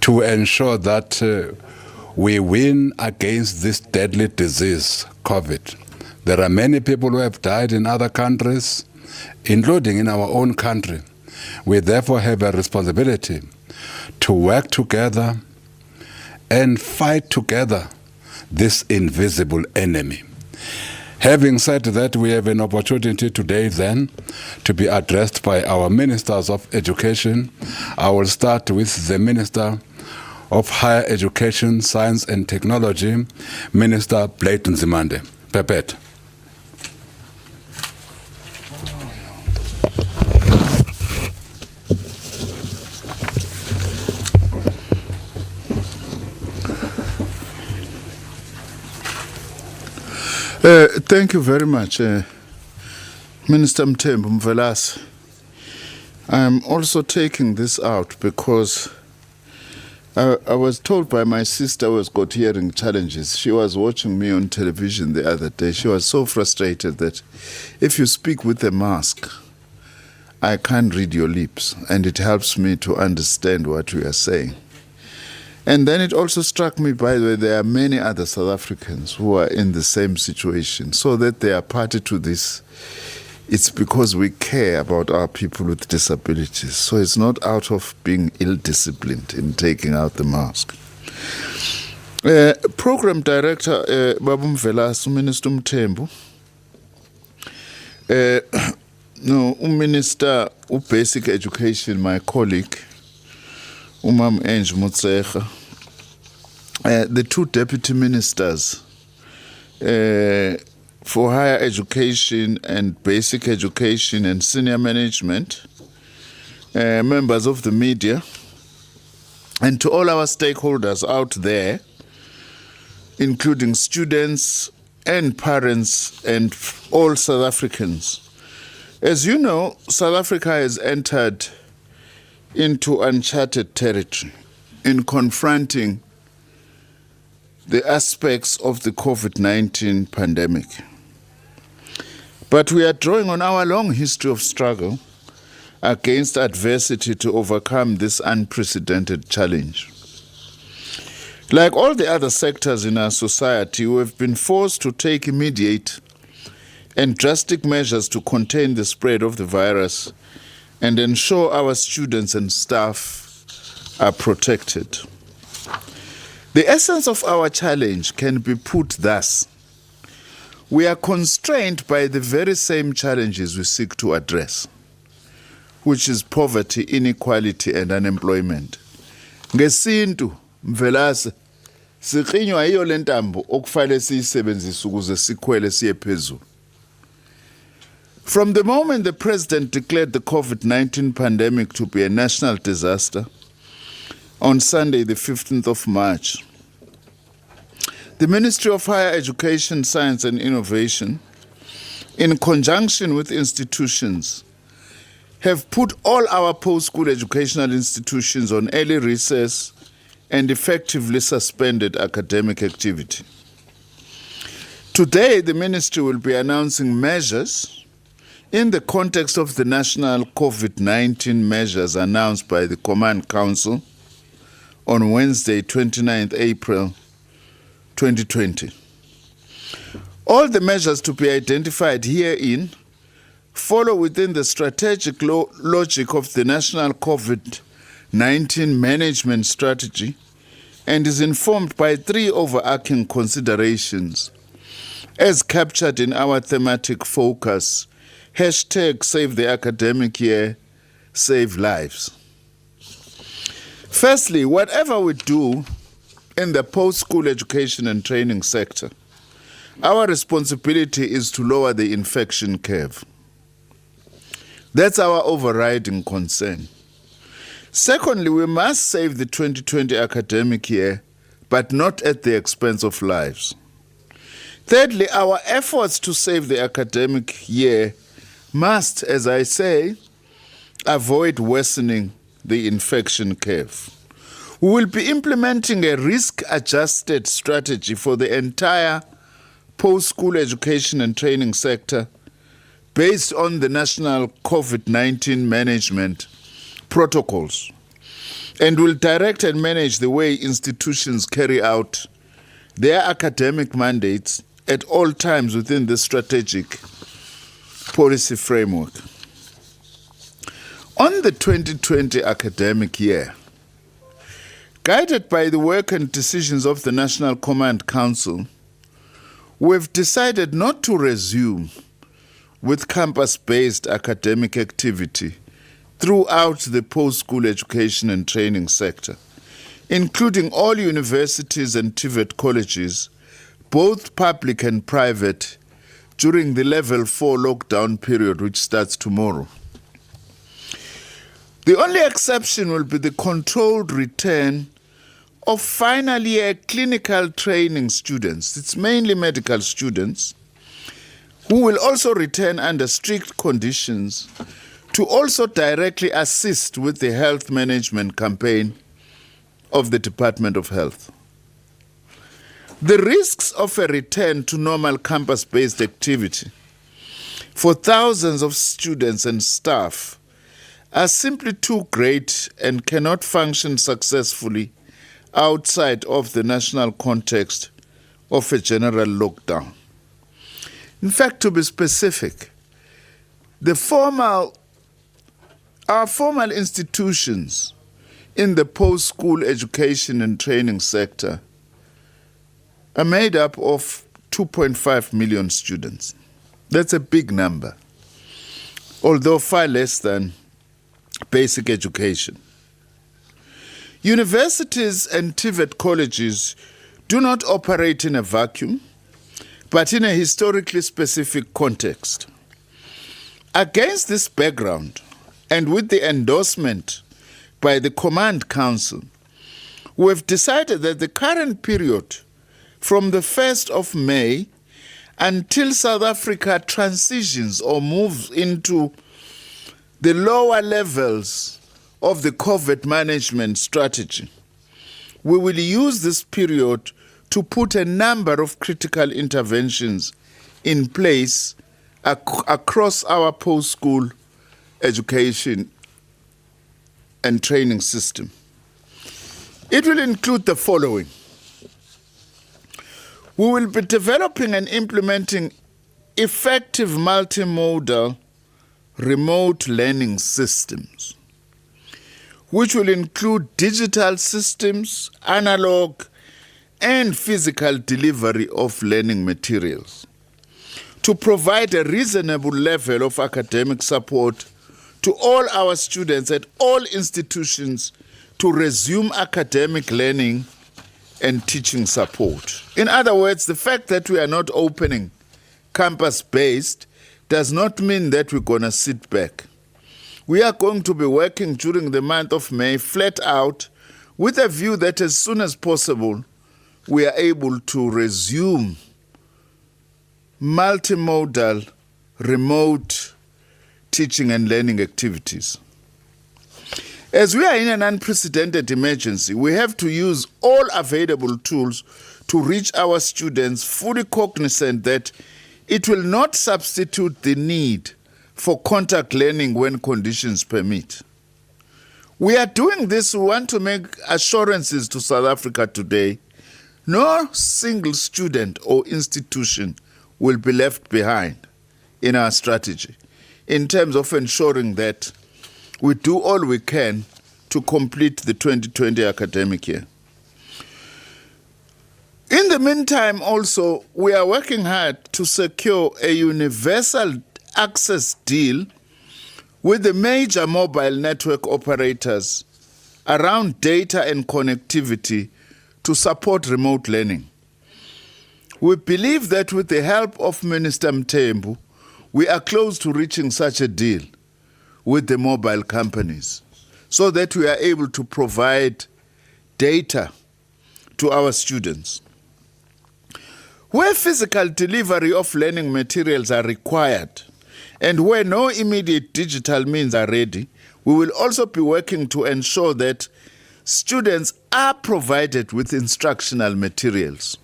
to ensure that we win against this deadly disease, COVID. There are many people who have died in other countries, including in our own country. We therefore have a responsibility to work together and fight together this invisible enemy. Having said that, we have an opportunity today then to be addressed by our ministers of education. I will start with the Minister of Higher Education, Science and Technology, Minister Nzimande. Pepet. Thank you very much, Minister Mthembu Mvelase. I am also taking this out because I was told by my sister who has got hearing challenges. She was watching me on television the other day. She was so frustrated that if you speak with a mask, I can't read your lips, and it helps me to understand what you are saying. And then it also struck me, by the way, there are many other South Africans who are in the same situation. So that they are party to this, it's because we care about our people with disabilities. So it's not out of being ill-disciplined in taking out the mask. Program Director Babu Mvelase, Minister Mthembu, Minister of Basic Education, my colleague, Angie Motshekga, the two deputy ministers for higher education and basic education and senior management, members of the media, and to all our stakeholders out there, including students and parents and all South Africans. As you know, South Africa has entered into uncharted territory in confronting the aspects of the COVID-19 pandemic. But we are drawing on our long history of struggle against adversity to overcome this unprecedented challenge. Like all the other sectors in our society, we have been forced to take immediate and drastic measures to contain the spread of the virus and ensure our students and staff are protected. The essence of our challenge can be put thus: we are constrained by the very same challenges we seek to address, which is poverty, inequality, and unemployment. Ngesintu, Mvelase, siqinywa yiyo le ntambo okufale siyisebenzise ukuze sikhwele siye phezulu. From the moment the President declared the COVID-19 pandemic to be a national disaster, on Sunday, the 15th of March, the Ministry of Higher Education, Science and Innovation, in conjunction with institutions, have put all our post-school educational institutions on early recess and effectively suspended academic activity. Today, the Ministry will be announcing measures in the context of the national COVID-19 measures announced by the Command Council on Wednesday, 29th April 2020. All the measures to be identified herein follow within the strategic logic of the national COVID-19 management strategy and is informed by three overarching considerations as captured in our thematic focus, #Save the Academic Year, Save Lives. Firstly, whatever we do in the post-school education and training sector, our responsibility is to lower the infection curve. That's our overriding concern. Secondly, we must save the 2020 academic year, but not at the expense of lives. Thirdly, our efforts to save the academic year must, as I say, avoid worsening the infection curve. We will be implementing a risk-adjusted strategy for the entire post-school education and training sector based on the national COVID-19 management protocols. and will direct and manage the way institutions carry out their academic mandates at all times within the strategic policy framework. On the 2020 academic year, guided by the work and decisions of the National Command Council, we've decided not to resume with campus-based academic activity throughout the post-school education and training sector, including all universities and TVET colleges, both public and private, during the Level 4 lockdown period, which starts tomorrow. The only exception will be the controlled return of final year clinical training students. It's mainly medical students who will also return under strict conditions to also directly assist with the health management campaign of the Department of Health. The risks of a return to normal campus-based activity for thousands of students and staff are simply too great and cannot function successfully outside of the national context of a general lockdown. In fact, to be specific, our formal institutions in the post-school education and training sector are made up of 2.5 million students. That's a big number, although far less than basic education. Universities and TVET colleges do not operate in a vacuum, but in a historically specific context. Against this background, and with the endorsement by the Command Council, we have decided that the current period from the 1st of May until South Africa transitions or moves into the lower levels of the COVID management strategy, we will use this period to put a number of critical interventions in place across our post-school education and training system. It will include the following. We will be developing and implementing effective multimodal remote learning systems, which will include digital systems, analog and physical delivery of learning materials, to provide a reasonable level of academic support to all our students at all institutions to resume academic learning and teaching support. In other words, the fact that we are not opening campus-based does not mean that we're going to sit back. We are going to be working during the month of May flat out with a view that as soon as possible, we are able to resume multimodal remote teaching and learning activities. As we are in an unprecedented emergency, we have to use all available tools to reach our students, fully cognizant that it will not substitute the need for contact learning when conditions permit. We are doing this. We want to make assurances to South Africa today. No single student or institution will be left behind in our strategy in terms of ensuring that we do all we can to complete the 2020 academic year. In the meantime, also, we are working hard to secure a universal access deal with the major mobile network operators around data and connectivity to support remote learning. We believe that with the help of Minister Mthembu, we are close to reaching such a deal with the mobile companies so that we are able to provide data to our students. Where physical delivery of learning materials are required and where no immediate digital means are ready, we will also be working to ensure that students are provided with instructional materials.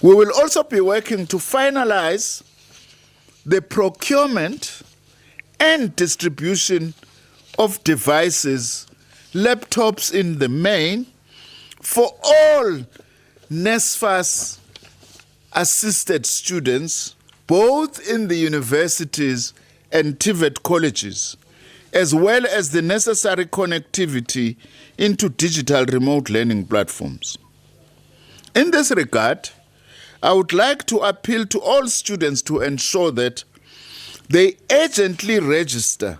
We will also be working to finalize the procurement and distribution of devices laptops in the main for all NSFAS assisted students, both in the universities and TVET colleges, as well as the necessary connectivity into digital remote learning platforms. In this regard, I would like to appeal to all students to ensure that they urgently register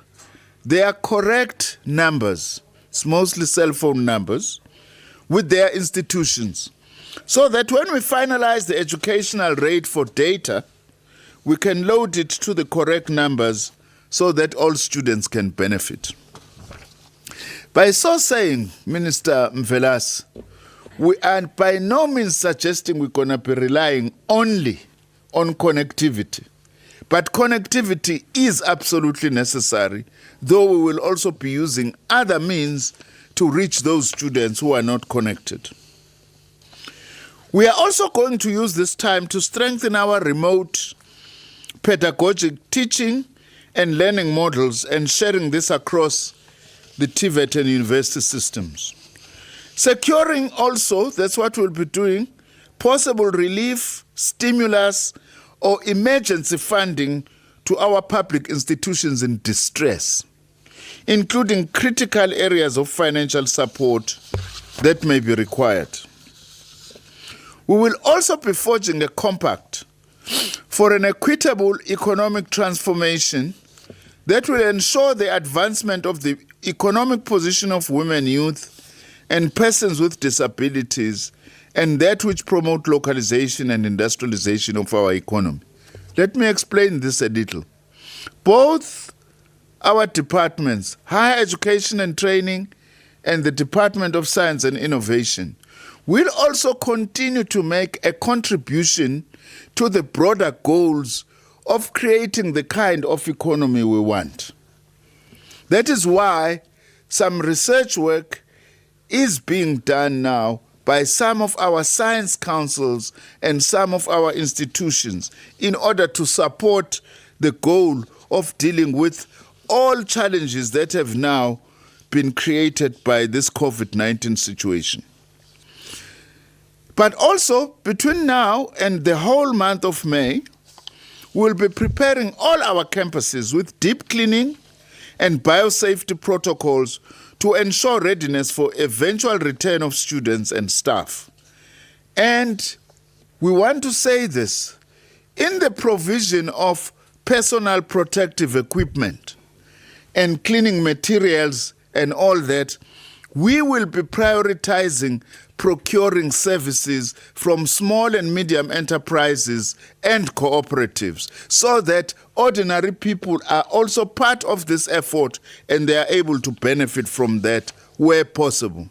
their correct numbers, it's mostly cell phone numbers, with their institutions, so that when we finalize the educational rate for data, we can load it to the correct numbers so that all students can benefit. By so saying, Minister Mvelas, we are by no means suggesting we're going to be relying only on connectivity. But connectivity is absolutely necessary, though we will also be using other means to reach those students who are not connected. We are also going to use this time to strengthen our remote pedagogic teaching and learning models and sharing this across the TVET and university systems. Securing also, that's what we'll be doing, possible relief, stimulus, or emergency funding to our public institutions in distress, including critical areas of financial support that may be required. We will also be forging a compact for an equitable economic transformation that will ensure the advancement of the economic position of women, youth, and persons with disabilities, and that which promote localization and industrialization of our economy. Let me explain this a little. Both our departments, Higher Education and Training and the Department of Science and Innovation, will also continue to make a contribution to the broader goals of creating the kind of economy we want. That is why some research work is being done now by some of our science councils and some of our institutions in order to support the goal of dealing with all challenges that have now been created by this COVID-19 situation. But also, between now and the whole month of May, we'll be preparing all our campuses with deep cleaning and biosafety protocols to ensure readiness for eventual return of students and staff. And we want to say this, in the provision of personal protective equipment and cleaning materials and all that, we will be prioritizing procuring services from small and medium enterprises and cooperatives so that ordinary people are also part of this effort and they are able to benefit from that where possible.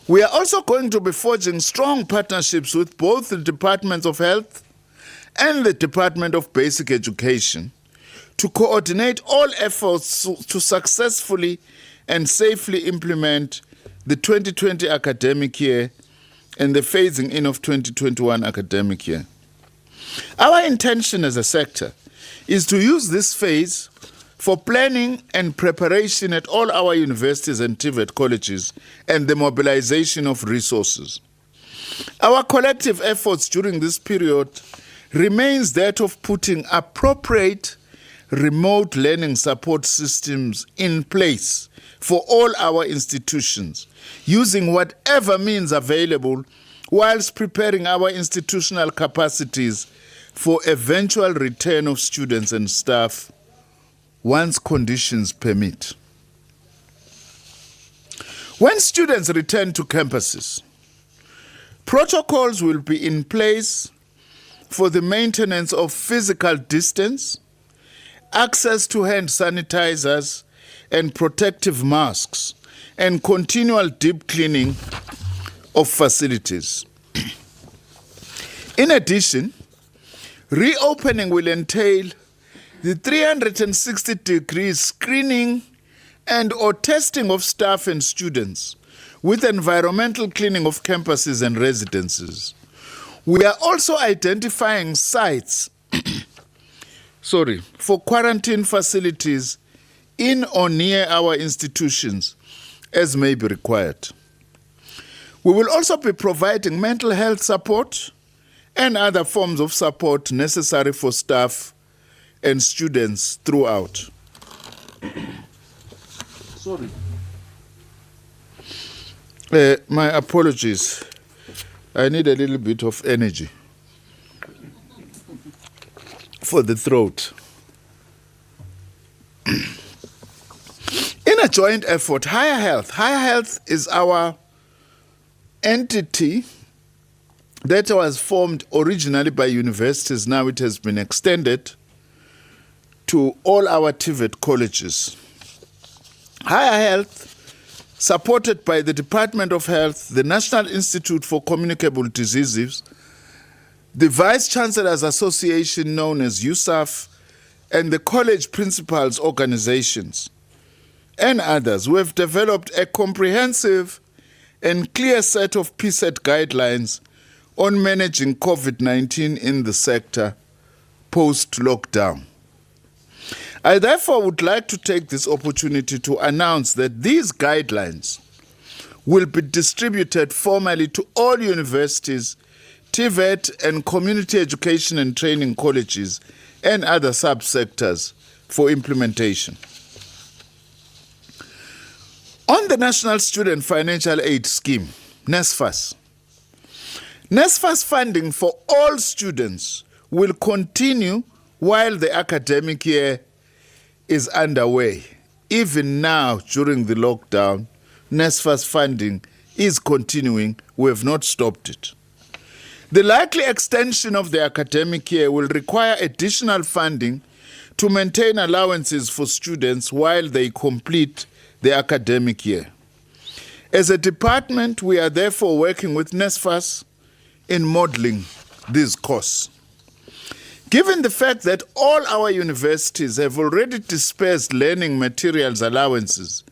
We are also going to be forging strong partnerships with both the Departments of Health and the Department of Basic Education to coordinate all efforts to successfully and safely implement the 2020 academic year and the phasing in of 2021 academic year. Our intention as a sector is to use this phase for planning and preparation at all our universities and TVET colleges and the mobilization of resources. Our collective efforts during this period remains that of putting appropriate remote learning support systems in place for all our institutions, using whatever means available whilst preparing our institutional capacities for eventual return of students and staff once conditions permit. When students return to campuses, protocols will be in place for the maintenance of physical distance, access to hand sanitizers and protective masks, and continual deep cleaning of facilities. In addition, reopening will entail the 360-degree screening and or testing of staff and students with environmental cleaning of campuses and residences. We are also identifying sites for quarantine facilities in or near our institutions as may be required. We will also be providing mental health support and other forms of support necessary for staff and students throughout. Sorry. My apologies. I need a little bit of energy for the throat. In a joint effort, Higher Health is our entity that was formed originally by universities. Now it has been extended to all our TVET colleges. Higher Health, supported by the Department of Health, the National Institute for Communicable Diseases, the Vice Chancellor's Association known as USAF, and the College Principals Organizations, and others, who have developed a comprehensive and clear set of PSET guidelines on managing COVID-19 in the sector post-lockdown. I therefore would like to take this opportunity to announce that these guidelines will be distributed formally to all universities, TVET and community education and training colleges and other subsectors for implementation. On the National Student Financial Aid Scheme, NSFAS. NSFAS funding for all students will continue while the academic year is underway. Even now, during the lockdown, NSFAS funding is continuing. We have not stopped it. The likely extension of the academic year will require additional funding to maintain allowances for students while they complete the academic year. As a department, we are therefore working with NSFAS in modeling these costs. Given the fact that all our universities have already dispersed learning materials allowances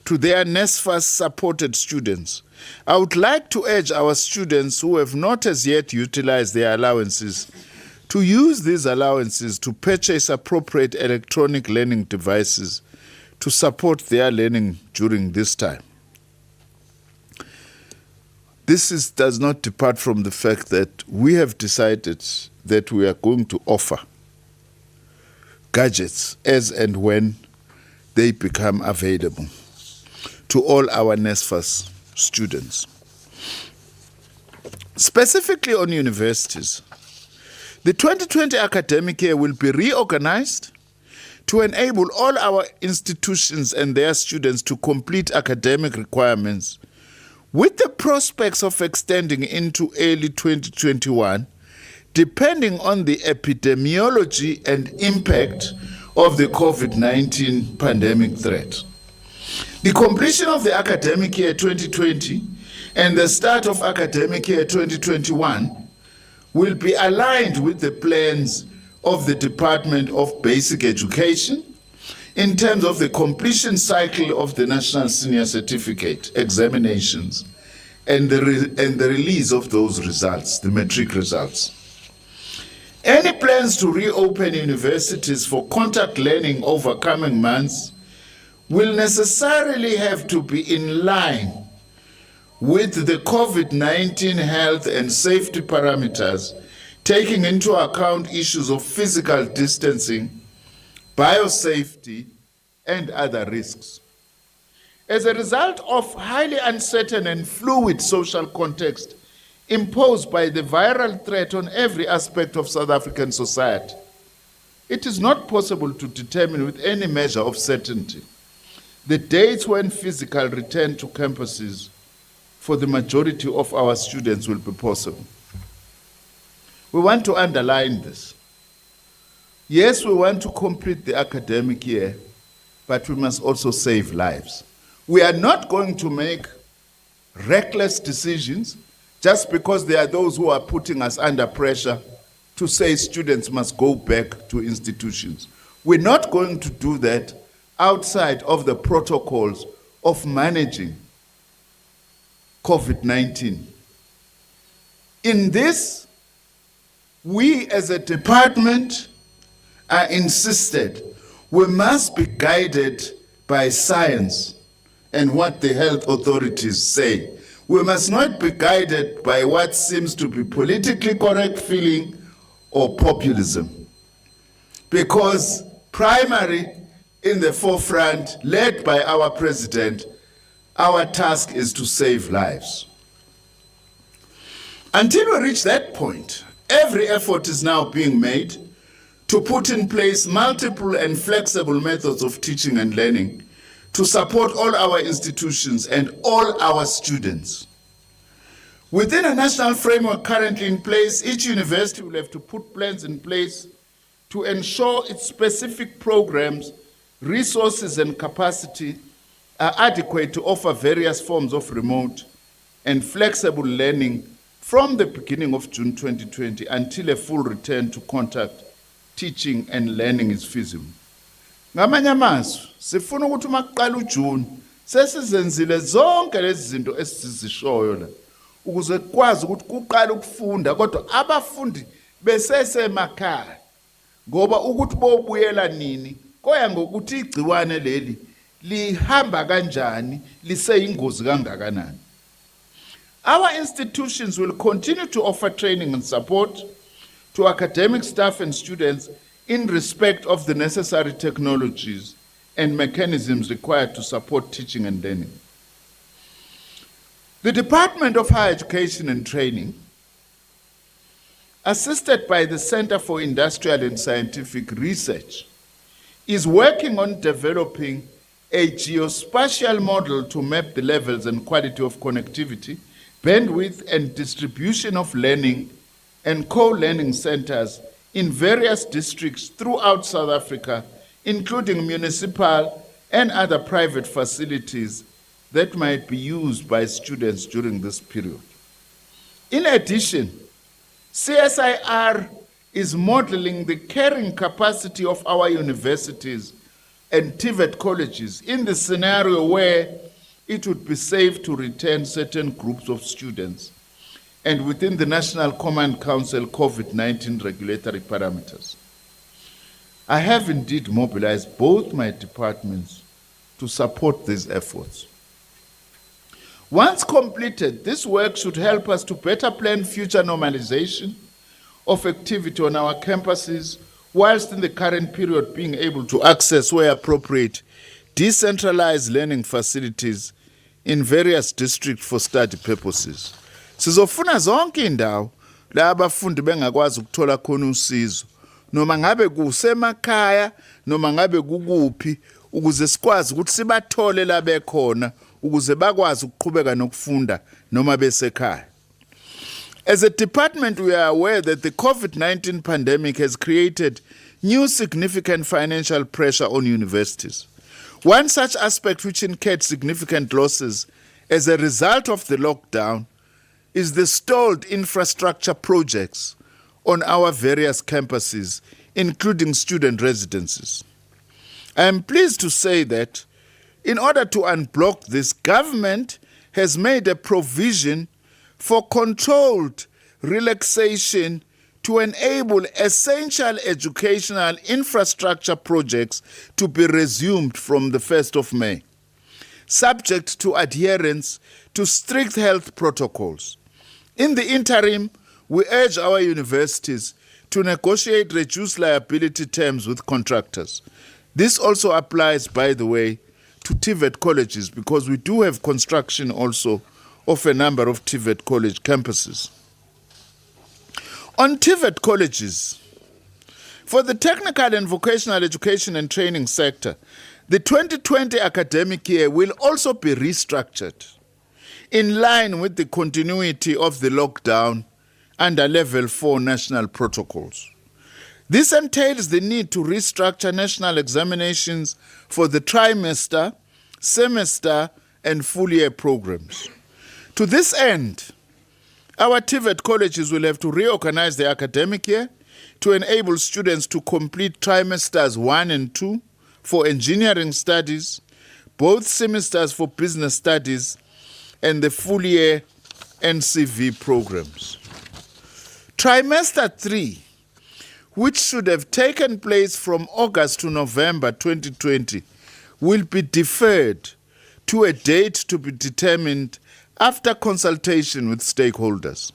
to their NSFAS-supported students, I would like to urge our students who have not as yet utilized their allowances to use these allowances to purchase appropriate electronic learning devices to support their learning during this time. This does not depart from the fact that we have decided that we are going to offer gadgets as and when they become available to all our NSFAS students. Specifically on universities, the 2020 academic year will be reorganized to enable all our institutions and their students to complete academic requirements with the prospects of extending into early 2021, depending on the epidemiology and impact of the COVID-19 pandemic threat. The completion of the academic year 2020 and the start of academic year 2021 will be aligned with the plans of the Department of Basic Education in terms of the completion cycle of the National Senior Certificate examinations and the release of those results, the matric results. Any plans to reopen universities for contact learning over coming months will necessarily have to be in line with the COVID-19 health and safety parameters, taking into account issues of physical distancing, biosafety, and other risks. As a result of highly uncertain and fluid social context imposed by the viral threat on every aspect of South African society, it is not possible to determine with any measure of certainty the dates when physical return to campuses for the majority of our students will be possible. We want to underline this. Yes, we want to complete the academic year, but we must also save lives. We are not going to make reckless decisions just because there are those who are putting us under pressure to say students must go back to institutions. We're not going to do that outside of the protocols of managing COVID-19. In this, we as a department are insisted we must be guided by science and what the health authorities say. We must not be guided by what seems to be politically correct feeling or populism. Because primary in the forefront, led by our president, our task is to save lives. Until we reach that point, every effort is now being made to put in place multiple and flexible methods of teaching and learning to support all our institutions and all our students. Within a national framework currently in place, each university will have to put plans in place to ensure its specific programs, resources, and capacity are adequate to offer various forms of remote and flexible learning from the beginning of June 2020 until a full return to contact teaching and learning is feasible. Ngamanye amazwi, sifuna ukuthi uma kuqala uJune sesizenzile zonke lezi zinto esizishoyo la ukuze kwazi ukuthi kuqala ukufunda kodwa abafundi besesemakhaya ngoba ukuthi bobuyela nini koya ngokuthi igciwane leli lihamba kanjani liseyingozi kangakanani. Our institutions will continue to offer training and support to academic staff and students in respect of the necessary technologies and mechanisms required to support teaching and learning. The Department of Higher Education and Training, assisted by the Center for Industrial and Scientific Research, is working on developing a geospatial model to map the levels and quality of connectivity, bandwidth, and distribution of learning and co-learning centers in various districts throughout South Africa, including municipal and other private facilities that might be used by students during this period. In addition, CSIR is modeling the carrying capacity of our universities and TVET colleges in the scenario where it would be safe to return certain groups of students and within the National Command Council COVID-19 regulatory parameters. I have indeed mobilized both my departments to support these efforts. Once completed, this work should help us to better plan future normalization of activity on our campuses, whilst in the current period being able to access, where appropriate, decentralized learning facilities in various districts for study purposes. Sizofuna zonke indawo la abafundi bengakwazi ukuthola khona usizo, noma ngabe kusemakhaya noma ngabe kukuphi, ukuze sikwazi ukuthi sibathole la bekhona ukuze bakwazi ukuqhubeka nokufunda noma besekhaya. As a department, we are aware that the COVID-19 pandemic has created new significant financial pressure on universities. One such aspect which incurred significant losses as a result of the lockdown is the stalled infrastructure projects on our various campuses, including student residences. I am pleased to say that in order to unblock this, government has made a provision for controlled relaxation to enable essential educational infrastructure projects to be resumed from the 1st of May, subject to adherence to strict health protocols. In the interim, we urge our universities to negotiate reduced liability terms with contractors. This also applies, by the way, to TVET colleges, because we do have construction also of a number of TVET college campuses. On TVET colleges, for the technical and vocational education and training sector, the 2020 academic year will also be restructured in line with the continuity of the lockdown under Level 4 national protocols. This entails the need to restructure national examinations for the trimester, semester, and full year programs. To this end, our TVET colleges will have to reorganize the academic year to enable students to complete trimesters 1 and 2 for engineering studies, both semesters for business studies, and the full year NCV programs. Trimester 3 which should have taken place from August to November 2020, will be deferred to a date to be determined after consultation with stakeholders.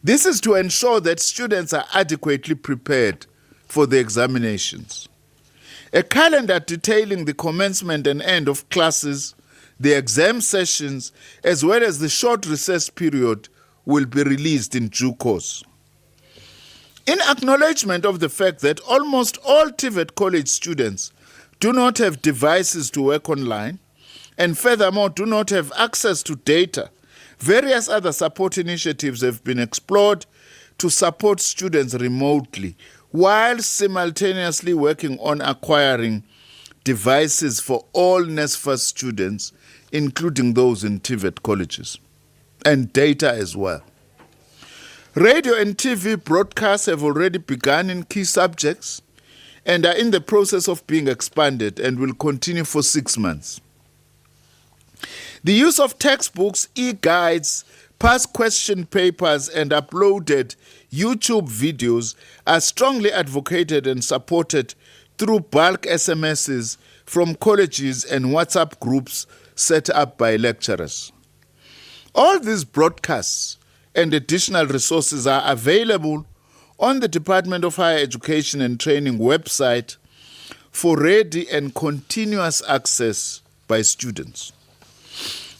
This is to ensure that students are adequately prepared for the examinations. A calendar detailing the commencement and end of classes, the exam sessions, as well as the short recess period will be released in due course. In acknowledgement of the fact that almost all TVET college students do not have devices to work online, and furthermore do not have access to data, various other support initiatives have been explored to support students remotely, while simultaneously working on acquiring devices for all NSFAS students, including those in TVET colleges, and data as well. Radio and TV broadcasts have already begun in key subjects and are in the process of being expanded and will continue for 6 months. The use of textbooks, e-guides, past question papers, and uploaded YouTube videos are strongly advocated and supported through bulk SMSs from colleges and WhatsApp groups set up by lecturers. All these broadcasts and additional resources are available on the Department of Higher Education and Training website for ready and continuous access by students.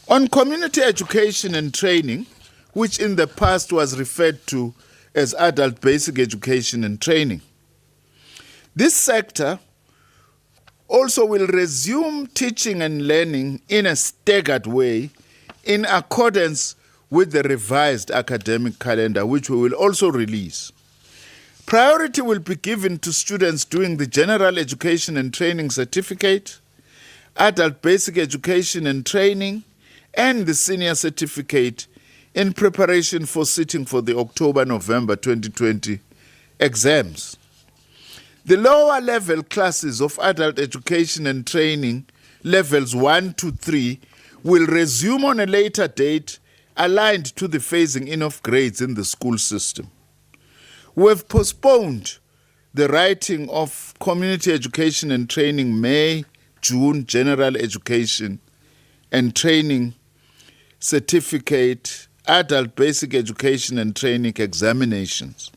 On community education and training, which in the past was referred to as adult basic education and training, this sector also will resume teaching and learning in a staggered way in accordance with the revised academic calendar, which we will also release. Priority will be given to students doing the General Education and Training Certificate, Adult Basic Education and Training, and the Senior Certificate in preparation for sitting for the October-November 2020 exams. The lower level classes of Adult Education and Training, levels 1 to 3, will resume on a later date aligned to the phasing in of grades in the school system. We have postponed the writing of Community Education and Training May, June General Education and Training Certificate, Adult Basic Education and Training examinations,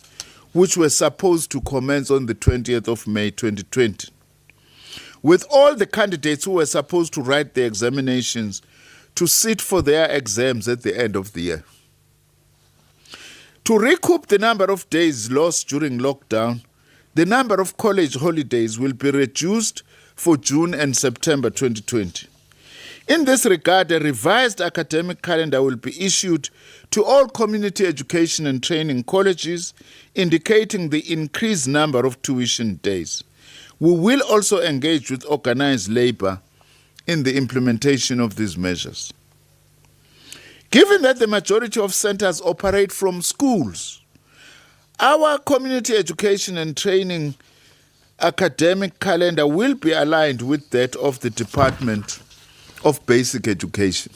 which were supposed to commence on the 20th of May 2020. With all the candidates who were supposed to write the examinations to sit for their exams at the end of the year. To recoup the number of days lost during lockdown, the number of college holidays will be reduced for June and September 2020. In this regard, a revised academic calendar will be issued to all community education and training colleges, indicating the increased number of tuition days. We will also engage with organized labor in the implementation of these measures. Given that the majority of centers operate from schools, our community education and training academic calendar will be aligned with that of the Department of Basic Education.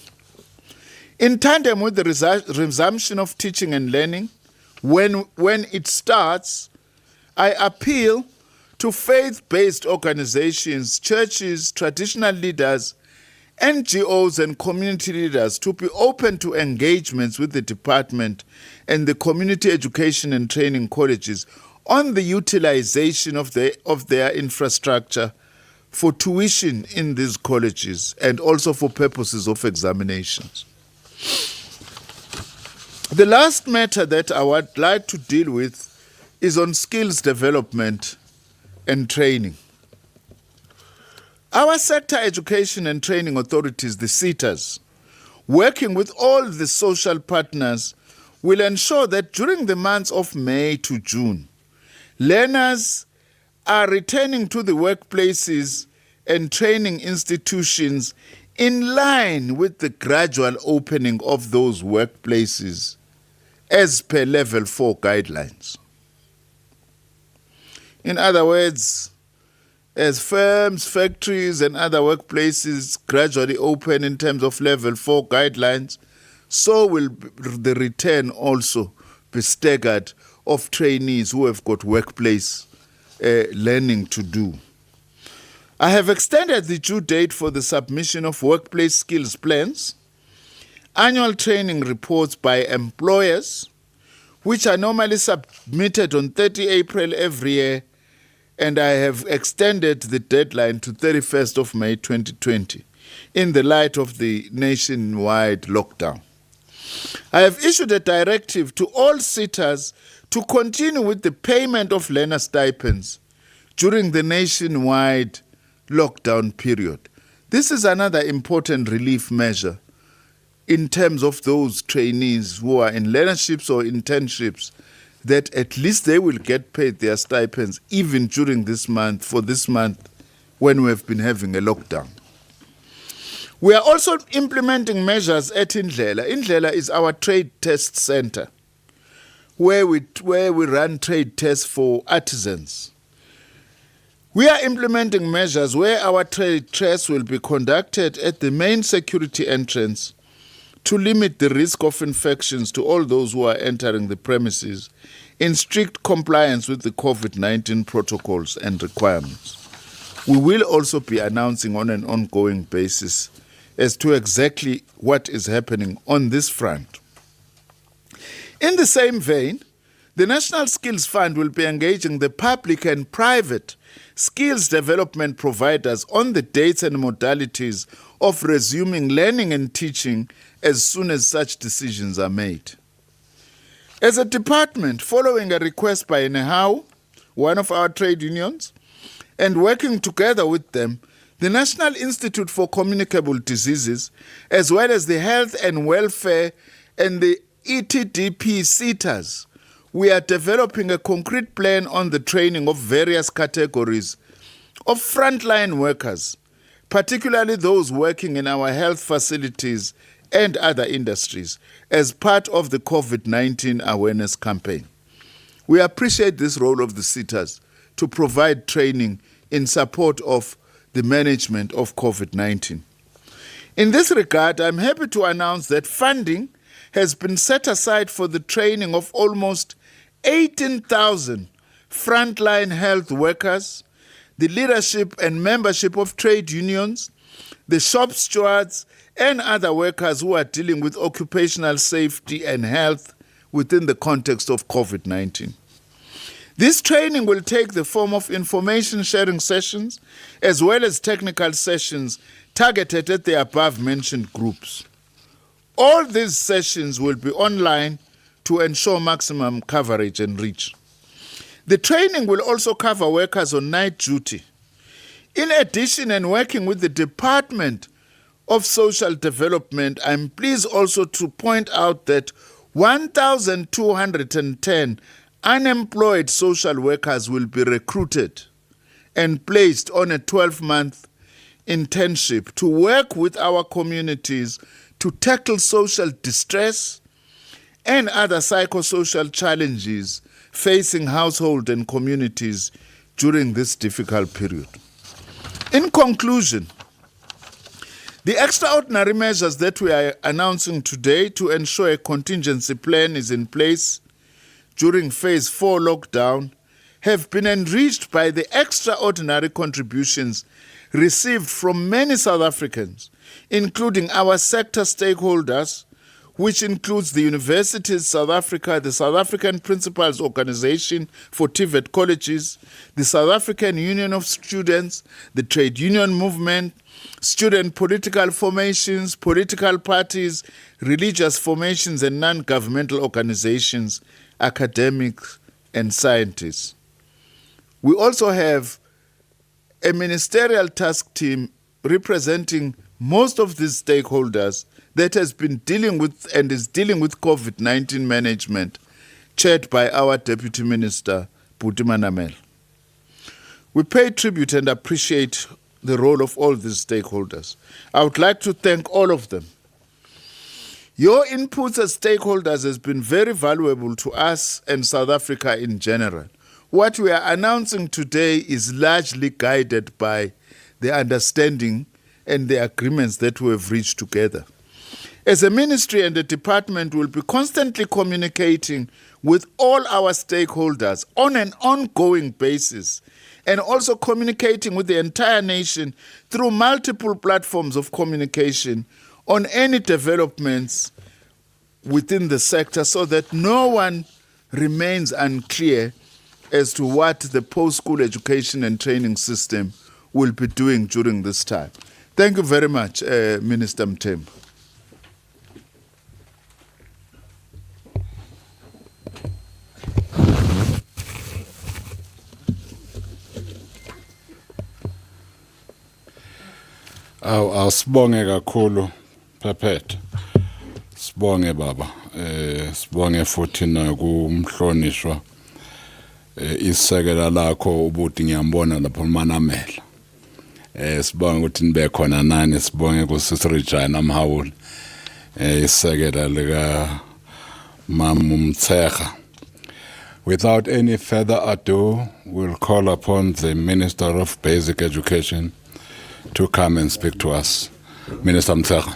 In tandem with the resumption of teaching and learning, when it starts, I appeal to faith-based organizations, churches, traditional leaders, NGOs and community leaders to be open to engagements with the department and the community education and training colleges on the utilization of their infrastructure for tuition in these colleges and also for purposes of examinations. The last matter that I would like to deal with is on skills development and training. Our sector education and training authorities, the SETAs, working with all the social partners, will ensure that during the months of May to June, learners are returning to the workplaces and training institutions in line with the gradual opening of those workplaces as per Level 4 guidelines. In other words, as firms, factories, and other workplaces gradually open in terms of Level 4 guidelines, so will the return also be staggered of trainees who have got workplace learning to do. I have extended the due date for the submission of workplace skills plans, annual training reports by employers, which are normally submitted on 30 April every year, and I have extended the deadline to 31st of May 2020 in the light of the nationwide lockdown. I have issued a directive to all sitters to continue with the payment of learner stipends during the nationwide lockdown period. This is another important relief measure in terms of those trainees who are in learnerships or internships, that at least they will get paid their stipends even during this month, for this month when we have been having a lockdown. We are also implementing measures at Indlela. Indlela is our trade test center where we run trade tests for artisans. We are implementing measures where our trade tests will be conducted at the main security entrance to limit the risk of infections to all those who are entering the premises in strict compliance with the COVID-19 protocols and requirements. We will also be announcing on an ongoing basis as to exactly what is happening on this front. In the same vein, the National Skills Fund will be engaging the public and private skills development providers on the dates and modalities of resuming learning and teaching as soon as such decisions are made. As a department, following a request by NEHAU, one of our trade unions, and working together with them, the National Institute for Communicable Diseases, as well as the Health and Welfare and the ETDP SETAs, we are developing a concrete plan on the training of various categories of frontline workers, particularly those working in our health facilities and other industries, as part of the COVID-19 awareness campaign. We appreciate this role of the SETAs to provide training in support of the management of COVID-19. In this regard, I'm happy to announce that funding has been set aside for the training of almost 18,000 frontline health workers, the leadership and membership of trade unions, the shop stewards, and other workers who are dealing with occupational safety and health within the context of COVID-19. This training will take the form of information sharing sessions as well as technical sessions targeted at the above-mentioned groups. All these sessions will be online to ensure maximum coverage and reach. The training will also cover workers on night duty. In addition, and working with the Department of Social Development, I'm pleased also to point out that 1,210 unemployed social workers will be recruited and placed on a 12-month internship to work with our communities to tackle social distress and other psychosocial challenges facing households and communities during this difficult period. In conclusion, the extraordinary measures that we are announcing today to ensure a contingency plan is in place during Phase 4 lockdown have been enriched by the extraordinary contributions received from many South Africans, including our sector stakeholders, which includes the Universities South Africa, the South African Principals Organization for TVET colleges, the South African Union of Students, the trade union movement, student political formations, political parties, religious formations, and non-governmental organizations, academics, and scientists. We also have a ministerial task team representing most of these stakeholders that has been dealing with and is dealing with COVID-19 management, chaired by our Deputy Minister, Bhuti Manamela. We pay tribute and appreciate the role of all these stakeholders. I would like to thank all of them. Your inputs as stakeholders has been very valuable to us and South Africa in general. What we are announcing today is largely guided by the understanding and the agreements that we have reached together. As a ministry and a department, will be constantly communicating with all our stakeholders on an ongoing basis, and also communicating with the entire nation through multiple platforms of communication on any developments within the sector, so that no one remains unclear as to what the post-school education and training system will be doing during this time. Thank you very much, Minister Mthembu. Sibonge kakhulu Phephetha. Sibonge baba. Sibonge futhi nakumhlonishwa isekela lakho ubuthi ngiyambona lapha uManamela. Sibonge ukuthi nibe khona nani, sibonge kuSisirijana Mhawuli. Isekela lika Motshekga. Without any further ado, we'll call upon the Minister of Basic Education to come and speak to us. Minister Motshekga.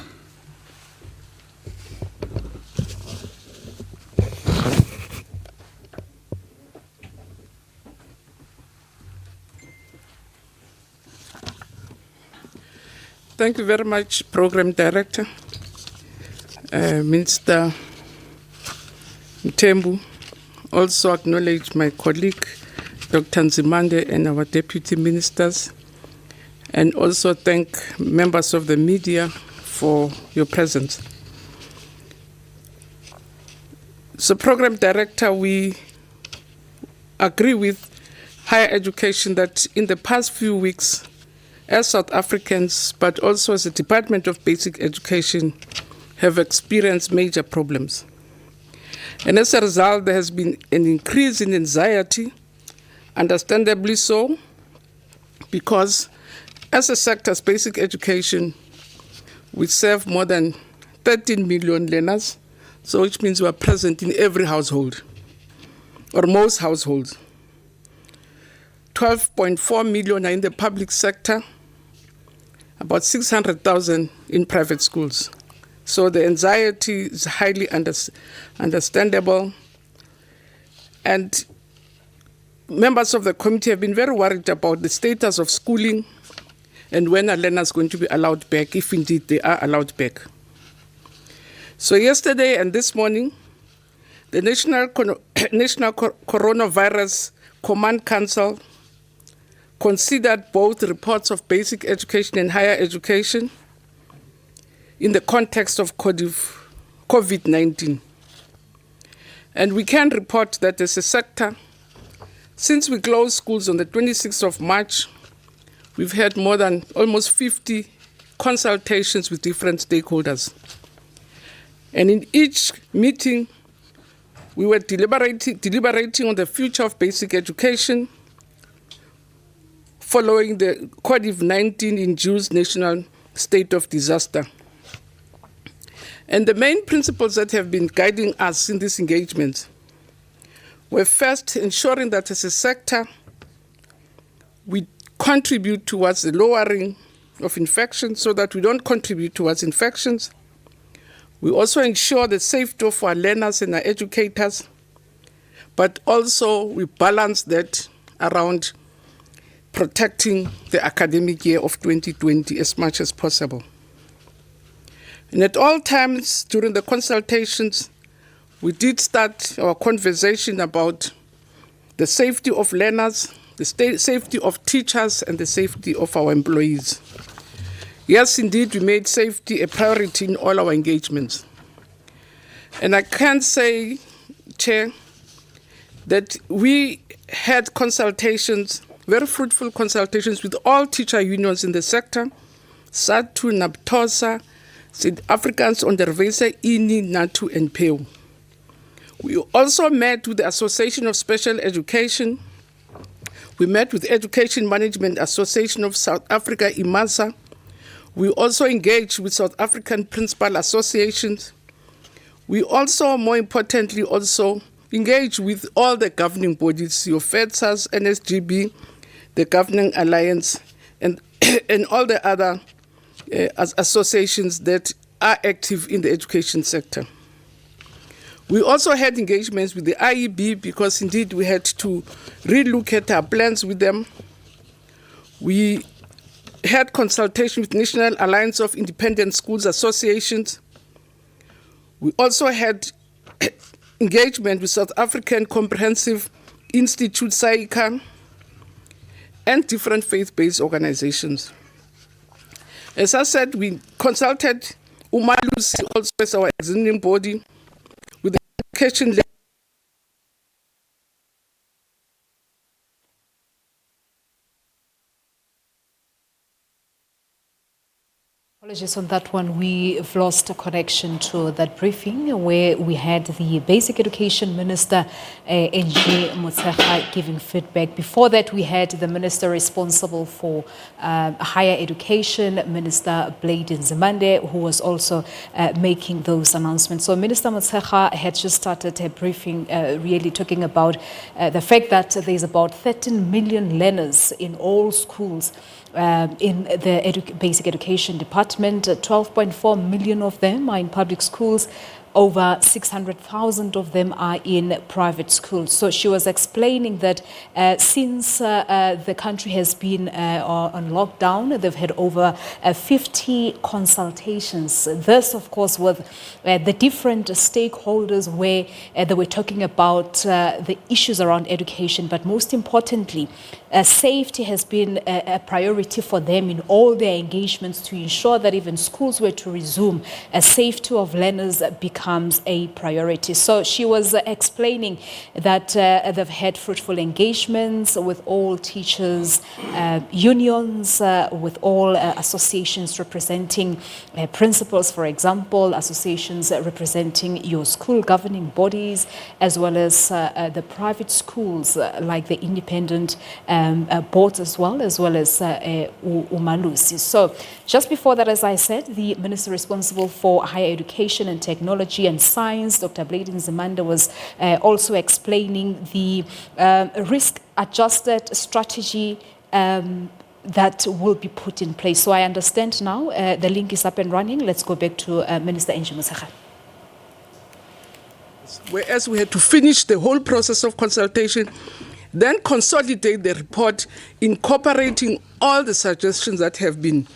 Thank you very much, Program Director, Minister Mthembu. Also acknowledge my colleague, Dr. Nzimande, and our deputy ministers, and also thank members of the media for your presence. So, Program Director, we agree with higher education that in the past few weeks, as South Africans, but also as the Department of Basic Education, have experienced major problems. And as a result, there has been an increase in anxiety, understandably so, because as a sector, as basic education, we serve more than 13 million learners, so which means we are present in every household, or most households. 12.4 million are in the public sector, about 600,000 in private schools. So the anxiety is highly understandable. And members of the committee have been very worried about the status of schooling and when are learners going to be allowed back, if indeed they are allowed back. So yesterday and this morning, the National Coronavirus Command Council considered both reports of basic education and higher education in the context of COVID-19. And we can report that as a sector, since we closed schools on the 26th of March, we've had more than almost 50 consultations with different stakeholders. And in each meeting, we were deliberating on the future of basic education following the COVID-19-induced national state of disaster. And the main principles that have been guiding us in this engagement were first ensuring that as a sector, we contribute towards the lowering of infections so that we don't contribute towards infections. We also ensure the safety of our learners and our educators, but also we balance that around protecting the academic year of 2020 as much as possible. And at all times during the consultations, we did start our conversation about the safety of learners, the safety of teachers, and the safety of our employees. Yes, indeed, we made safety a priority in all our engagements. And I can say, Chair, that we had consultations, very fruitful consultations with all teacher unions in the sector, SADTU, NAPTOSA, South Africans on the Revesa, INI, NATU, and PEU. We also met with the Association of Special Education. We met with Education Management Association of South Africa, IMASA. We also engaged with South African Principal Associations. We also, more importantly, also engaged with all the governing bodies, your FEDSAS, NSGB, the Governing Alliance, and all the other associations that are active in the education sector. We also had engagements with the IEB because indeed we had to relook at our plans with them. We had consultation with National Alliance of Independent Schools Associations. We also had engagement with South African Comprehensive Institute, SAICA, and different faith-based organizations. As I said, we consulted Umalusi also as our examining body with the education. Apologies on that one. We've lost a connection to that briefing where we had the Basic Education Minister, Angie, Motshekga, giving feedback. Before that, we had the Minister responsible for higher education, Minister Nzimande, who was also making those announcements. So Minister Motshekga had just started her briefing really talking about the fact that there's about 13 million learners in all schools in the basic education department. 12.4 million of them are in public schools. Over 600,000 of them are in private schools. So she was explaining that since the country has been on lockdown, they've had over 50 consultations. This, of course, with the different stakeholders where they were talking about the issues around education, but most importantly, safety has been a priority for them in all their engagements to ensure that even schools were to resume, safety of learners becomes a priority. So she was explaining that they've had fruitful engagements with all teachers' unions, with all associations representing principals, for example, associations representing your school governing bodies, as well as the private schools like the independent boards as well as Umalusi. So just before that, as I said, the minister responsible for higher education and technology and science, Dr. Nzimande, was also explaining the risk-adjusted strategy that will be put in place. So I understand now the link is up and running. Let's go back to Minister Angie Motshekga. Whereas we had to finish the whole process of consultation, then consolidate the report, incorporating all the suggestions that have been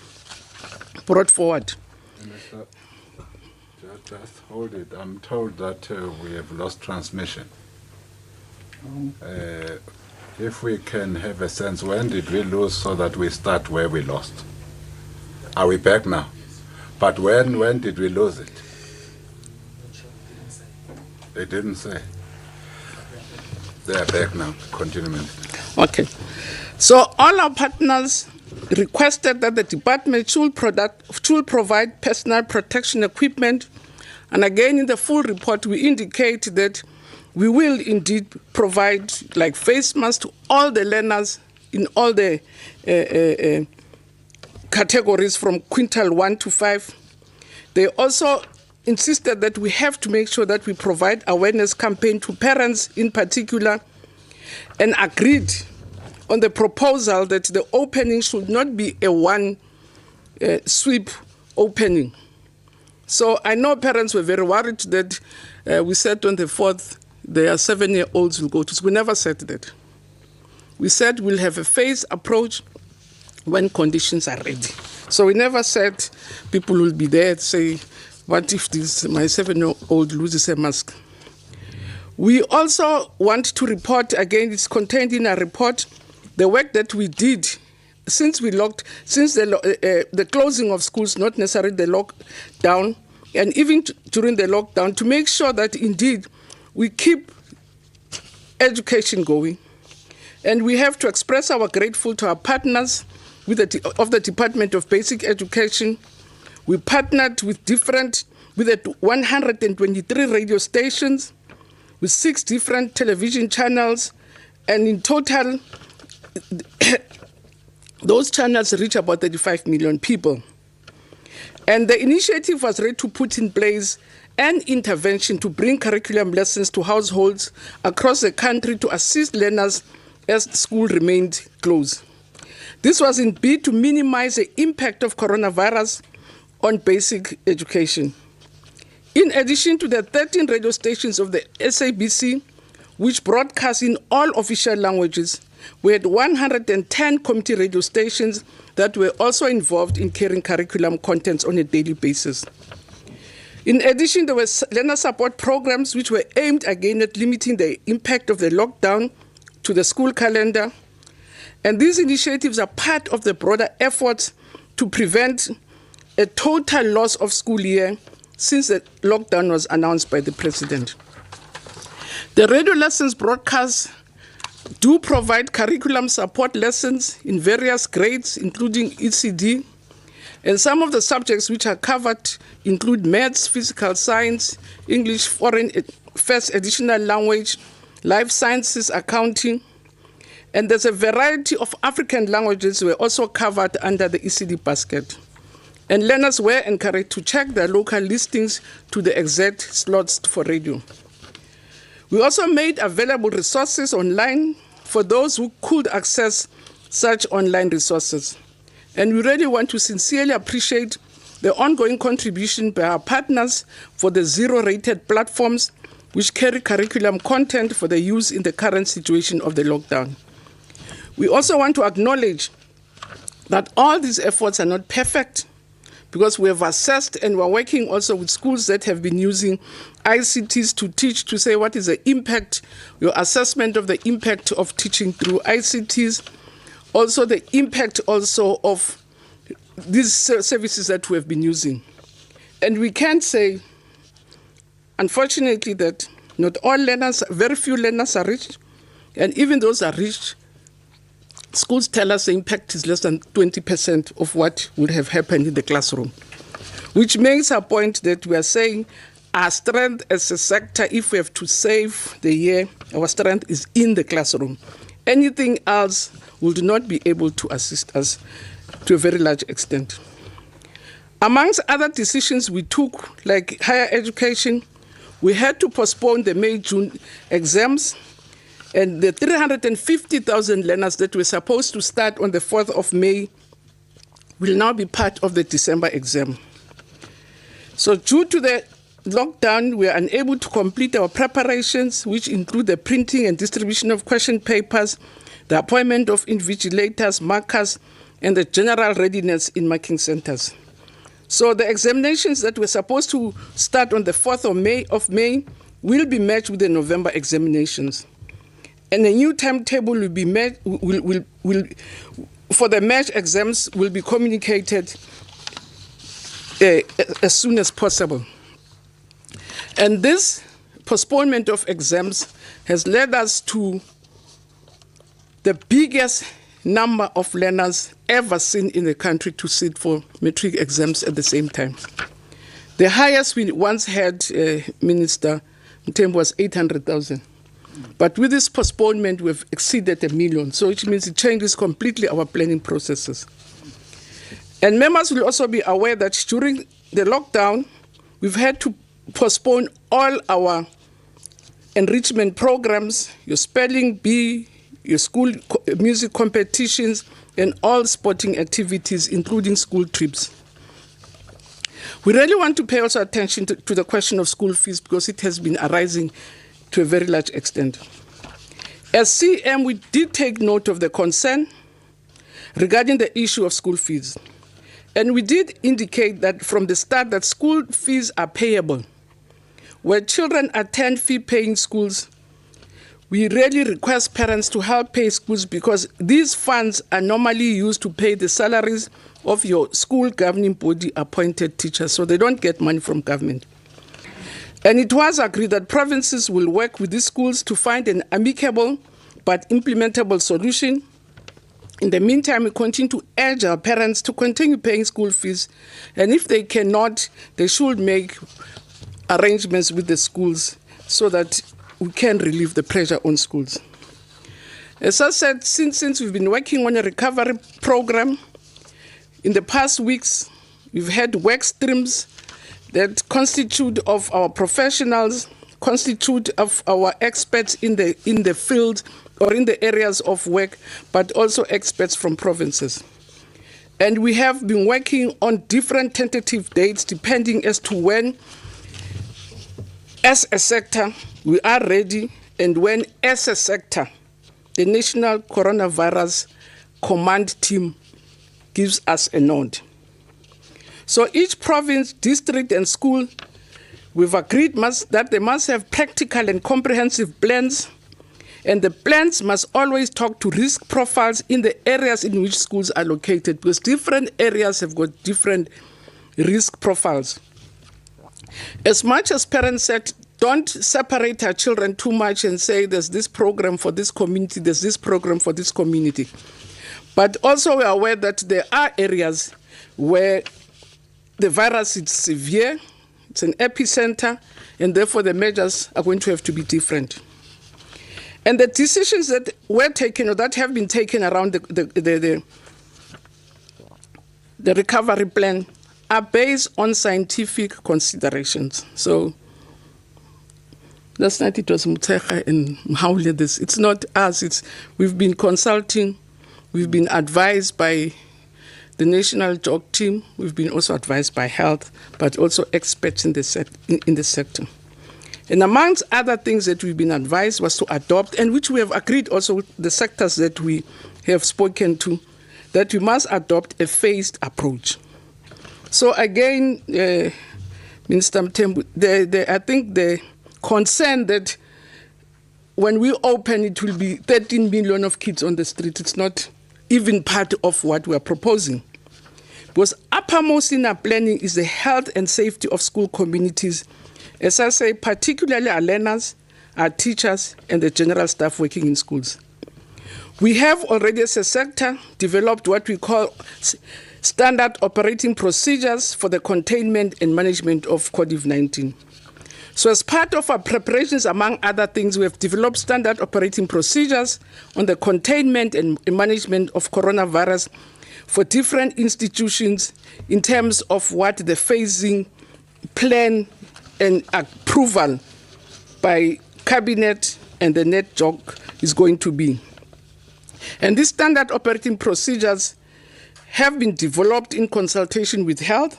brought forward. Minister, just hold it. I'm told that we have lost transmission. If we can have a sense, when did we lose so that we start where we lost? Are we back now? But when did we lose it? They didn't say. They are back now. Continue, Minister. Okay. So all our partners requested that the department should provide personal protection equipment. And again, in the full report, we indicate that we will indeed provide like face masks to all the learners in all the categories from quintile 1 to 5. They also insisted that we have to make sure that we provide awareness campaign to parents in particular, and agreed on the proposal that the opening should not be a one sweep opening. So I know parents were very worried that we said on the 4th their 7-year-olds will go to school. We never said that. We said we'll have a phased approach when conditions are ready. So we never said people will be there to say, what if my 7-year-old loses a mask? We also want to report, again, it's contained in our report, the work that we did since the closing of schools, not necessarily the lockdown, and even during the lockdown, to make sure that indeed we keep education going. And we have to express our grateful to our partners of the Department of Basic Education. We partnered with 123 radio stations, with 6 different television channels, and in total, those channels reach about 35 million people. And the initiative was ready to put in place an intervention to bring curriculum lessons to households across the country to assist learners as school remained closed. This was in bid to minimize the impact of coronavirus on basic education. In addition to the 13 radio stations of the SABC, which broadcast in all official languages, we had 110 community radio stations that were also involved in carrying curriculum contents on a daily basis. In addition, there were learner support programs which were aimed again at limiting the impact of the lockdown to the school calendar. And these initiatives are part of the broader efforts to prevent a total loss of school year since the lockdown was announced by the President. The radio lessons broadcasts do provide curriculum support lessons in various grades, including ECD, and some of the subjects which are covered include maths, physical science, English, foreign first additional language, life sciences, accounting, and there's a variety of African languages were also covered under the ECD basket. And learners were encouraged to check their local listings to the exact slots for radio. We also made available resources online for those who could access such online resources. And we really want to sincerely appreciate the ongoing contribution by our partners for the zero-rated platforms which carry curriculum content for the use in the current situation of the lockdown. We also want to acknowledge that all these efforts are not perfect, because we have assessed and we're working also with schools that have been using ICTs to teach, to say what is the impact, your assessment of the impact of teaching through ICTs, also the impact also of these services that we have been using. And we can say, unfortunately, that not all learners, very few learners are reached, and even those are reached, schools tell us the impact is less than 20% of what would have happened in the classroom, which makes a point that we are saying our strength as a sector, if we have to save the year, our strength is in the classroom. Anything else would not be able to assist us to a very large extent. Amongst other decisions we took, like higher education, we had to postpone the May-June exams, and the 350,000 learners that were supposed to start on the 4th of May will now be part of the December exam. So due to the lockdown, we are unable to complete our preparations, which include the printing and distribution of question papers, the appointment of invigilators, markers, and the general readiness in marking centers. So the examinations that were supposed to start on the 4th of May will be matched with the November examinations. And a new timetable will be for the match exams will be communicated as soon as possible. And this postponement of exams has led us to the biggest number of learners ever seen in the country to sit for matric exams at the same time. The highest we once had, Minister Mthembu, was 800,000. But with this postponement, we've exceeded 1 million. So it means it changes completely our planning processes. And members will also be aware that during the lockdown, we've had to postpone all our enrichment programs, your spelling bee, your school music competitions, and all sporting activities, including school trips. We really want to pay also attention to the question of school fees, because it has been arising to a very large extent. As CM, we did take note of the concern regarding the issue of school fees. And we did indicate that from the start that school fees are payable. Where children attend fee-paying schools, we really request parents to help pay schools, because these funds are normally used to pay the salaries of your school governing body appointed teachers, so they don't get money from government. And it was agreed that provinces will work with these schools to find an amicable but implementable solution. In the meantime, we continue to urge our parents to continue paying school fees, and if they cannot, they should make arrangements with the schools so that we can relieve the pressure on schools. As I said, since we've been working on a recovery program, in the past weeks, we've had work streams that constitute of our professionals, constitute of our experts in the field or in the areas of work, but also experts from provinces. And we have been working on different tentative dates depending as to when, as a sector, we are ready, and when, as a sector, the National Coronavirus Command Team gives us a nod. So each province, district, and school, we've agreed that they must have practical and comprehensive plans, and the plans must always talk to risk profiles in the areas in which schools are located, because different areas have got different risk profiles. As much as parents said, don't separate our children too much and say there's this program for this community, there's this program for this community. But also we are aware that there are areas where the virus is severe, it's an epicenter, and therefore the measures are going to have to be different. And the decisions that were taken or that have been taken around the recovery plan are based on scientific considerations. So last night it was Motshekga and Mhaule this. It's not us, we've been consulting, we've been advised by the National JOG team, we've been also advised by health, but also experts in the sector. And amongst other things that we've been advised was to adopt, and which we have agreed also with the sectors that we have spoken to, that we must adopt a phased approach. So again, Minister Mthembu, I think the concern that when we open it will be 13 million of kids on the street, it's not even part of what we are proposing. Because uppermost in our planning is the health and safety of school communities, as I say, particularly our learners, our teachers, and the general staff working in schools. We have already, as a sector, developed what we call standard operating procedures for the containment and management of COVID-19. So as part of our preparations, among other things, we have developed standard operating procedures on the containment and management of coronavirus for different institutions in terms of what the phasing plan and approval by Cabinet and the NetJOG is going to be. And these standard operating procedures have been developed in consultation with health.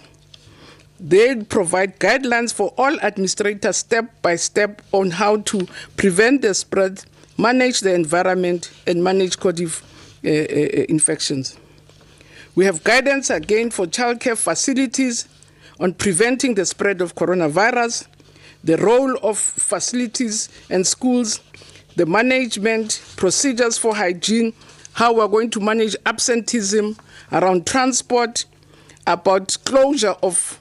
They provide guidelines for all administrators step by step on how to prevent the spread, manage the environment, and manage COVID infections. We have guidance again for childcare facilities on preventing the spread of coronavirus, the role of facilities and schools, the management procedures for hygiene, how we're going to manage absenteeism around transport, about closure of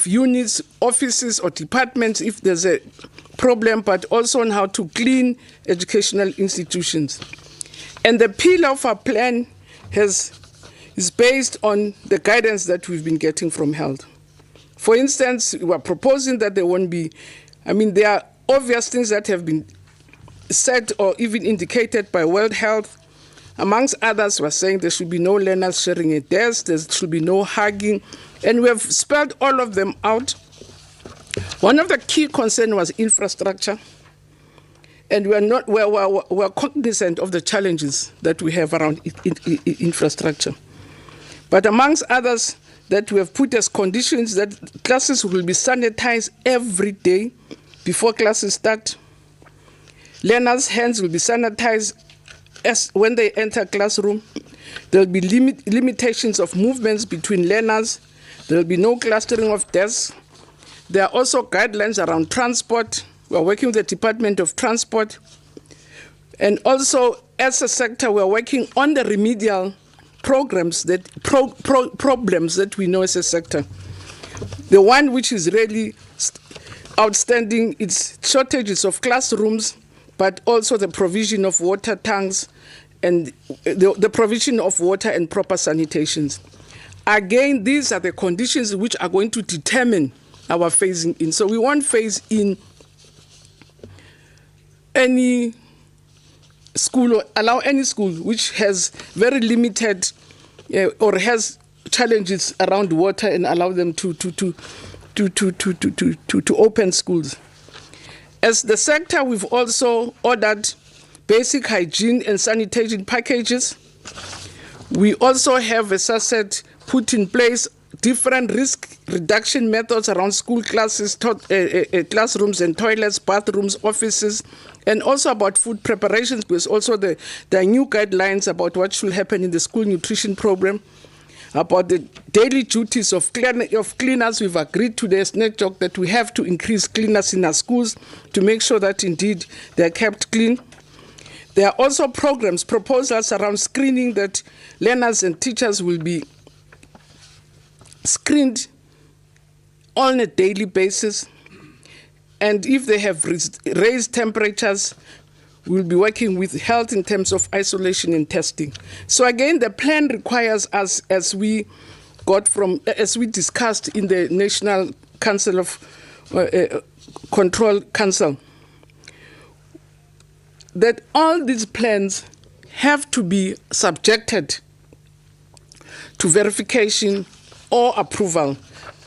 units, offices, or departments if there's a problem, but also on how to clean educational institutions. And the pillar of our plan is based on the guidance that we've been getting from health. For instance, we are proposing that there won't be, there are obvious things that have been said or even indicated by World Health. Amongst others, we're saying there should be no learners sharing a desk, there should be no hugging, and we have spelled all of them out. One of the key concerns was infrastructure, and we're cognizant of the challenges that we have around infrastructure. But amongst others, that we have put as conditions that classes will be sanitized every day before classes start. Learners' hands will be sanitized when they enter classroom. There will be limitations of movements between learners. There will be no clustering of desks. There are also guidelines around transport. We are working with the Department of Transport. And also, as a sector, we are working on the remedial programs problems that we know as a sector. The one which is really outstanding is shortages of classrooms, but also the provision of water tanks and the provision of water and proper sanitations. Again, these are the conditions which are going to determine our phasing in. So we won't phase in any school or allow any school which has very limited or has challenges around water and allow them to open schools. As the sector, we've also ordered basic hygiene and sanitation packages. We also have, as I said, put in place different risk reduction methods around school classes, classrooms and toilets, bathrooms, offices, and also about food preparations, because also there are new guidelines about what should happen in the school nutrition program, about the daily duties of cleaners. We've agreed to the SNEJOC that we have to increase cleaners in our schools to make sure that indeed they're kept clean. There are also programs, proposals around screening, that learners and teachers will be screened on a daily basis. And if they have raised temperatures, we'll be working with health in terms of isolation and testing. So again, the plan requires us, as we discussed in the National Council of Control Council, that all these plans have to be subjected to verification or approval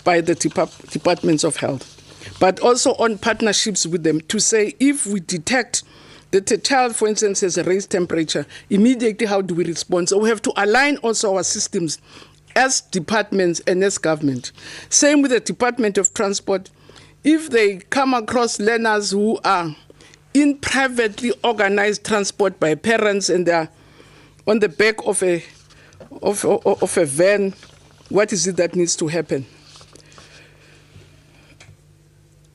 by the departments of health, but also on partnerships with them to say, if we detect that a child, for instance, has a raised temperature, immediately how do we respond? So we have to align also our systems as departments and as government. Same with the Department of Transport. If they come across learners who are in privately organized transport by parents and they're on the back of a van, what is it that needs to happen?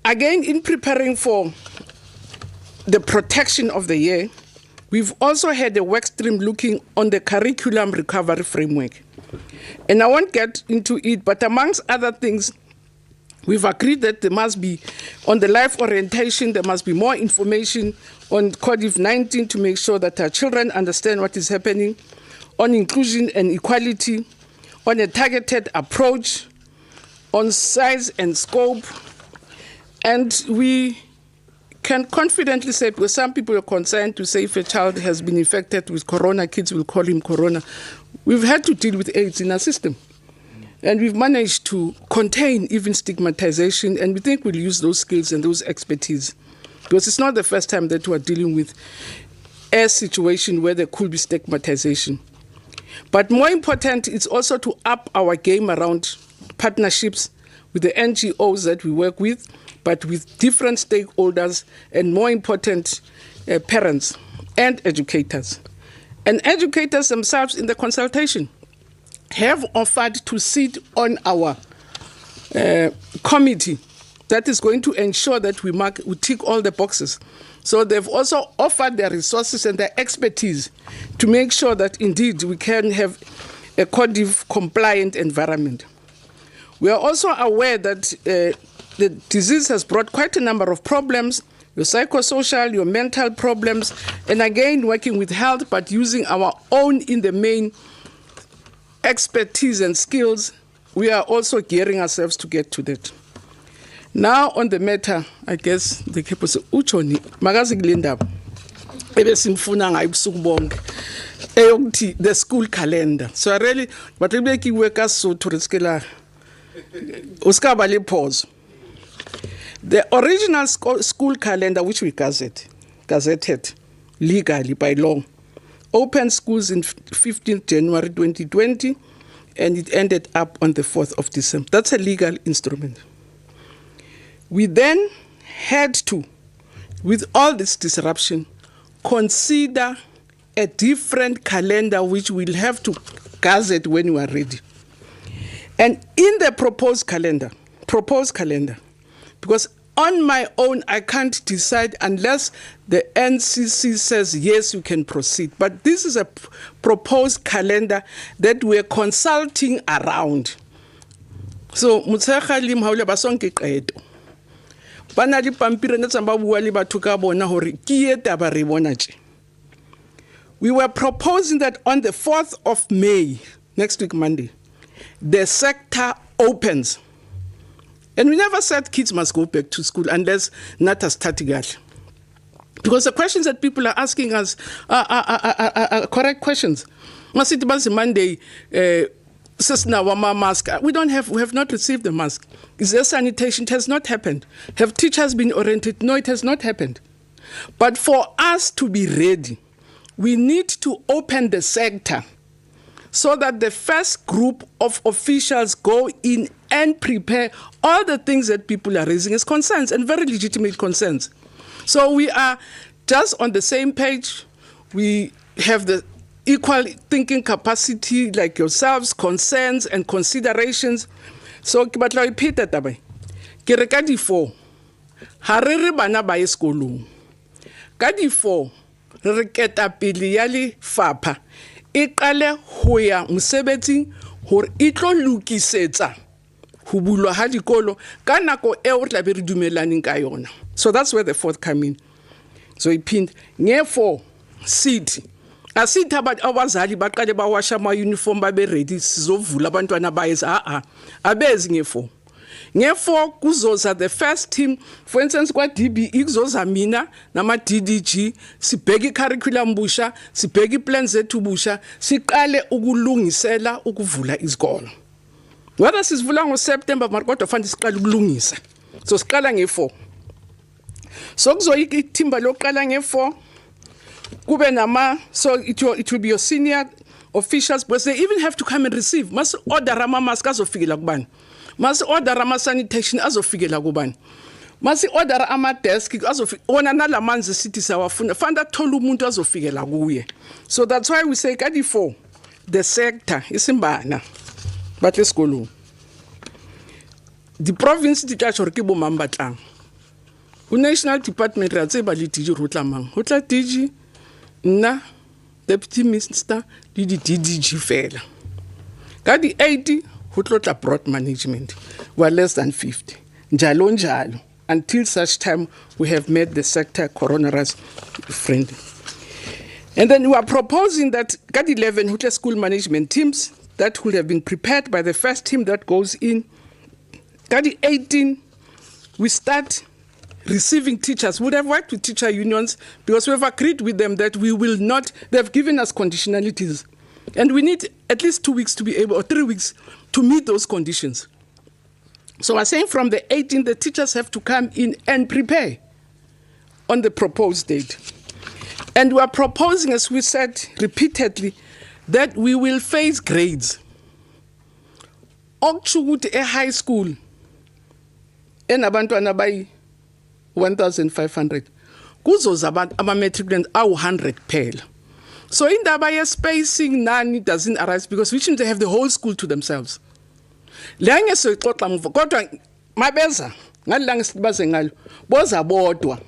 Again, in preparing for the protection of the year, we've also had a work stream looking on the curriculum recovery framework. And I won't get into it, but amongst other things, we've agreed that there must be, on the life orientation, there must be more information on COVID-19 to make sure that our children understand what is happening, on inclusion and equality, on a targeted approach, on size and scope. And we can confidently say, because some people are concerned to say if a child has been infected with corona, kids will call him corona. We've had to deal with AIDS in our system. And we've managed to contain even stigmatization, and we think we'll use those skills and those expertise. Because it's not the first time that we're dealing with a situation where there could be stigmatization. But more important, it's also to up our game around partnerships with the NGOs that we work with, but with different stakeholders, and more important, parents and educators. And educators themselves in the consultation have offered to sit on our committee that is going to ensure that we tick all the boxes. So they've also offered their resources and their expertise to make sure that indeed we can have a CODIV compliant environment. We are also aware that the disease has brought quite a number of problems, your psychosocial, your mental problems, and again, working with health, but using our own, in the main, expertise and skills, we are also gearing ourselves to get to that. Now, on the matter, I guess, the campus, Uchoni, Magazi Glendab, the school calendar. So I really, but we make work us so to rescale. Uskabali pause. The original school calendar, which we gazetted legally by law, opened schools in 15th January 2020, and it ended up on the 4th of December. That's a legal instrument. We then had to, with all this disruption, consider a different calendar which we'll have to gazette when we are ready. And in the proposed calendar, because on my own, I can't decide unless the NCC says, yes, you can proceed. But this is a proposed calendar that we're consulting around. So, Motshekga le Mhaule ba sonke qeto. Bana di pampiri ne tsamba bua le batho ka bona hore ke taba re bona tje. We were proposing that on the 4th of May, next week Monday, the sector opens. And we never said kids must go back to school unless Nata started. Because the questions that people are asking us are correct questions. Monday, mask. We have not received the mask. Is there sanitation? It has not happened. Have teachers been oriented? No, it has not happened. But for us to be ready, we need to open the sector so that the first group of officials go in and prepare all the things that people are raising as concerns, and very legitimate concerns. So we are just on the same page. We have the equal thinking capacity like yourselves, concerns and considerations. So ke batla ho ipheta taba ke re ka di4 ha re re bana ba esekolong ka di4 re keta pele ya le fapha e qale ho ya mosebetsing hore e tlo lukisetsa ho bulwa ha dikolo ka nako e o tla be re dumelaneng ka yona. So that's where the fourth come in. So iphinde nge4 city asithi abazali baqale bawasha ama uniform babe ready sizovula abantwana bayeza abezi nge4 kuzoza the first team. For instance kwa DBE kuzoza mina nama DDG sibheke curriculum busha sibheke plans zethu busha siqale ukulungisela ukuvula izikolo. Whether sivula ngoSeptember kodwa fanele siqale ukulungisa. So siqala nge4. So kuzoyika ithimba loqala nge4 kube nama, so it will be your senior officials, but they even have to come and receive. Must order ama mask azofikela kubani. Must order ama sanitation azofikela kubani. Must order ama desk ona nalamanzi sithi sawafuna fanda thola umuntu azofikela kuye. So that's why we say kadi 4 the sector isimbana but esikolong. The province di tla tshore ke bo mambatlang. National Department ra tseba le DG rotla mang. Ho tla DG na Deputy Minister le di DDG fela. Ka di 80 ho tlotla broad management. We are less than 50. Njalo njalo until such time we have made the sector coronavirus friendly. And then we are proposing that ka di 11 ho tla school management teams that would have been prepared by the first team that goes in. Ka di 18 we start receiving teachers. We would have worked with teacher unions because we have agreed with them that we will not, they have given us conditionalities. And we need at least 2 weeks to be able, or 3 weeks to meet those conditions. So I'm saying from the 18th, the teachers have to come in and prepare on the proposed date. And we are proposing, as we said repeatedly, that we will phase grades. Okuchukuthi a high school, enabantwana bayi 1,500. Kuzoza ama-matriculants 100 phela. So indaba ye-spacing nani doesn't arise because which means they have the whole school to themselves. Lange soyixoxa mva kodwa mabeza ngalilange sibaze ngalo boza bodwa.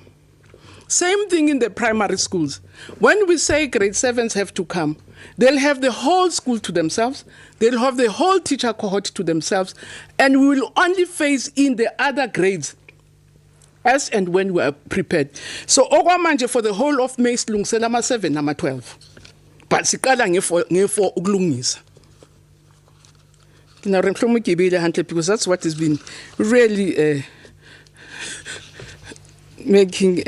Same thing in the primary schools. When we say grade 7s have to come, they'll have the whole school to themselves, they'll have the whole teacher cohort to themselves, and we will only phase in the other grades as and when we are prepared. So okwamanje for the whole of May silungisela ama-7 nama-12. But siqala nge-4 ukulungisa. Because that's what has been really making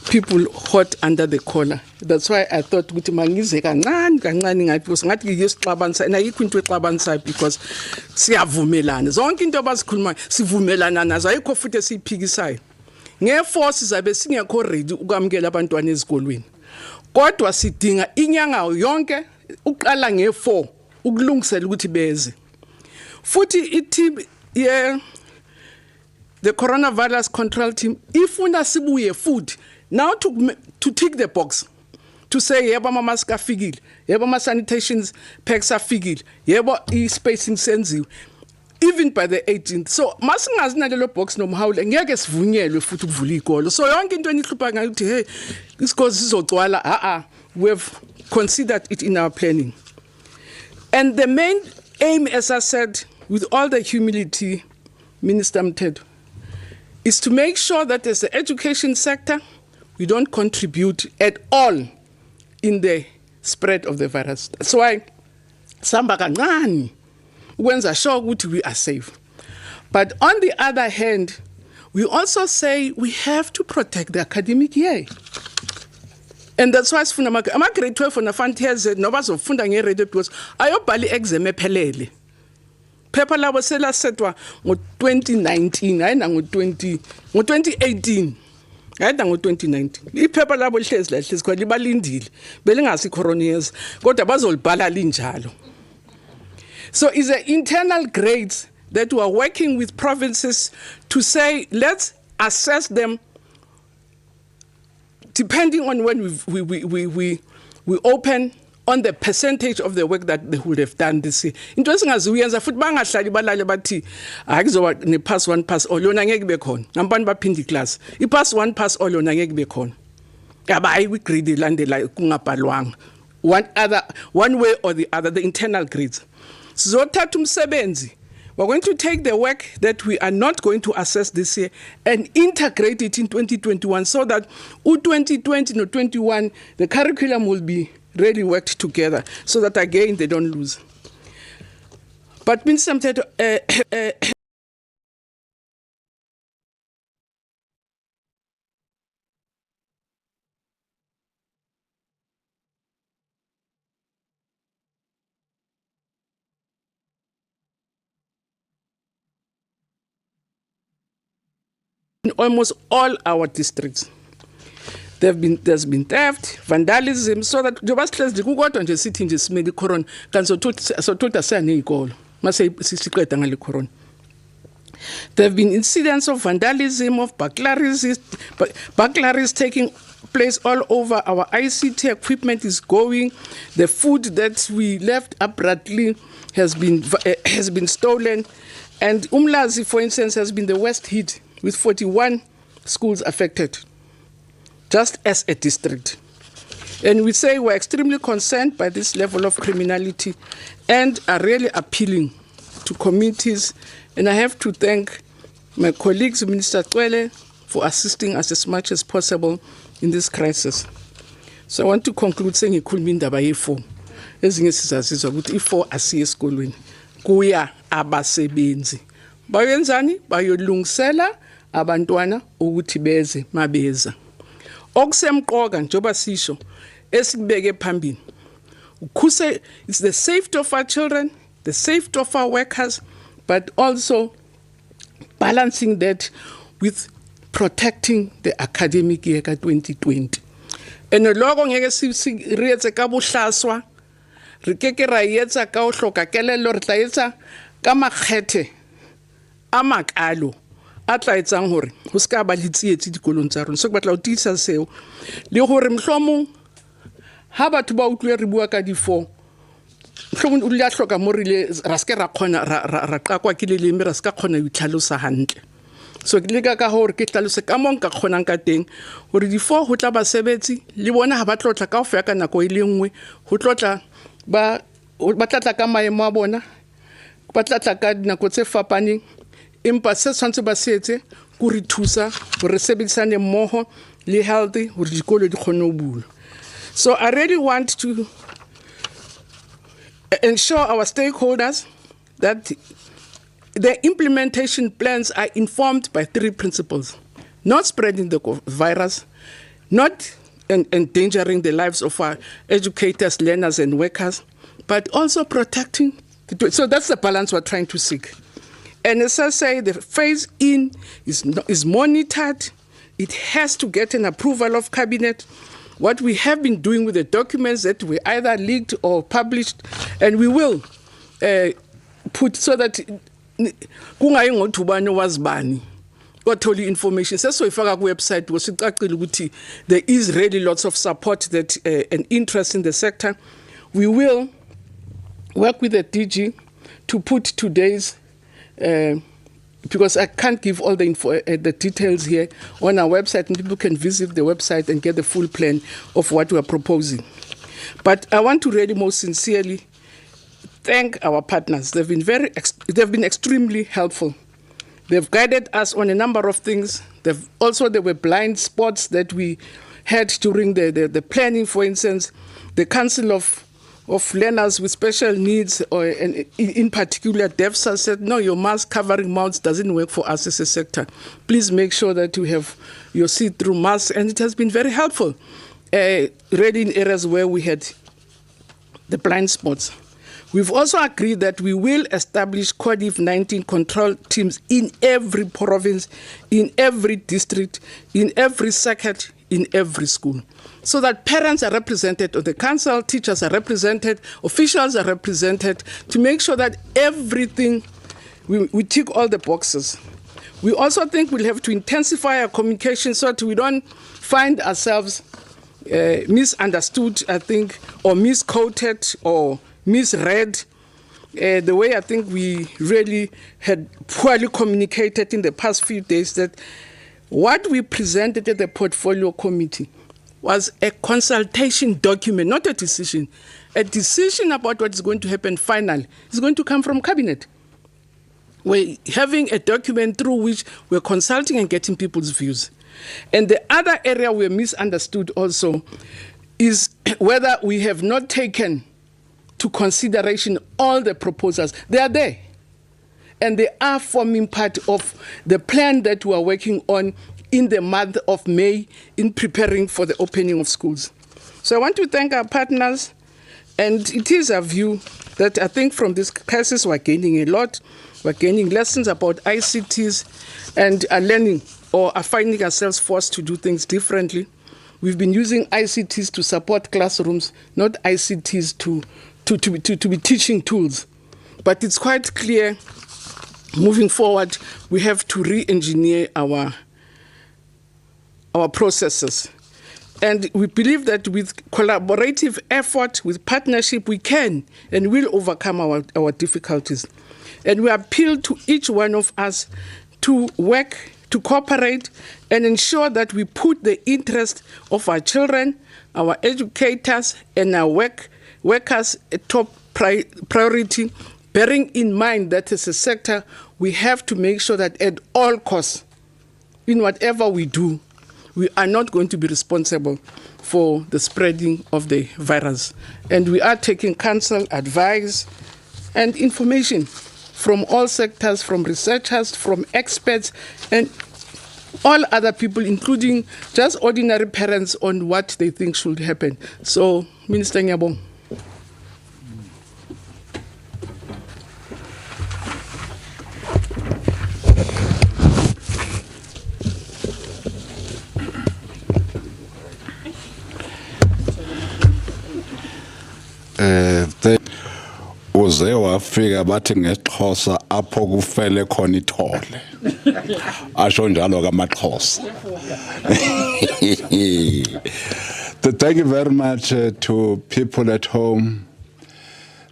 people hot under the collar. That's why I thought ukuthi mangize kancane ngathi because ngathi ngiyesixabanisa and ayikho into exabanisa because siyavumelana zonke into abazikhuluma sivumelana nazo ayikho futhi esiphikisayo ngeforce zabe singekho ready ukwamkela abantwana ezikolweni kodwa sidinga inyanga yonke uqala nge4 ukulungisela ukuthi beze futhi i-team the coronavirus control team ifuna sibuye futhi now to tick the box to say yebo ama mask afikile yebo ama sanitations packs afikile yebo i-spacing senziwe even by the 18th. So masingazi nalelo box nomhawule ngeke sivunyelwe futhi ukuvula ikolo. So yonke into enihlupha ngayo ukuthi hey isikolo sizogcwala we have considered it in our planning. And the main aim, as I said, with all the humility, Minister Mtedo, is to make sure that as the education sector, we don't contribute at all in the spread of the virus. That's why samba kancane ukwenza sure ukuthi we are safe. But on the other hand, we also say we have to protect the academic year. And that's why sifuna ama grade 12 na fantasy noba zofunda nge-radio because ayobhala i-exam ephelele. Phepha labo selasetwa ngo-2019 hayi na ngo-2018. Ngayida ngo-2019 iphepha labo lihlezi la lihlezi khona libalindile belingasi coroners kodwa bazolibhala linjalo. So it's the internal grades that we are working with provinces to say let's assess them depending on when we open on the percentage of the work that they would have done this year. Into esingazuyenza futhi bangahlali balale bathi akuzoba ne pass 1 pass all yona ngeke kube khona. Ngampani baphindi class. I pass 1 pass all yona ngeke kube khona. Yabayi kwi grade landela kungabhalwanga. One way or the other, the internal grades. Sizothatha umsebenzi. We're going to take the work that we are not going to assess this year and integrate it in 2021 so that 2020 no 21 the curriculum will be really worked together so that again they don't lose. But Minister Mthetho, in almost all our districts, there's been theft, vandalism, so that njengoba sihlezi kukodwa nje sithi nje simele corona kanti sothola seyaneyikolo mase sisiqeda ngale corona. There have been incidents of vandalism, of burglaries taking place all over. Our ICT equipment is going. The food that we left abruptly has been stolen. And Umlazi, for instance, has been the worst hit with 41 schools affected, just as a district. And we say we're extremely concerned by this level of criminality and are really appealing to communities. And I have to thank my colleagues, Minister Twele, for assisting us as much as possible in this crisis. So I want to conclude saying ikhuluma indaba ye4. Ezinye sizazizwa ukuthi i4 asiye esikolweni. Kuya abasebenzi. Bayenzani? Bayolungisela abantwana ukuthi beze mabeza. Okusemqoka njoba sisho esikubeke phambili. It's the safety of our children, the safety of our workers, but also balancing that with protecting the academic year 2020. And logo ngeke siretse ka bohlaswa re keke ra yetsa ka o hloka kelelo re tla yetsa ka makgethe a makalo a tla etsang hore ho ska ba litsietsi dikolong tsa rona so ke batla o tisa seo le hore mhlomong ha batho ba utlwe re bua ka di4 mhlomong o le a hloka mo rile ra ska ra khona ra qakwa ke leleme ra ska khona o itlhalosa hantle. So ke leka ka hore ke tlalose ka mong ka khonang ka teng hore di4 ho tla ba sebetsi le bona ha ba tlotla ka ofya ka nako ile nngwe ho tlotla ba tlatla ka maemo a bona ba tlatla ka nako tse fapaneng empa se tshwantse ba setse go re thusa go re sebedisane mmoho le healthy hore dikolo di khone ho bula. So I really want to ensure our stakeholders that the implementation plans are informed by 3 principles: not spreading the virus, not endangering the lives of our educators, learners, and workers, but also protecting. So that's the balance we're trying to seek. And as I say, the phase in is monitored. It has to get an approval of cabinet. What we have been doing with the documents that we either leaked or published, and we will put so that kungayi ngothubani wazibani othola information sesoyifaka ku website wasicacile ukuthi there is really lots of support that and interest in the sector. We will work with the DG to put today's because I can't give all the details here on our website, and people can visit the website and get the full plan of what we are proposing. But I want to really most sincerely thank our partners. They've been extremely helpful. They've guided us on a number of things. There were blind spots that we had during the planning. For instance, the Council of Learners with Special Needs, and in particular DEFSA, said, no, your mask covering mouths doesn't work for us as a sector. Please make sure that you have your see-through masks, and it has been very helpful. Really in areas where we had the blind spots. We've also agreed that we will establish COVID-19 control teams in every province, in every district, in every circuit, in every school, so that parents are represented on the council, teachers are represented, officials are represented, to make sure that everything, we tick all the boxes. We also think we'll have to intensify our communication so that we don't find ourselves misunderstood, I think, or misquoted or misread. The way I think we really had poorly communicated in the past few days, that what we presented at the portfolio committee was a consultation document, not a decision. A decision about what is going to happen finally is going to come from cabinet. We're having a document through which we're consulting and getting people's views. And the other area we're misunderstood also is whether we have not taken to consideration all the proposals. They are there. And they are forming part of the plan that we are working on in the month of May in preparing for the opening of schools. So I want to thank our partners, and it is our view that I think from this crisis we're gaining a lot. We're gaining lessons about ICTs and are learning or are finding ourselves forced to do things differently. We've been using ICTs to support classrooms, not ICTs to be teaching tools. But it's quite clear, moving forward, we have to re-engineer our processes. And we believe that with collaborative effort, with partnership, we can and will overcome our difficulties. And we appeal to each one of us to work, to cooperate, and ensure that we put the interest of our children, our educators, and our workers a top priority, bearing in mind that as a sector, we have to make sure that at all costs, in whatever we do, we are not going to be responsible for the spreading of the virus. And we are taking counsel, advice, and information from all sectors, from researchers, from experts, and all other people, including just ordinary parents, on what they think should happen. So, Minister Nyabong. Uze wafika bathi ngeXhosa apho kufele khona ithole asho njalo kamaXhosa. Thank you very much to people at home.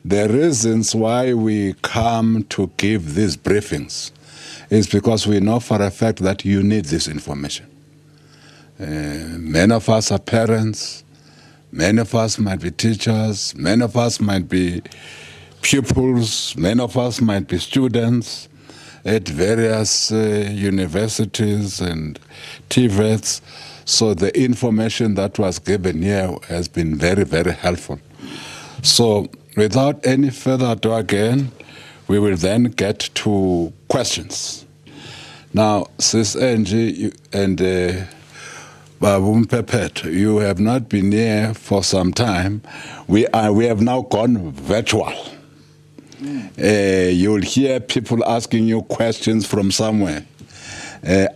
The reasons why we come to give these briefings is because we know for a fact that you need this information. Many of us are parents, many of us might be teachers, many of us might be pupils, many of us might be students at various universities and TVETs. So the information that was given here has been very, very helpful. So without any further ado again, we will then get to questions. Now, Sis Angie and Babu Mpepet, you have not been here for some time. We have now gone virtual. You'll hear people asking you questions from somewhere.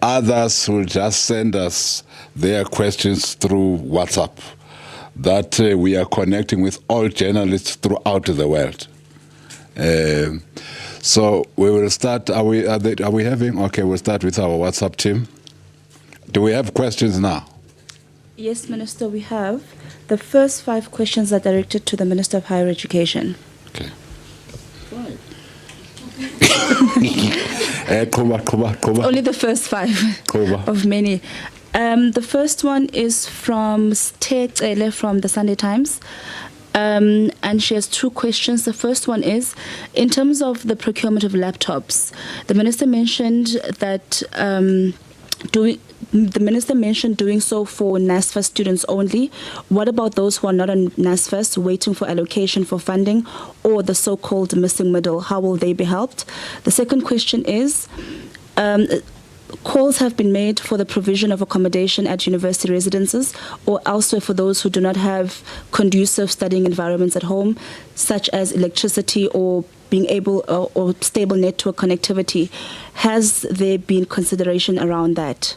Others will just send us their questions through WhatsApp. That we are connecting with all journalists throughout the world. So we will start. Are we having? Okay, we'll start with our WhatsApp team. Do we have questions now? Yes, Minister, we have. The first 5 questions are directed to the Minister of Higher Education. Okay. Only the first 5 of many. The first one is from Stetsele from the Sunday Times. And she has 2 questions. The first one is, in terms of the procurement of laptops, the Minister mentioned that doing so for NSFAS students only. What about those who are not on NSFAS waiting for allocation for funding, or the so-called missing middle? How will they be helped? The second question is, Calls have been made for the provision of accommodation at university residences or elsewhere for those who do not have conducive studying environments at home, such as electricity or being able or stable network connectivity. Has there been consideration around that?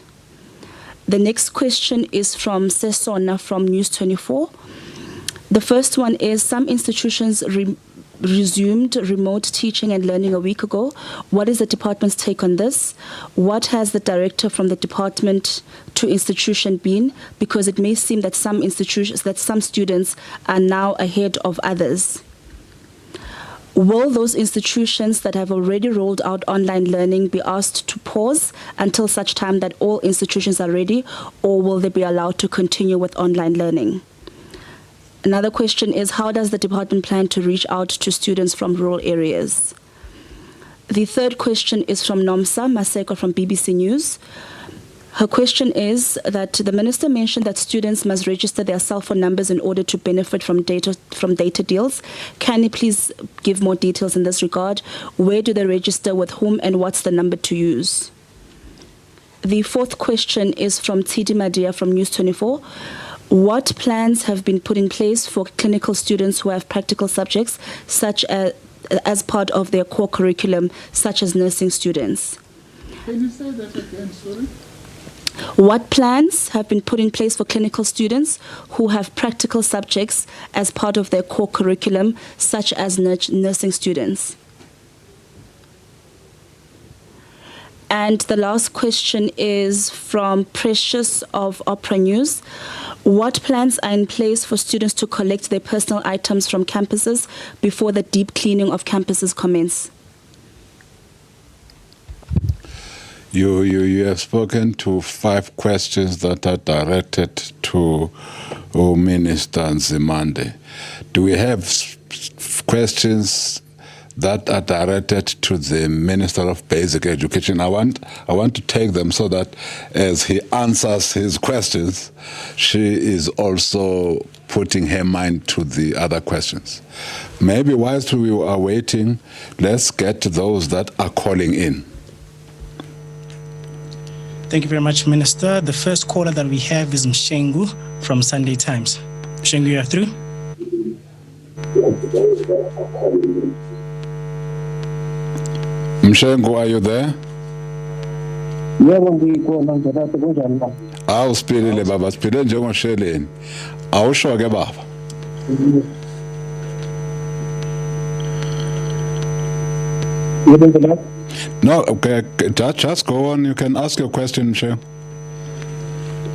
The next question is from Sesona from News 24. The first one is, some institutions resumed remote teaching and learning a week ago. What is the department's take on this? What has the director from the department to institution been? Because it may seem that some students are now ahead of others. Will those institutions that have already rolled out online learning be asked to pause until such time that all institutions are ready, or will they be allowed to continue with online learning? Another question is, how does the department plan to reach out to students from rural areas? The third question is from Nomsa Motshekga from BBC News. Her question is that the minister mentioned that students must register their cell phone numbers in order to benefit from data deals. Can you please give more details in this regard? Where do they register, with whom, and what's the number to use? The fourth question is from Tidi Madia from News 24. What plans have been put in place for clinical students who have practical subjects such as part of their core curriculum, such as nursing students? Can you say that again, sorry? What plans have been put in place for clinical students who have practical subjects as part of their core curriculum, such as nursing students? And the last question is from Precious of Opera News. What plans are in place for students to collect their personal items from campuses before the deep cleaning of campuses commence? You have spoken to 5 questions that are directed to Minister Nzimande. Do we have questions that are directed to the Minister of Basic Education? I want to take them so that as he answers his questions, she is also putting her mind to the other questions. Maybe whilst we are waiting, let's get to those that are calling in. Thank you very much, Minister. The first caller that we have is Mshengu from Sunday Times. Mshengu, you are through. Mshengu, are you there? Awusiphilile baba, siphile njengosheleni. Awusho ke baba? No, okay, just go on. You can ask your question, Mshengu.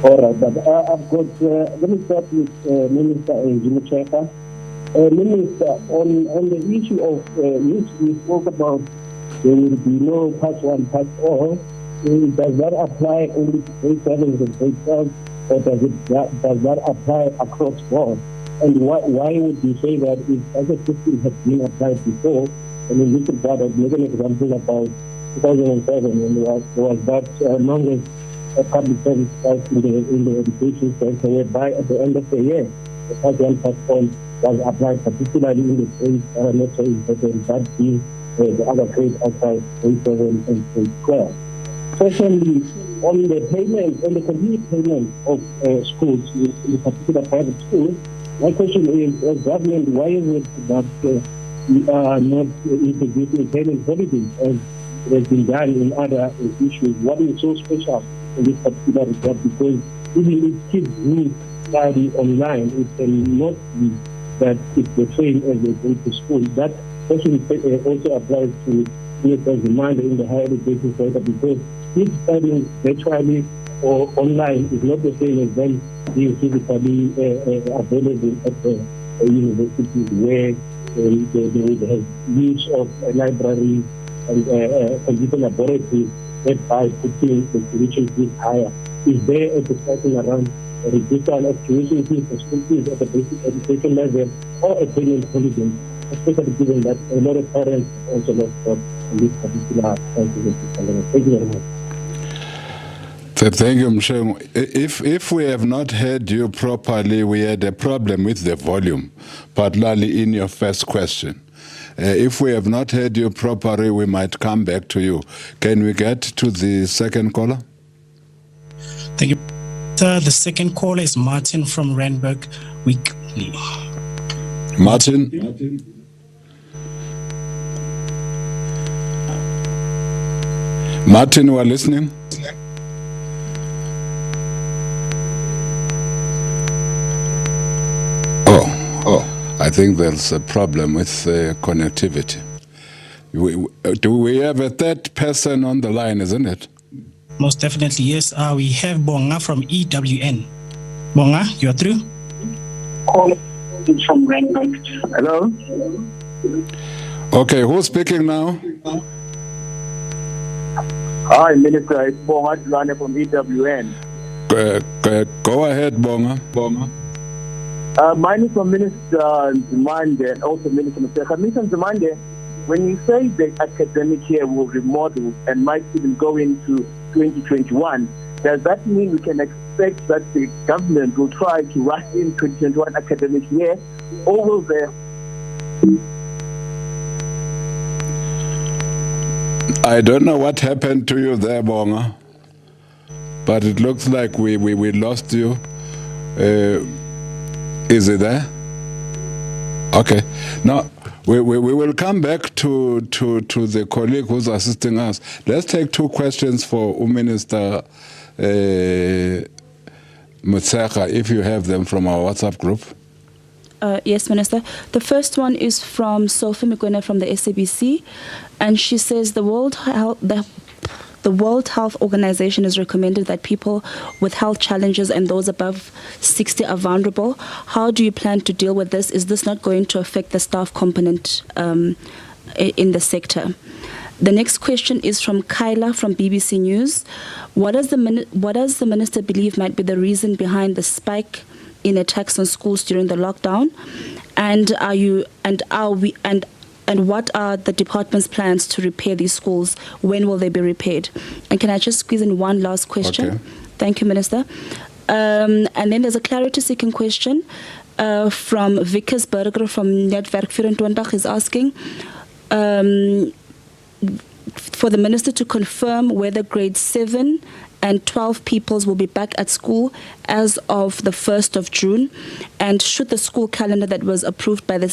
All right, but I've got, let me start with Minister Angie Motshekga. Minister, on the issue of, you spoke about there will be no pass one, pass all. Does that apply only to grade 7s and grade 12, or does that apply across board? And why would you say that if other systems have been applied before? And in this regard, I'll make an example about 2007, when there was that longest public service strike in the education sector, whereby at the end of the year, the pass one, pass all was applied, particularly in the grades that are not so important, that being the other grades outside grade 7 and grade 12. Secondly, on the payment, on the continued payment of schools, in particular private schools, my question is, as government, why is it that we are not introducing payment holidays as it has been done in other issues? What is so special in this particular regard? Because even if kids need study online, it cannot be that if they train as they go to school. That question also applies to Minister Nzimande in the higher education sector, because kids studying virtually or online is not the same as them being physically available at the universities, where they would have use of libraries and computer laboratories, thereby putting the tuition fees higher. Is there a discussion around a reduction of tuition fees for school fees at the basic education level, or a payment holiday, especially given that a lot of parents also lost out on this particular crisis? Thank you very much. Thank you, Mshengu. If we have not heard you properly, we had a problem with the volume, particularly in your first question. If we have not heard you properly, we might come back to you. Can we get to the second caller? Thank you. The second caller is Martin from Randburg Weekly. Martin? Martin, we are listening. I think there's a problem with connectivity. Do we have a third person on the line, isn't it? Most definitely, yes. We have Bonga from EWN. Bonga, you're through. Call from Randburg. Hello? Okay, who's speaking now? Hi, Minister. It's Bonga Dlwane from EWN. Go ahead, Bonga. Mine is from Minister Nzimande and also Minister Motshekga. Minister Nzimande, when you say the academic year will remodel and might even go into 2021, does that mean we can expect that the government will try to rush in 2021 academic year, or will there? I don't know what happened to you there, Bonga, but it looks like we lost you. Is it there? Okay. Now, we will come back to the colleague who's assisting us. Let's take two questions for Minister Motshekga, if you have them from our WhatsApp group. Yes, Minister. The first one is from Sophie Mikwena from the SABC, and she says the World Health Organization has recommended that people with health challenges and those above 60 are vulnerable. How do you plan to deal with this? Is this not going to affect the staff component in the sector? The next question is from Kyla from BBC News. What does the minister believe might be the reason behind the spike in attacks on schools during the lockdown? And what are the department's plans to repair these schools? When will they be repaired? And can I just squeeze in one last question? Okay. Thank you, Minister. And then there's a clarity-seeking question from Vickers Berger from Netwerk 24. He's asking for the minister to confirm whether grade 7 and 12 pupils will be back at school as of the 1st of June, and should the school calendar that was approved by the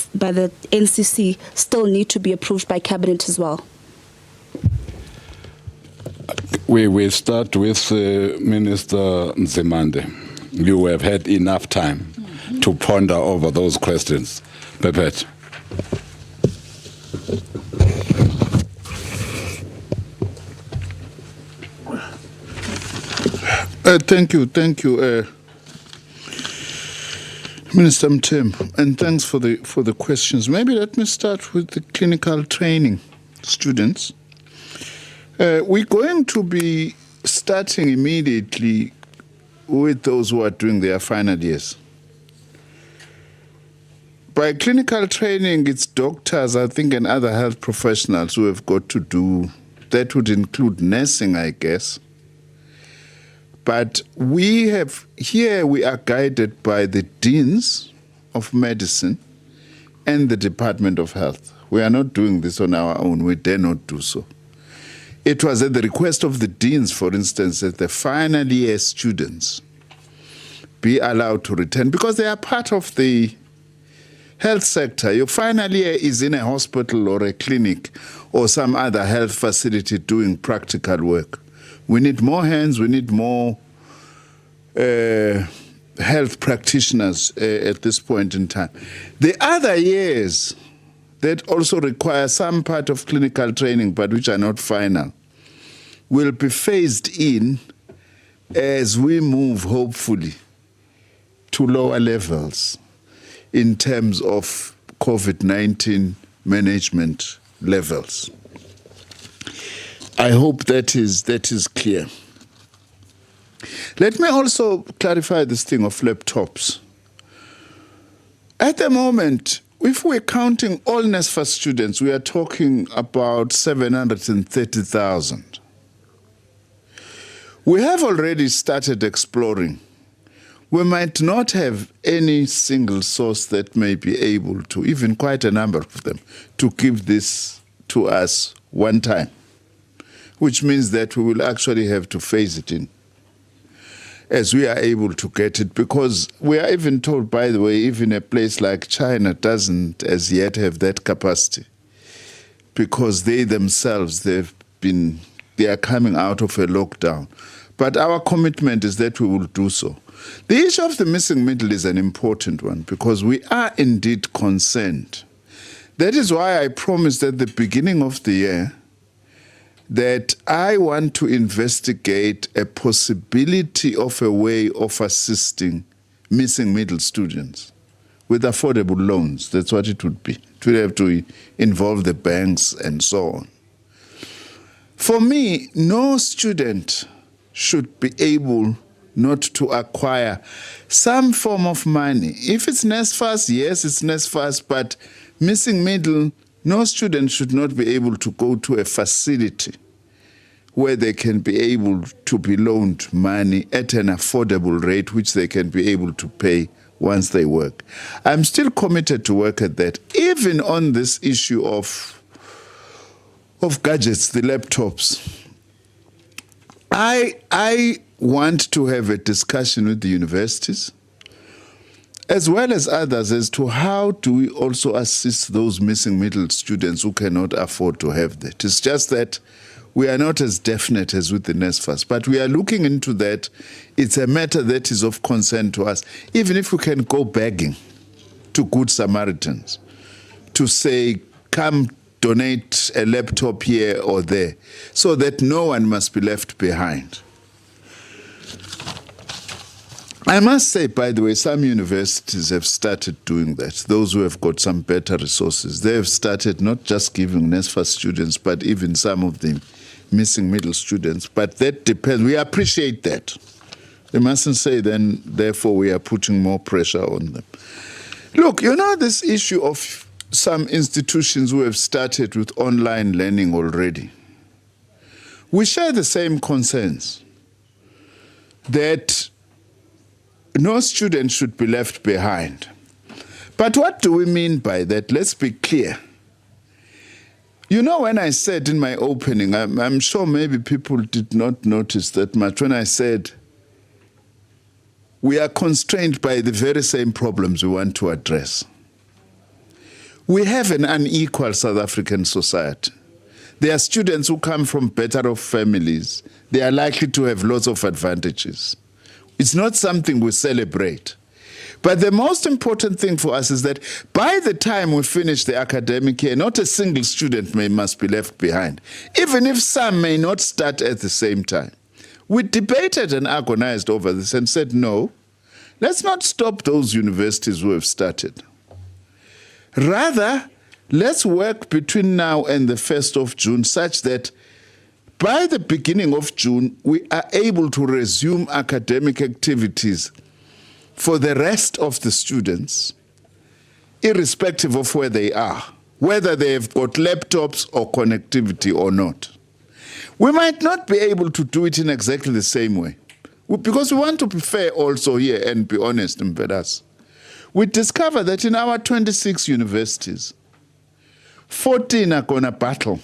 NCC still need to be approved by cabinet as well? We start with Minister Nzimande. You have had enough time to ponder over those questions. Pepet. Thank you, Minister Mtem, and thanks for the questions. Maybe let me start with the clinical training students. We're going to be starting immediately with those who are doing their final years. By clinical training, it's doctors, I think, and other health professionals who have got to do. That would include nursing, I guess. But we are guided by the deans of medicine and the Department of Health. We are not doing this on our own. We dare not do so. It was at the request of the deans, for instance, that the final year students be allowed to return because they are part of the health sector. Your final year is in a hospital or a clinic or some other health facility doing practical work. We need more hands, we need more health practitioners at this point in time. The other years that also require some part of clinical training but which are not final will be phased in as we move, hopefully, to lower levels in terms of COVID-19 management levels. I hope that is clear. Let me also clarify this thing of laptops. At the moment, if we're counting all NSFAS students, we are talking about 730,000. We have already started exploring we might not have any single source that may be able to, even quite a number of them, to give this to us one time, which means that we will actually have to phase it in as we are able to get it, because we are even told, by the way, even a place like China doesn't as yet have that capacity, because they themselves, they are coming out of a lockdown. But our commitment is that we will do so. The issue of the missing middle is an important one, because we are indeed concerned. That is why I promised at the beginning of the year that I want to investigate a possibility of a way of assisting missing middle students with affordable loans. That's what it would be. It would have to involve the banks and so on. For me, no student should be able not to acquire some form of money. If it's NSFAS, yes, it's NSFAS, but missing middle, no student should not be able to go to a facility where they can be able to be loaned money at an affordable rate, which they can be able to pay once they work. I'm still committed to work at that, even on this issue of gadgets, the laptops. I want to have a discussion with the universities, as well as others, as to how do we also assist those missing middle students who cannot afford to have that. It's just that we are not as definite as with the NSFAS, but we are looking into that. It's a matter that is of concern to us, even if we can go begging to Good Samaritans to say, come donate a laptop here or there, so that no one must be left behind. I must say, by the way, some universities have started doing that. Those who have got some better resources, they have started not just giving NSFAS students, but even some of the missing middle students. But that depends. We appreciate that. They mustn't say then, therefore, we are putting more pressure on them. Look, you know this issue of some institutions who have started with online learning already. We share the same concerns that no student should be left behind. But what do we mean by that? Let's be clear. You know, when I said in my opening, I'm sure maybe people did not notice that much, when I said we are constrained by the very same problems we want to address. We have an unequal South African society. There are students who come from better off families. They are likely to have lots of advantages. It's not something we celebrate. But the most important thing for us is that by the time we finish the academic year, not a single student must be left behind, even if some may not start at the same time. We debated and agonized over this and said, no, let's not stop those universities who have started. Rather, let's work between now and the 1st of June such that by the beginning of June, we are able to resume academic activities for the rest of the students, irrespective of where they are, whether they have got laptops or connectivity or not. We might not be able to do it in exactly the same way, because we want to be fair also here and be honest in Vedas. We discover that in our 26 universities, 14 are going to battle.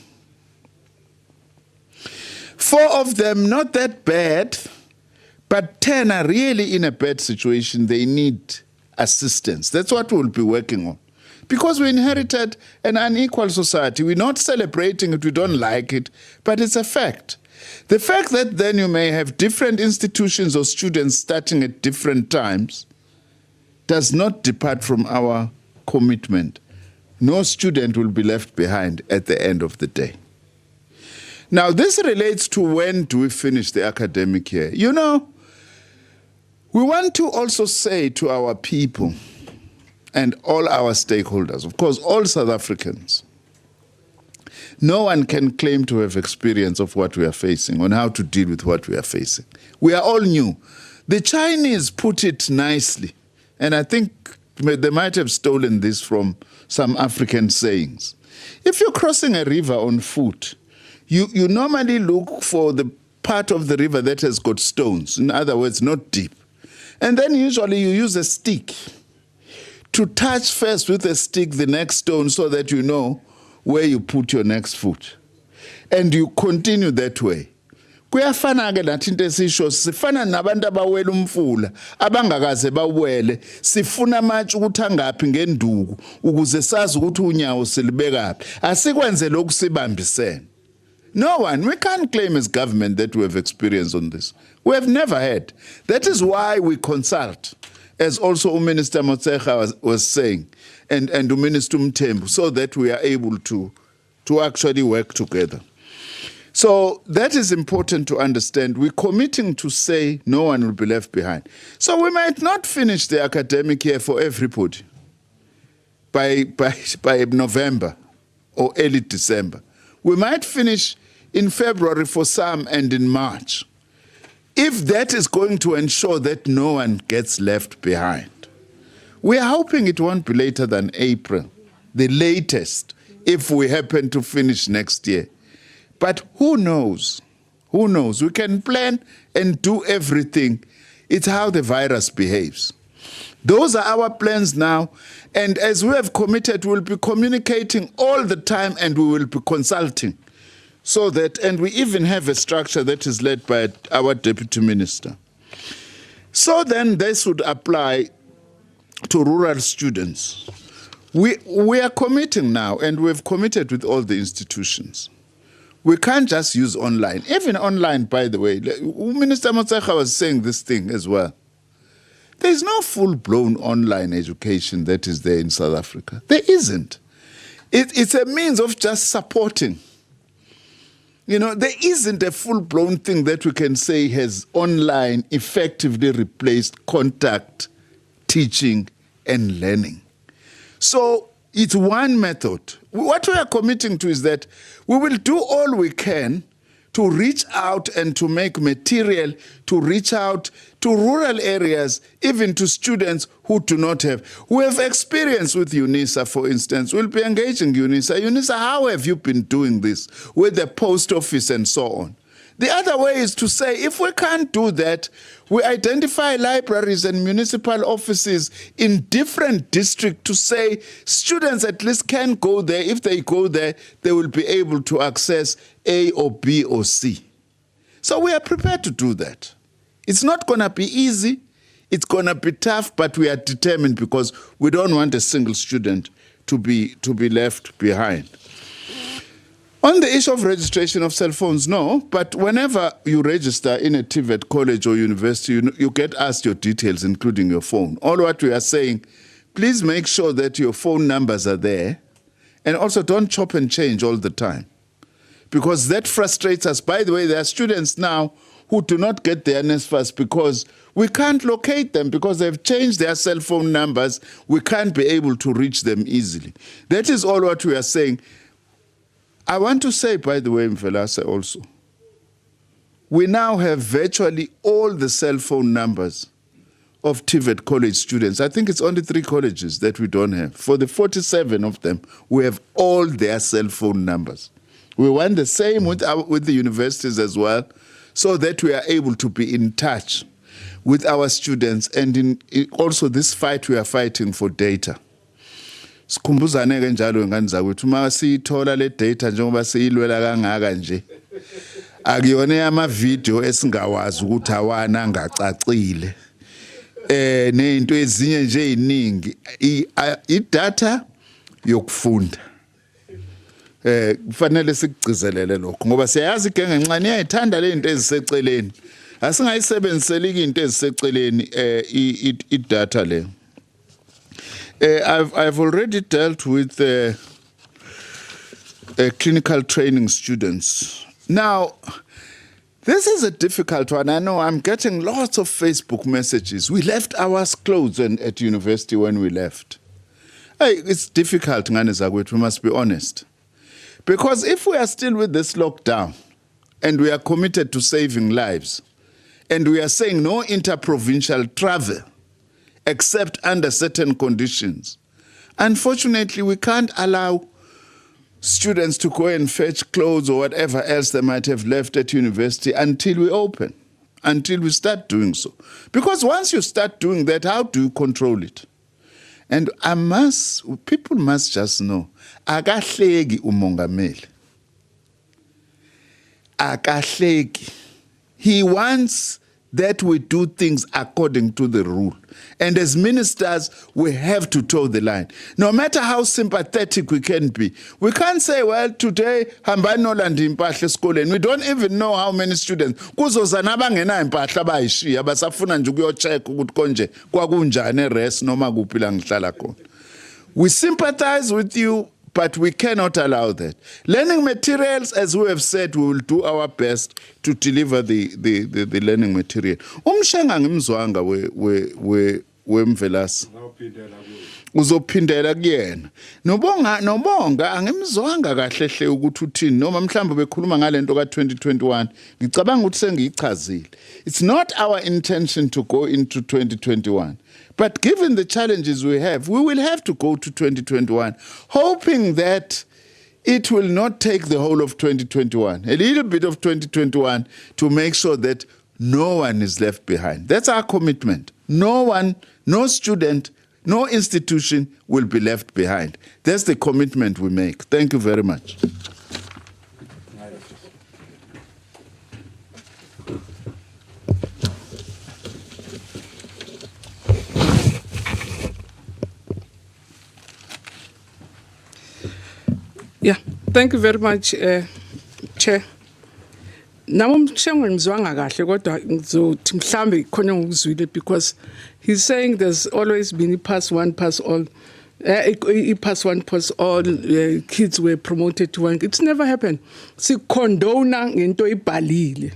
4 of them, not that bad, but 10 are really in a bad situation. They need assistance. That's what we'll be working on. Because we inherited an unequal society. We're not celebrating it, we don't like it, but it's a fact. The fact that then you may have different institutions or students starting at different times does not depart from our commitment. No student will be left behind at the end of the day. Now, this relates to when do we finish the academic year. You know, we want to also say to our people and all our stakeholders, of course, all South Africans, no one can claim to have experience of what we are facing, on how to deal with what we are facing. We are all new. The Chinese put it nicely, and I think they might have stolen this from some African sayings. If you're crossing a river on foot, you normally look for the part of the river that has got stones, in other words, not deep. And then usually you use a stick to touch first with a stick the next stone so that you know where you put your next foot. And you continue that way. Kuyafana ke nathi into esisho sifana nabantu abawela umfula abangakaze bawele sifuna amatshe ukuthi angaphi ngenduku ukuze sazi ukuthi unyawo silibekaphi asikwenze lokhu sibambisene. No one, we can't claim as government that we have experience on this. We have never had. That is why we consult, as also Minister Motshekga was saying, and Minister Mthembu, so that we are able to actually work together. So that is important to understand. We're committing to say no one will be left behind. So we might not finish the academic year for everybody by November or early December. We might finish in February for some and in March. If that is going to ensure that no one gets left behind. We are hoping it won't be later than April, the latest, if we happen to finish next year. But who knows? Who knows? We can plan and do everything. It's how the virus behaves. Those are our plans now. And as we have committed, we'll be communicating all the time and we will be consulting. So that, and we even have a structure that is led by our Deputy Minister. So then this would apply to rural students. We are committing now, and we've committed with all the institutions. We can't just use online. Even online, by the way, Minister Motshekga was saying this thing as well. There's no full-blown online education that is there in South Africa. There isn't. It's a means of just supporting. You know, there isn't a full-blown thing that we can say has online effectively replaced contact teaching and learning. So it's one method. What we are committing to is that we will do all we can to reach out and to make material, to reach out to rural areas, even to students who do not have. We have experience with UNISA, for instance. We'll be engaging UNISA. UNISA, how have you been doing this with the post office and so on? The other way is to say, if we can't do that, we identify libraries and municipal offices in different districts to say students at least can go there. If they go there, they will be able to access A or B or C. So we are prepared to do that. It's not going to be easy. It's going to be tough, but we are determined because we don't want a single student to be left behind. On the issue of registration of cell phones, no, but whenever you register in a TVET college or university, you get asked your details, including your phone. All what we are saying, please make sure that your phone numbers are there, and also don't chop and change all the time, because that frustrates us. By the way, there are students now who do not get their NSFAS because we can't locate them because they've changed their cell phone numbers. We can't be able to reach them easily. That is all what we are saying. I want to say, by the way, Mvelase also, we now have virtually all the cell phone numbers of TVET college students. I think it's only 3 colleges that we don't have. For the 47 of them, we have all their cell phone numbers. We want the same with the universities as well, so that we are able to be in touch with our students, and also this fight we are fighting for data. Sikhumbuzane ke njalo ngani zakwethu uma siyithola le data njengoba siyilwela kangaka nje akuyona ama video esingawazi ukuthi awana angacacile nezinto ezinye nje eziningi idata yokufunda kufanele sikugcizelele lokho ngoba siyayazi igenge nxani iyayithanda le zinto eziseceleni asingayisebenziseli into eziseceleni idata le. I've already dealt with clinical training students. Now, this is a difficult one. I know I'm getting lots of Facebook messages. We left our clothes at university when we left. Hey, it's difficult, Ngane Zagwethu, we must be honest. Because if we are still with this lockdown and we are committed to saving lives and we are saying no interprovincial travel, except under certain conditions. Unfortunately, we can't allow students to go and fetch clothes or whatever else they might have left at university until we open. until we start doing so. Because once you start doing that, how do you control it? And people must just know, akahleki umongameli. Akahleki. He wants that we do things according to the rule. And as ministers, we have to toe the line. No matter how sympathetic we can be. We can't say, well, today, hambani nolanda impahla esikoleni. We don't even know how many students. Kuzozana abangena impahla abayishiya basafuna nje ukuyocheck ukuthi konje kwakunjani eRes noma kuphi la ngihlala khona. We sympathize with you, but we cannot allow that. Learning materials, as we have said, we will do our best to deliver the learning material. Motshekga ngimzwanga wemvelasi. Uzophindela kuyena. Nobonga angimzwanga kahle hle ukuthi uthini noma mhlawumbe bekhuluma ngalento ka2021 ngicabanga ukuthi sengiyichazile. It's not our intention to go into 2021. But given the challenges we will have to go to 2021, hoping that it will not take the whole of 2021, a little bit of 2021 to make sure that no one is left behind. That's our commitment. No one, no student, no institution will be left behind. That's the commitment we make. Thank you very much. Yeah, thank you very much, Chair. Now Motshekga ngizwanga kahle kodwa ngizothi mhlambe khona ngikuzwile because he's saying there's always been a pass one pass all kids were promoted to one. It's never happened. Sikondona ngento ibhalile.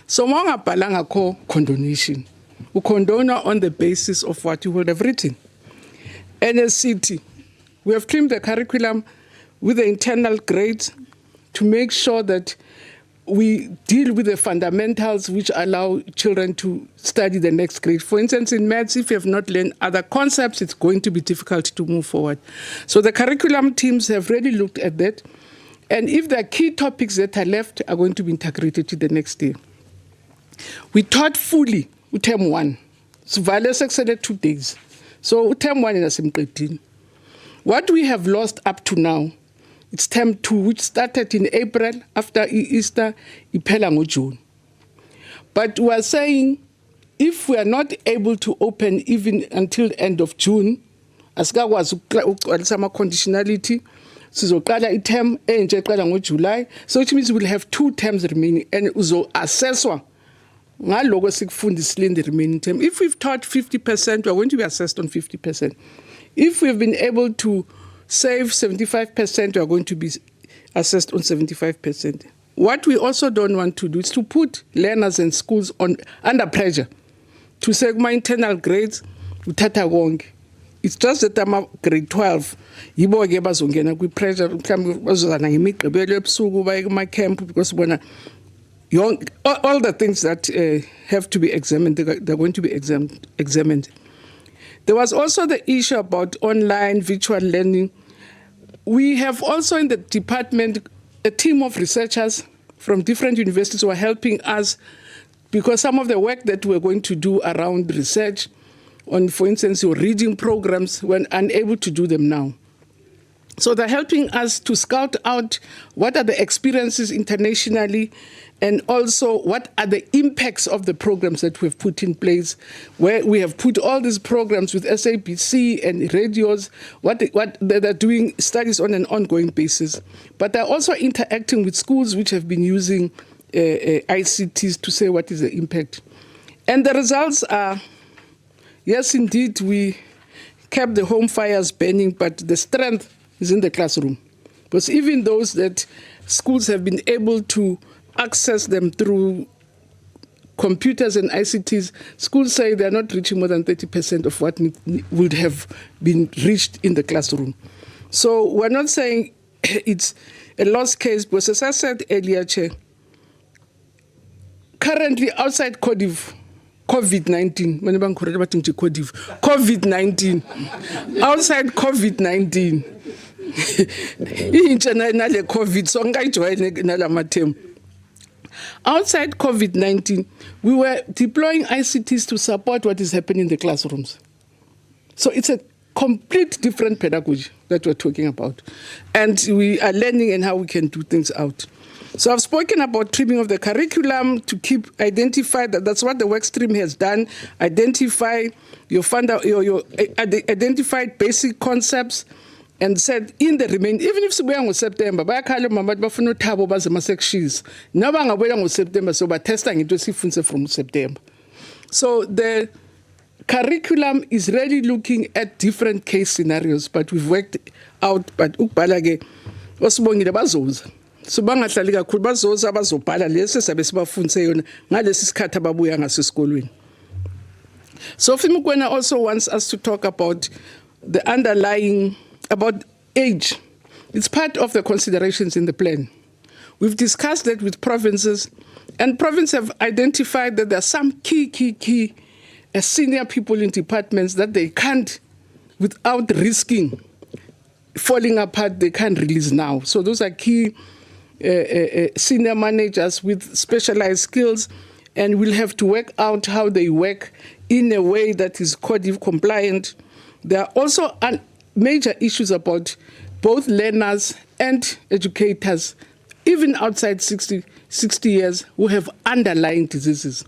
So mawungabhalanga kho condonation. Ukondona on the basis of what you would have written. And as city, we have trimmed the curriculum with the internal grades to make sure that we deal with the fundamentals which allow children to study the next grade. For instance, in maths, if you have not learned other concepts, it's going to be difficult to move forward. So the curriculum teams have really looked at that. And if the key topics that are left are going to be integrated to the next year. We taught fully term 1. So Vales exceeded 2 days. So term 1 is in what we have lost up to now, it's term 2, which started in April after Easter, iphela ngoJune. But we are saying, if we are not able to open even until the end of June, asikakwazi ukugcwalisa ama-conditionality, sizoqala i-term enje eqala ngoJuly, so which means we will have 2 terms remaining, and uzo-assesswa ngaloko sikufundisile in the remaining term. If we've taught 50%, we are going to be assessed on 50%. If we've been able to save 75%, we are going to be assessed on 75%. What we also don't want to do is to put learners and schools under pressure to say my internal grades, uthatha konke. It's just that I'm grade 12. Yibo ke bazongena kwi pressure mhlawumbe bazozana ngemigqibelo ebusuku baye kuma camp because bona all the things that have to be examined, they're going to be examined. There was also the issue about online virtual learning. We have also in the department a team of researchers from different universities who are helping us because some of the work that we're going to do around research on, for instance, your reading programs, we're unable to do them now. So they're helping us to scout out what are the experiences internationally and also what are the impacts of the programs that we've put in place, where we have put all these programs with SABC and radios, what they're doing studies on an ongoing basis. But they're also interacting with schools which have been using ICTs to say what is the impact. And the results are, yes, indeed, we kept the home fires burning, but the strength is in the classroom. Because even those that schools have been able to access them through computers and ICTs, schools say they're not reaching more than 30% of what would have been reached in the classroom. So we're not saying it's a lost case, because as I said earlier, Chair, currently outside COVID-19, outside COVID-19, COVID, so Outside COVID-19, we were deploying ICTs to support what is happening in the classrooms. So it's a complete different pedagogy that we're talking about. And we are learning and how we can do things out. So I've spoken about trimming of the curriculum to identify that's what the work stream has done, identify your identified basic concepts, and said in the remaining, even if we are September, September, so we're testing it from September. So the curriculum is really looking at different case scenarios, but we've worked out, but ukbalage osibongile bazoza. So bangahlali kakhulu bazoza bazobhala lesi sabe sibafundise yona ngalesi sikhathi ababuya ngaso esikolweni. So Fimukwena also wants us to talk about the underlying, about age. It's part of the considerations in the plan. We've discussed that with provinces, and provinces have identified that there are some key senior people in departments that they can't, without risking falling apart, they can't release now. So those are key senior managers with specialized skills, and we'll have to work out how they work in a way that is code compliant. There are also major issues about both learners and educators, even outside 60 years, who have underlying diseases.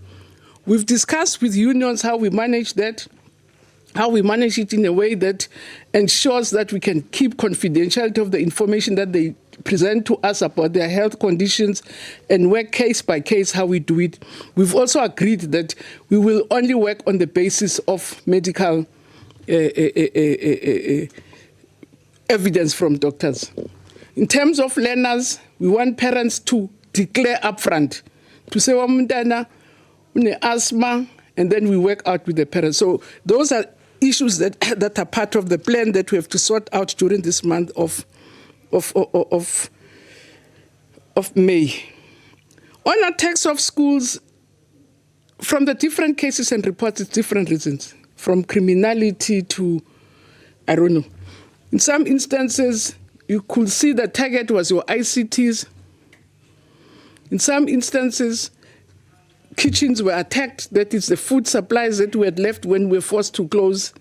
We've discussed with unions how we manage that, how we manage it in a way that ensures that we can keep confidentiality of the information that they present to us about their health conditions and work case by case how we do it. We've also agreed that we will only work on the basis of medical evidence from doctors. In terms of learners, we want parents to declare upfront, to say, asthma, and then we work out with the parents. So those are issues that are part of the plan that we have to sort out during this month of May. On attacks of schools, from the different cases and reports, it's different reasons, from criminality to, I don't know. In some instances, you could see the target was your ICTs. In some instances, kitchens were attacked, that is the food supplies that we had left when we were forced to close.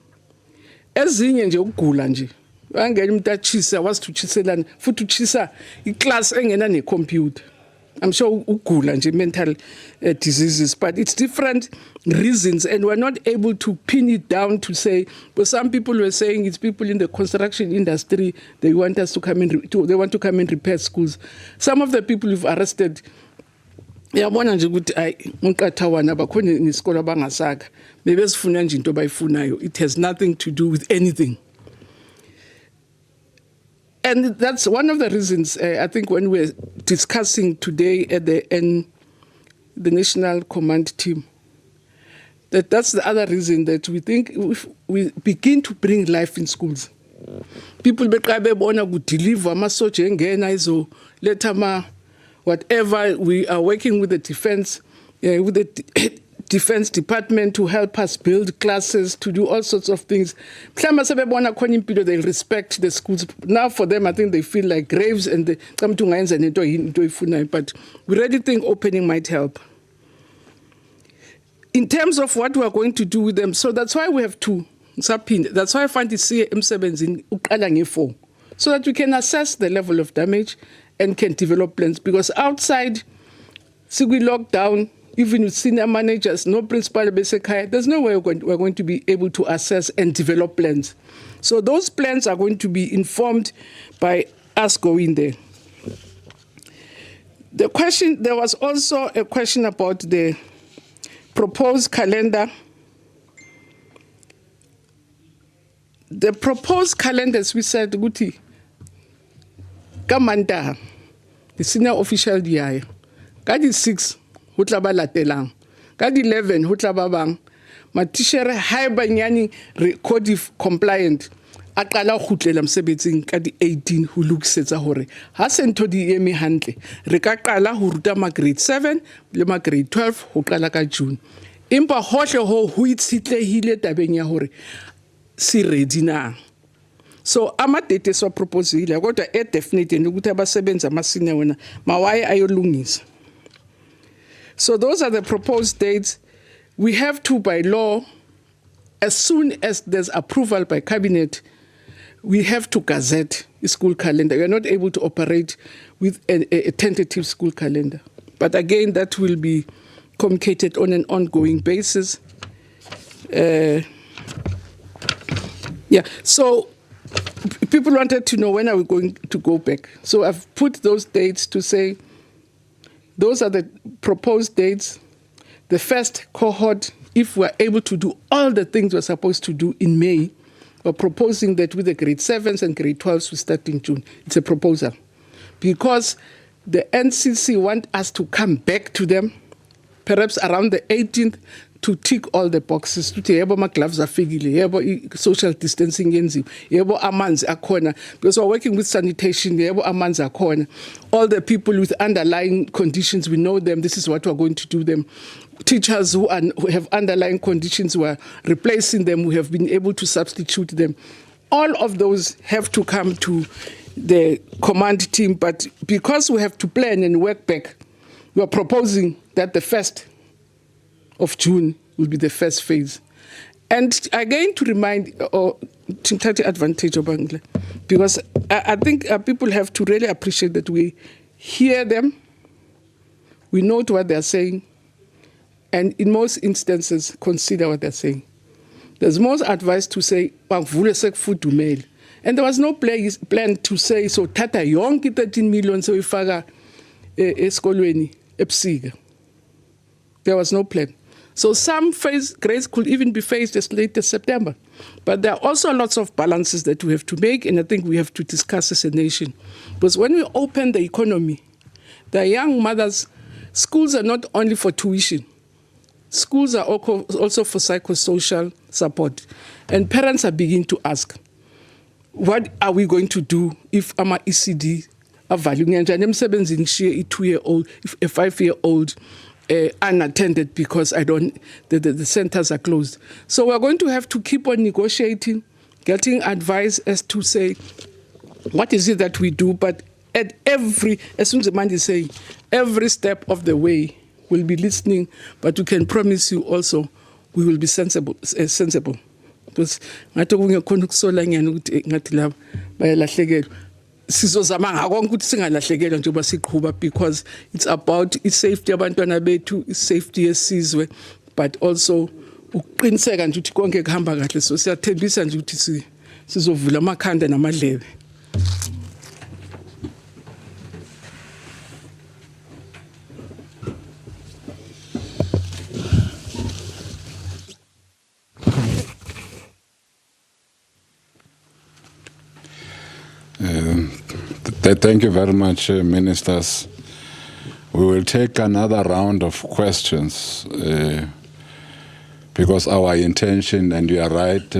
Ezinye nje ukugula nje. Wangena umuntu achisa wasithuchiselana futhi uchisa iclass engena necomputer. I'm sure ukugula nje mental diseases, but it's different reasons, and we're not able to pin it down to say, but some people were saying it's people in the construction industry, they want us to come in, they want to come and repair schools. Some of the people we've arrested, yabona nje ukuthi unqathawana bakhona isikolo abangasaka maybe sifuna nje into bayifunayo. It has nothing to do with anything. And that's one of the reasons, I think, when we're discussing today at the National Command Team, that's the other reason that we think if we begin to bring life in schools, people would deliver masoche ngena izo later whatever. We are working with the defense, Defense Department to help us build classes, to do all sorts of things. They'll respect the schools. Now for them, I think they feel like graves and they come to but we really think opening might help. In terms of what we are going to do with them, so that's why we have to subpoena. That's why I find it M7 so that we can assess the level of damage and can develop plans. Because outside, we lock down, even with senior managers, no principal, there's no way we're going to be able to assess and develop plans. So those plans are going to be informed by us going there. There was also a question about the proposed calendar. The proposed calendar, as we said, Guti, Kamanda, the senior official DI, Gadi 6, Hutlaba latelang, Gadi 11, Hutlaba bang, Matishere high banyani code compliant, Akala Hutlela msebetsing Gadi 18 who looks at hore. Hasen to di emi handle, Rekakala Huruta ma grade 7, Lema grade 12, Hukala ka June. Impa hotle ho huitsitle hile tabenya hore. Si ready na. So amadate so proposal kodwa definitely ukuthi abasebenza amasine wena mawaye ayolungisa. So those are the proposed dates. We have to, by law, as soon as there's approval by cabinet, we have to gazette a school calendar. We are not able to operate with a tentative school calendar. But again, that will be communicated on an ongoing basis. So people wanted to know when are we going to go back. So I've put those dates to say, those are the proposed dates. The first cohort, if we're able to do all the things we're supposed to do in May, we're proposing that with the grade 7s and grade 12s, we start in June. It's a proposal. Because the NCC want us to come back to them, perhaps around the 18th, to tick all the boxes. To yebo ma gloves afikile, yebo social distancing yenziwe, yebo amanzi akhona, because we're working with sanitation, yebo amanzi akhona. All the people with underlying conditions, we know them, this is what we're going to do them. Teachers who have underlying conditions, we're replacing them, we have been able to substitute them. All of those have to come to the command team, but because we have to plan and work back, we are proposing that the 1st of June will be the first phase. And again, to remind, or to take advantage of Angle, because I think people have to really appreciate that we hear them, we note what they're saying, and in most instances, consider what they're saying. There's most advice to say, and there was no plan to say, so tata yonke 13 million so ifaka eskolweni ebusika. There was no plan. So some grades could even be phased as late as September. But there are also lots of balances that we have to make, and I think we have to discuss as a nation. Because when we open the economy, the young mothers, schools are not only for tuition. Schools are also for psychosocial support. And parents are beginning to ask, what are we going to do if our ECD are valuing and a 2-year-old, if a 5-year-old unattended because the centers are closed. So we're going to have to keep on negotiating, getting advice as to say, what is it that we do? But at as soon as Nzimande is saying, every step of the way, we'll be listening, but we can promise you also, we will be sensible. Because sizozama ngakonke ukuthi singalahlekelwa njengoba siqhubha, because it's about safety abantwana bethu, safety yesizwe, but also ukuqiniseka nje ukuthi konke kuhamba kahle. So siyathembisa nje ukuthi sizovula amakhanda namadlebe. Thank you very much, Ministers. We will take another round of questions because our intention, and you are right,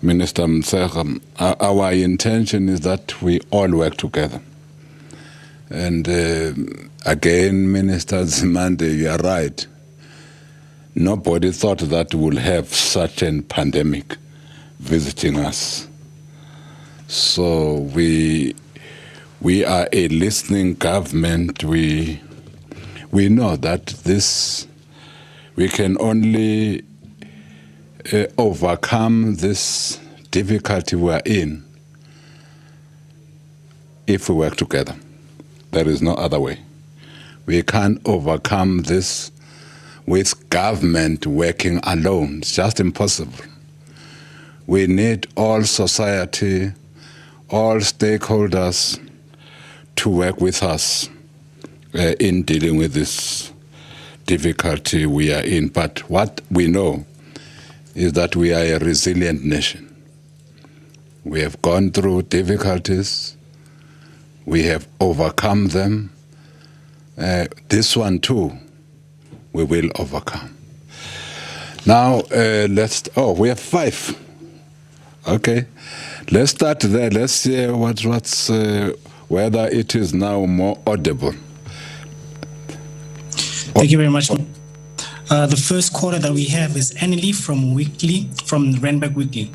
Minister Motshekga, our intention is that we all work together. And again, Minister Nzimande, you are right. Nobody thought that we'll have such a pandemic visiting us. So we are a listening government. We know that we can only overcome this difficulty we are in if we work together. There is no other way. We can't overcome this with government working alone. It's just impossible. We need all society, all stakeholders to work with us in dealing with this difficulty we are in. But what we know is that we are a resilient nation. We have gone through difficulties. We have overcome them. This one too, we will overcome. Now, we have 5. Okay. Let's start there. Let's see whether it is now more audible. Thank you very much. The first caller that we have is Annie from Randburg Weekly.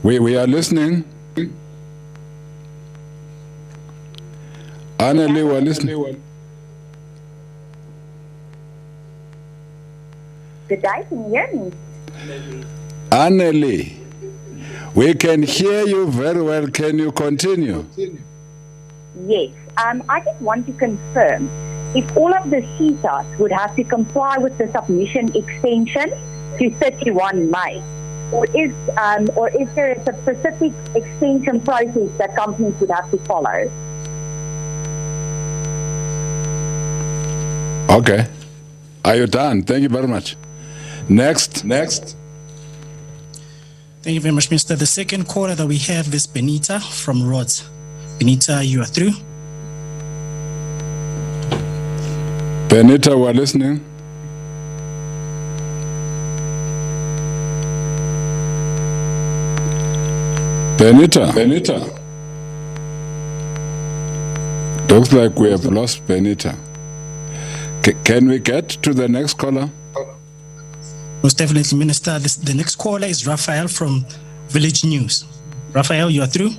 We are listening. Annelie, we're listening. Good day, can you hear me? Annelie, we can hear you very well. Can you continue? Yes. I just want to confirm if all of the CSAs would have to comply with the submission extension to 31 May, or is there a specific extension process that companies would have to follow? Okay. Are you done? Thank you very much. Next. Thank you very much, Minister. The second caller that we have is Benita from Rhodes. Benita, you are through. Benita, we're listening. Benita. Looks like we have lost Benita. Can we get to the next caller? Most definitely, Minister. The next caller is Raphael from Village News. Raphael, you are through.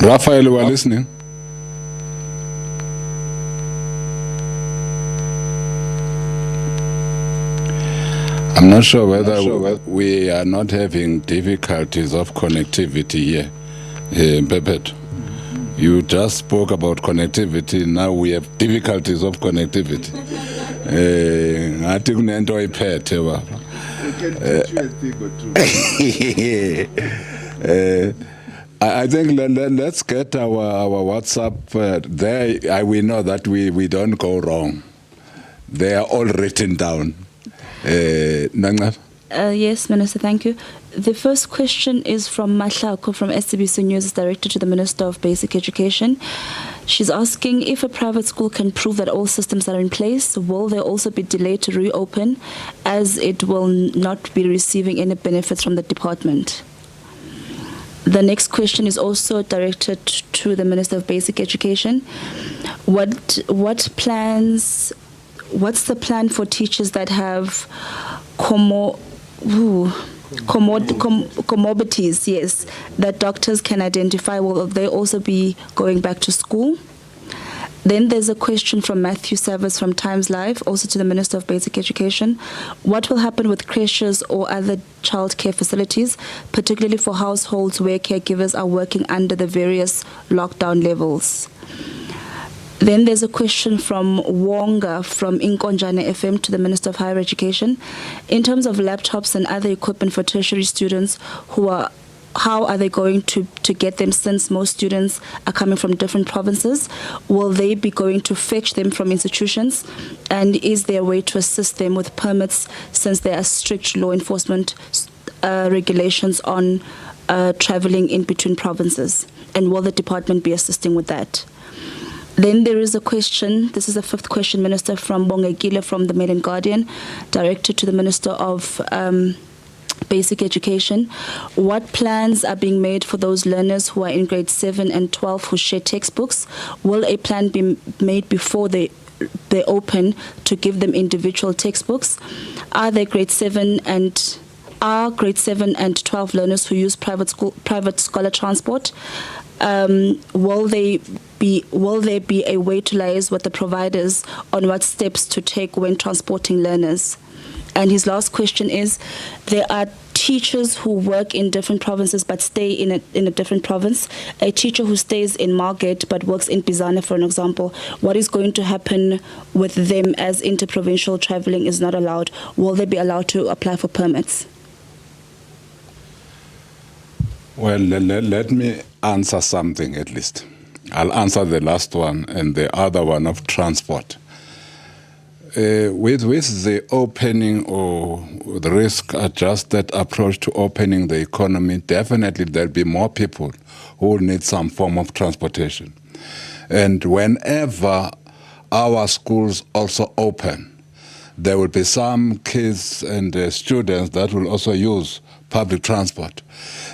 Raphael, we are listening. I'm not sure whether we are not having difficulties of connectivity here. Pepet, you just spoke about connectivity. Now we have difficulties of connectivity. I think Nento iphethe baba. I think let's get our WhatsApp there. We know that we don't go wrong. They are all written down. Yes, Minister, thank you. The first question is from Motshekga from SABC News, is directed to the Minister of Basic Education. She's asking if a private school can prove that all systems are in place, will there also be delayed to reopen as it will not be receiving any benefits from the department? The next question is also directed to the Minister of Basic Education. What's the plan for teachers that have comorbidities, yes, that doctors can identify? Will they also be going back to school? Then there's a question from Matthew Savas from Times Live, also to the Minister of Basic Education. What will happen with creches or other childcare facilities, particularly for households where caregivers are working under the various lockdown levels? Then there's a question from Wonga from Inkonjane FM to the Minister of Higher Education. In terms of laptops and other equipment for tertiary students, how are they going to get them, since most students are coming from different provinces? Will they be going to fetch them from institutions? And is there a way to assist them with permits, since there are strict law enforcement regulations on traveling in between provinces? And will the department be assisting with that? Then there is a question, this is the fifth question, Minister, from Motshekga from the Mail and Guardian, directed to the Minister of Basic Education. What plans are being made for those learners who are in grade 7 and 12 who share textbooks? Will a plan be made before they open to give them individual textbooks? Are grade 7 and 12 learners who use private scholar transport? Will there be a way to liaise with the providers on what steps to take when transporting learners? And his last question is, there are teachers who work in different provinces but stay in a different province. A teacher who stays in Margate but works in Bizana, for an example. What is going to happen with them as interprovincial traveling is not allowed? Will they be allowed to apply for permits? Well, let me answer something at least. I'll answer the last one and the other one of transport. With the opening or the risk-adjusted approach to opening the economy, definitely there'll be more people who will need some form of transportation. And whenever our schools also open, there will be some kids and students that will also use public transport.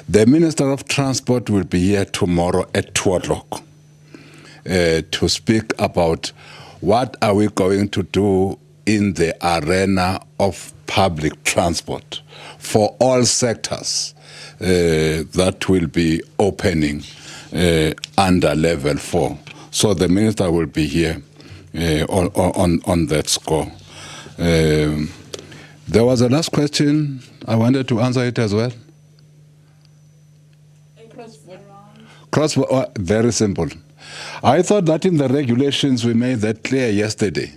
The Minister of Transport will be here tomorrow at 2 o'clock to speak about what are we going to do in the arena of public transport for all sectors that will be opening under level 4. So the minister will be here on that score. There was a last question. I wanted to answer it as well. Very simple. I thought that in the regulations we made that clear yesterday,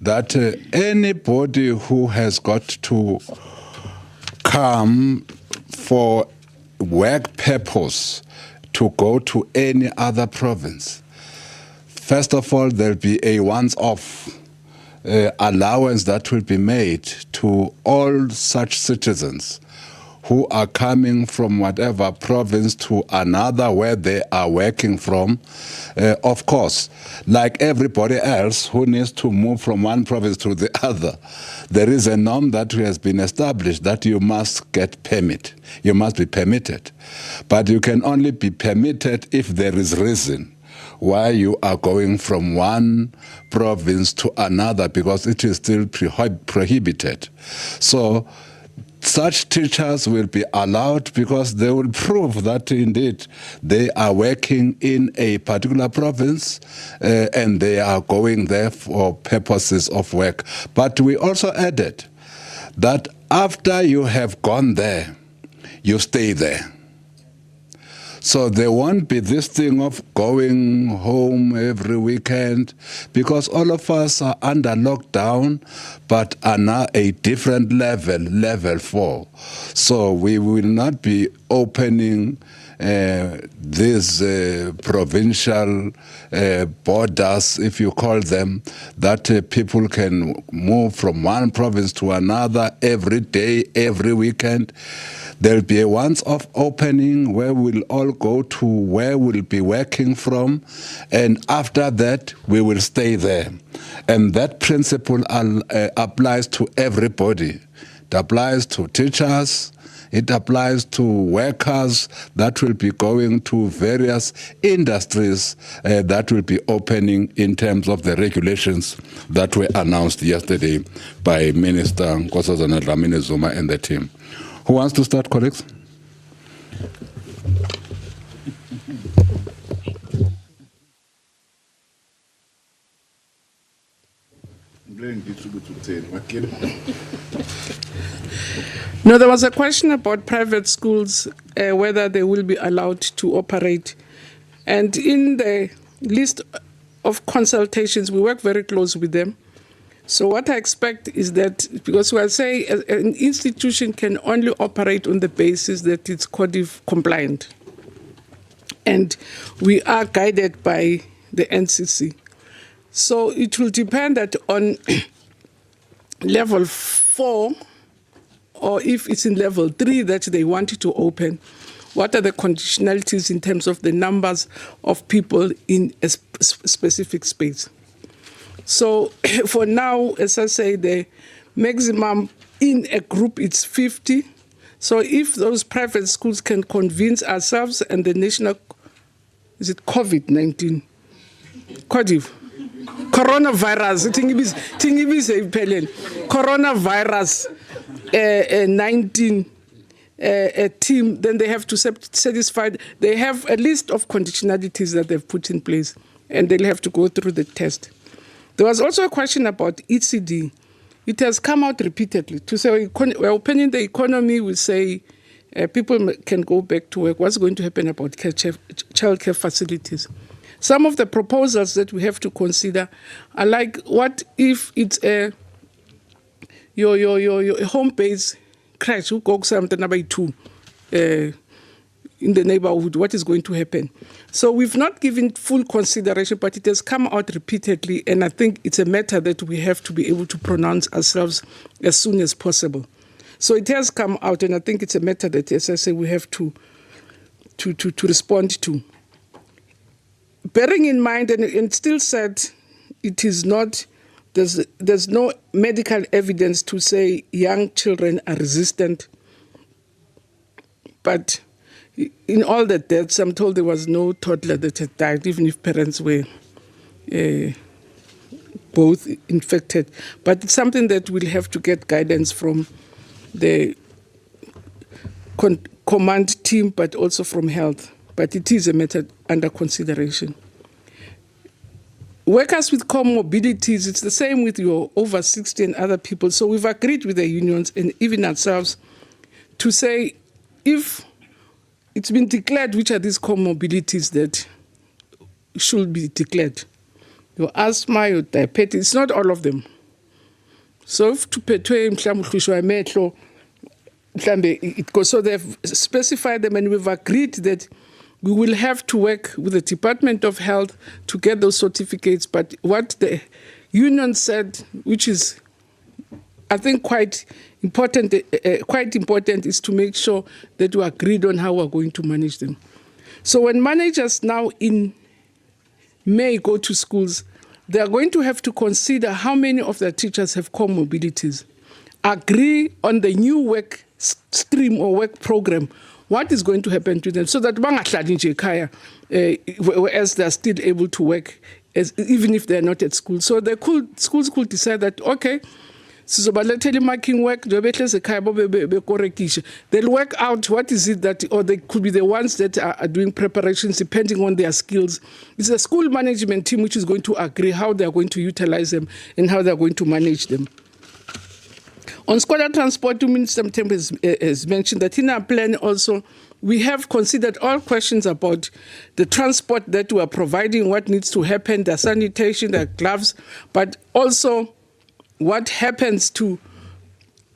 that anybody who has got to come for work purpose to go to any other province, first of all, there'll be a once-off allowance that will be made to all such citizens who are coming from whatever province to another where they are working from. Of course, like everybody else who needs to move from one province to the other, there is a norm that has been established that you must get permit. You must be permitted. But you can only be permitted if there is reason why you are going from one province to another, because it is still prohibited. So such teachers will be allowed because they will prove that indeed they are working in a particular province and they are going there for purposes of work. But we also added that after you have gone there, you stay there. So there won't be this thing of going home every weekend, because all of us are under lockdown, but are now a different level, level 4. So we will not be opening these provincial borders, if you call them, that people can move from one province to another every day, every weekend. There'll be a once-off opening where we'll all go to where we'll be working from, and after that, we will stay there. And that principle applies to everybody. It applies to teachers, it applies to workers that will be going to various industries that will be opening in terms of the regulations that were announced yesterday by Minister Nkosazana Dlamini-Zuma and the team. Who wants to start, colleagues? No, there was a question about private schools, whether they will be allowed to operate. And in the list of consultations, we work very close with them. So what I expect is that, because we'll say an institution can only operate on the basis that it's CODIV compliant. And we are guided by the NCC. So it will depend that on level 4, or if it's in level 3 that they wanted to open, what are the conditionalities in terms of the numbers of people in a specific space. So for now, as I say, the maximum in a group is 50. So if those private schools can convince ourselves and the national, is it COVID-19? CODIV. Coronavirus. Coronavirus 19 team, then they have to satisfy. They have a list of conditionalities that they've put in place, and they'll have to go through the test. There was also a question about ECD. It has come out repeatedly to say we're opening the economy. We say people can go back to work. What's going to happen about childcare facilities? Some of the proposals that we have to consider are like, what if it's your home-based crash who goes something about 2 in the neighborhood? What is going to happen? So we've not given full consideration, but it has come out repeatedly, and I think it's a matter that we have to be able to pronounce ourselves as soon as possible. So it has come out, and I think it's a matter that, as I say, we have to respond to. Bearing in mind, and still said, it is not, there's no medical evidence to say young children are resistant. But in all the deaths, I'm told there was no toddler that had died, even if parents were both infected. But it's something that we'll have to get guidance from the command team, but also from health. but it is a matter under consideration. Workers with comorbidities, it's the same with your over 60 and other people. So we've agreed with the unions and even ourselves to say, if it's been declared which are these comorbidities that should be declared, your asthma, your diabetes, it's not all of them. So if to it goes, so they've specified them, and we've agreed that we will have to work with the Department of Health to get those certificates. But what the union said, which is, I think, quite important, is to make sure that we agreed on how we're going to manage them. So when managers now in May go to schools, they are going to have to consider how many of their teachers have comorbidities, agree on the new work stream or work program, what is going to happen to them, so that whereas they're still able to work, even if they're not at school. So schools could decide that, okay, telemarking work, they'll work out what is it that, or they could be the ones that are doing preparations depending on their skills. It's the school management team which is going to agree how they're going to utilize them and how they're going to manage them. On scholar transport, Minister Mthembu has mentioned that in our plan also, we have considered all questions about the transport that we are providing, what needs to happen, the sanitation, the gloves, but also what happens to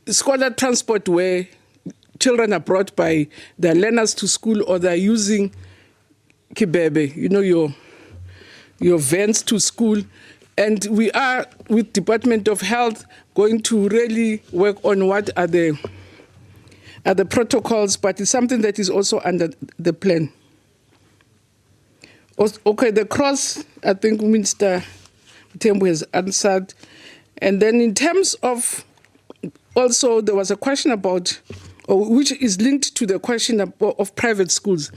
scholar transport where children are brought by their learners to school, or they're using kibebe, your vans to school. And we are, with Department of Health, going to really work on what are the protocols, but it's something that is also under the plan. Okay, the cross, I think Minister Mthembu has answered. And then in terms of, also there was a question about, which is linked to the question of private schools.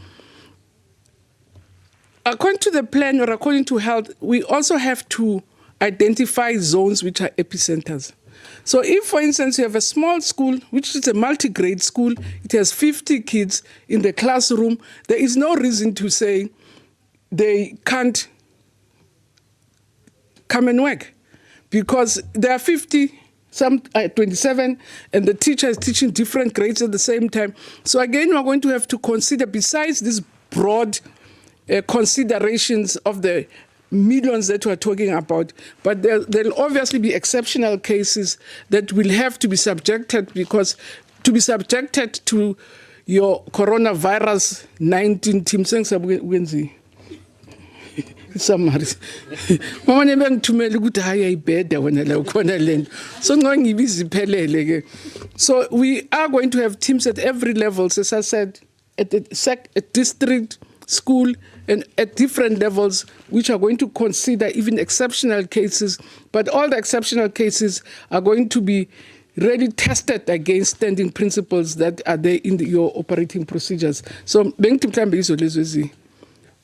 According to the plan, or according to health, we also have to identify zones which are epicenters. So if, for instance, you have a small school, which is a multi-grade school, it has 50 kids in the classroom, there is no reason to say they can't come and work, because there are 50, some 27, and the teacher is teaching different grades at the same time. So again, we're going to have to consider, besides these broad considerations of the millions that we're talking about, but there'll obviously be exceptional cases that will have to be subjected, because to be subjected to your coronavirus 19 team summary. Mama nebengithumela ukuthi hayi ayibheda wena la ukhona lento. So ngibiza iphelele ke. So we are going to have teams at every level, as I said, at district, school, and at different levels, which are going to consider even exceptional cases. But all the exceptional cases are going to be really tested against standing principles that are there in your operating procedures. So bengithumela izo lezo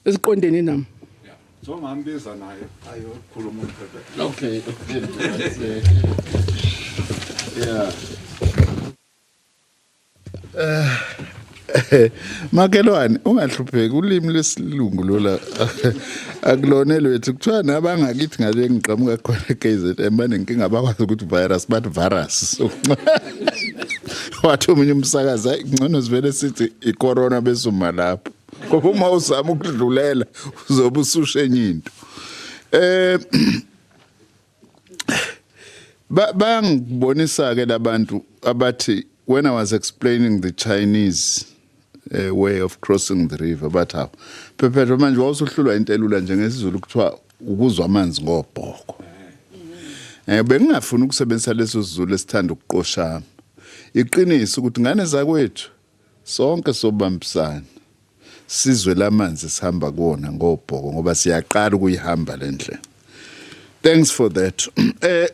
eziqondene nami. So ngambiza naye ayokhuluma umphephe. Okay. Yeah. Makelwane ungahlupheki, ulimi lesilungu lola akulone lwethu, kuthiwa nabangakithi ngale ngiqhamuka khona KZN banenkinga abakwazi ukuthi virus but virus. Wathi umunye umsakazi ngcono sivele sithi icorona besuma lapho. Ngoba uma uzama ukudlulela uzobe usushenye into. Bangibonisa ke labantu abathi, when I was explaining the Chinese way of crossing the river, but how phephetho manje wawusuhlulwa into elula njengesizulu kuthiwa ukuzwa amanzi ngobhoko. Bengingafuna ukusebenzisa leso sizulu esithanda ukuqoshama. Iqiniso ukuthi ngane zakwethu sonke sobambisana sizwe lamanzi sihamba kuona ngobhoko ngoba siyaqala ukuyihamba lendle. Thanks for that.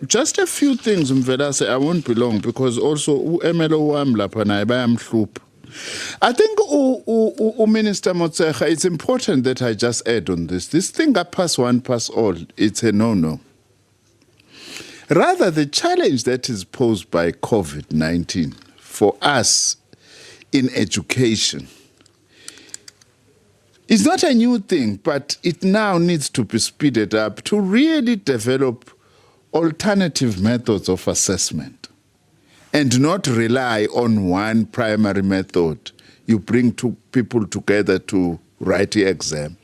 Just a few things Mvelase, I won't be long, because also uMLO wami lapha naye bayamhlupha. I think Minister Motshekga, it's important that I just add on this. This thing that pass one, pass all, it's a no-no. Rather, the challenge that is posed by COVID-19 for us in education It's not a new thing, but it now needs to be speeded up to really develop alternative methods of assessment and not rely on one primary method. You bring two people together to write the exam.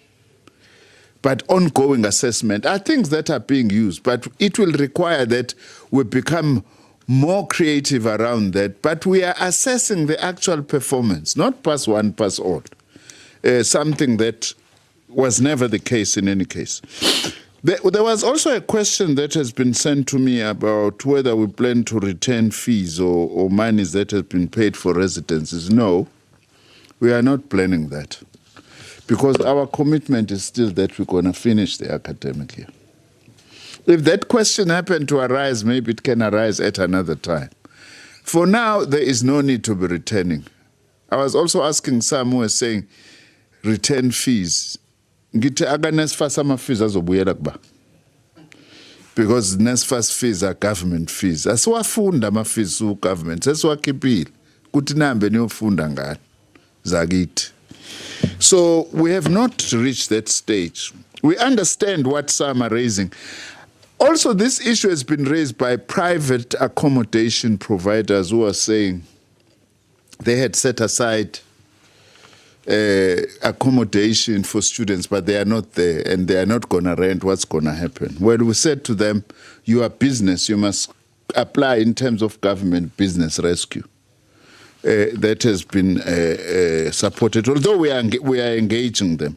But ongoing assessment are things that are being used, but it will require that we become more creative around that. But we are assessing the actual performance, not pass one, pass all. Something that was never the case in any case. There was also a question that has been sent to me about whether we plan to return fees or monies that have been paid for residences. No, we are not planning that, because our commitment is still that we're going to finish the academic year. If that question happened to arise, maybe it can arise at another time. For now, there is no need to be returning. I was also asking some who were saying, return fees. Because NSFAS fees are government fees. Asiwafunda ama-fees government. Asiwakhipile. Kuthi nambe niyofunda ngani. Zakithi. So we have not reached that stage. We understand what some are raising. Also, this issue has been raised by private accommodation providers who are saying they had set aside accommodation for students, but they are not there and they are not going to rent. What's going to happen? Well, we said to them, you are business, you must apply in terms of government business rescue. That has been supported, although we are engaging them.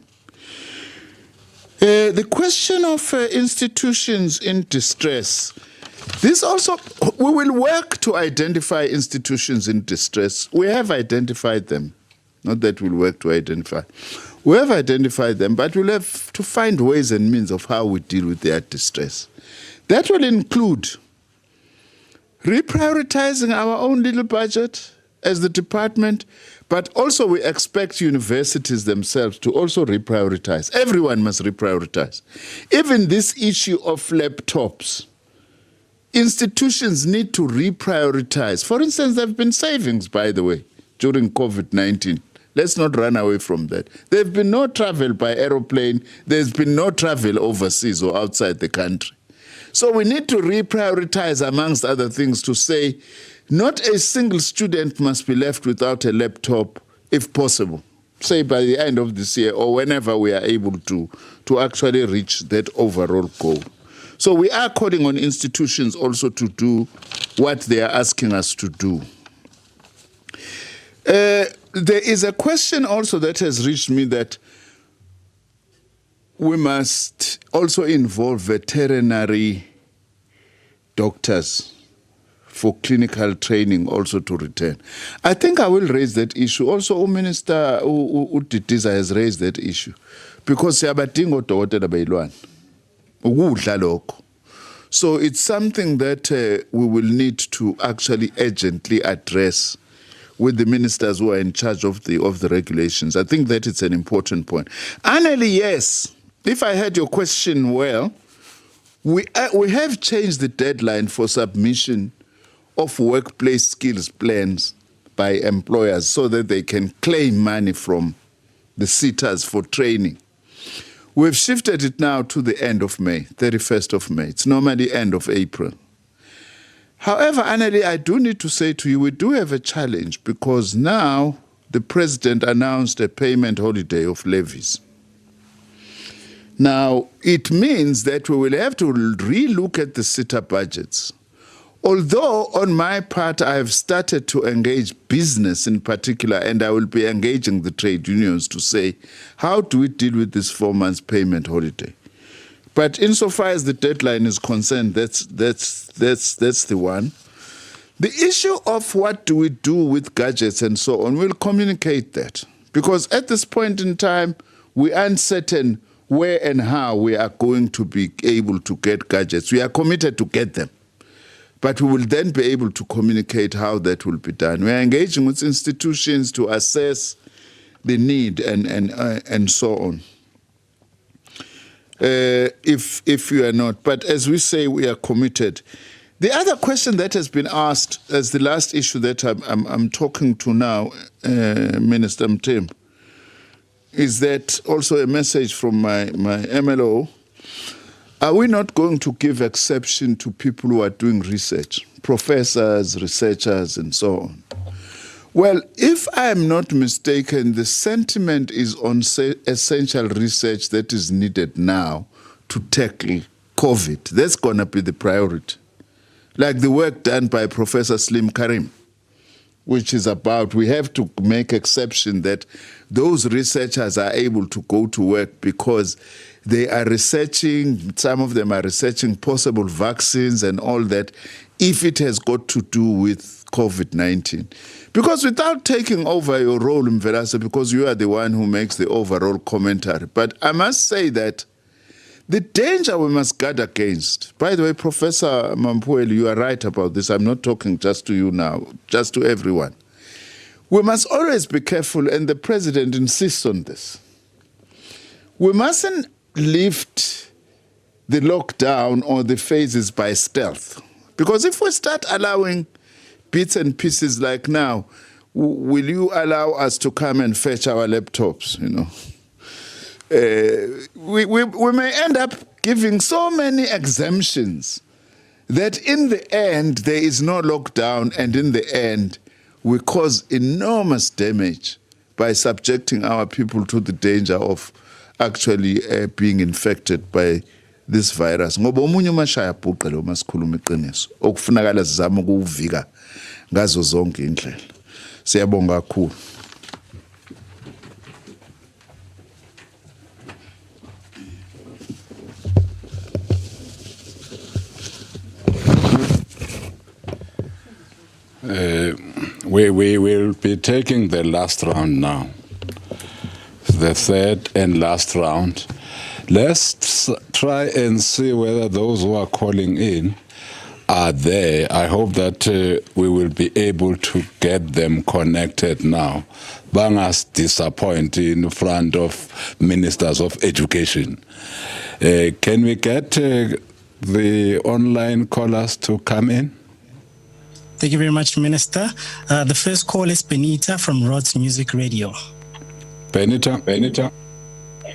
The question of institutions in distress. This also, we will work to identify institutions in distress. We have identified them. Not that we'll work to identify. We have identified them, but we'll have to find ways and means of how we deal with their distress. That will include reprioritizing our own little budget as the department, but also we expect universities themselves to also reprioritize. Everyone must reprioritize. Even this issue of laptops, institutions need to reprioritize. For instance, there have been savings, by the way, during COVID-19. Let's not run away from that. There have been no travel by aeroplane. There's been no travel overseas or outside the country. So we need to reprioritize, amongst other things, to say not a single student must be left without a laptop, if possible, say by the end of this year or whenever we are able to actually reach that overall goal. So we are calling on institutions also to do what they are asking us to do. There is a question also that has reached me that we must also involve veterinary doctors for clinical training also to return. I think I will raise that issue. Also, Minister Utitiza has raised that issue because siyabadinga odokotela bayilwane. Ukudla lokho. So it's something that we will need to actually urgently address with the ministers who are in charge of the regulations. I think that it's an important point. Anely, yes, if I heard your question well, we have changed the deadline for submission of workplace skills plans by employers so that they can claim money from the sitters for training. We've shifted it now to the end of May, 31st of May. It's normally end of April. However, Anely, I do need to say to you, we do have a challenge because now the president announced a payment holiday of levies. Now, it means that we will have to relook at the sitter budgets. Although on my part, I have started to engage business in particular, and I will be engaging the trade unions to say, how do we deal with this 4 months payment holiday? But insofar as the deadline is concerned, that's the one. The issue of what do we do with gadgets and so on, we'll communicate that. Because at this point in time, we are uncertain where and how we are going to be able to get gadgets. We are committed to get them. But we will then be able to communicate how that will be done. We are engaging with institutions to assess the need and so on. If you are not. But as we say, we are committed. The other question that has been asked as the last issue that I'm talking to now, Minister Mtem, is that also a message from my MLO? Are we not going to give exception to people who are doing research, professors, researchers, and so on? Well, if I am not mistaken, the sentiment is on essential research that is needed now to tackle COVID. That's going to be the priority. Like the work done by Professor Slim Karim, which is about, we have to make exception that those researchers are able to go to work because they are researching, some of them are researching possible vaccines and all that, if it has got to do with COVID-19. Because without taking over your role, Mvelase, because you are the one who makes the overall commentary, but I must say that the danger we must guard against, by the way, Professor Mampueli, you are right about this. I'm not talking just to you now, just to everyone. We must always be careful, and the president insists on this. We mustn't lift the lockdown or the phases by stealth. Because if we start allowing bits and pieces like now, will you allow us to come and fetch our laptops, you know? We may end up giving so many exemptions that in the end there is no lockdown, and in the end we cause enormous damage by subjecting our people to the danger of actually being infected by this virus. Ngoba omunye umashaya bhuqe lo masikhuluma iqiniso okufunakala sizama ukuvika ngazo zonke indlela. Siyabonga kakhulu. We will be taking the last round now, the third and last round. Let's try and see whether those who are calling in are there. I hope that we will be able to get them connected now. Bangas disappoint in front of ministers of education. Can we get the online callers to come in? Thank you very much, Minister. The first call is Benita from Rhodes Music Radio. Benita?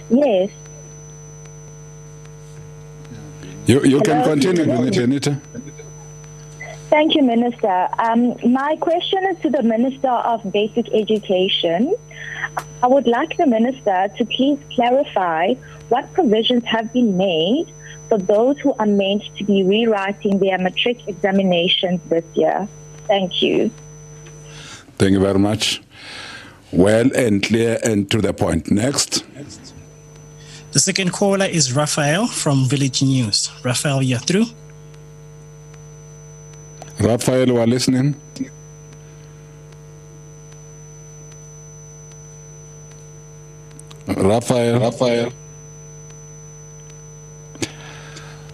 Yes. You can continue, Benita. Thank you, Minister. My question is to the Minister of Basic Education. I would like the Minister to please clarify what provisions have been made for those who are meant to be rewriting their matric examinations this year. Thank you. Thank you very much. Well and clear and to the point. Next. The second caller is Raphael from Village News. Raphael, you're through. Raphael, you are listening? Raphael.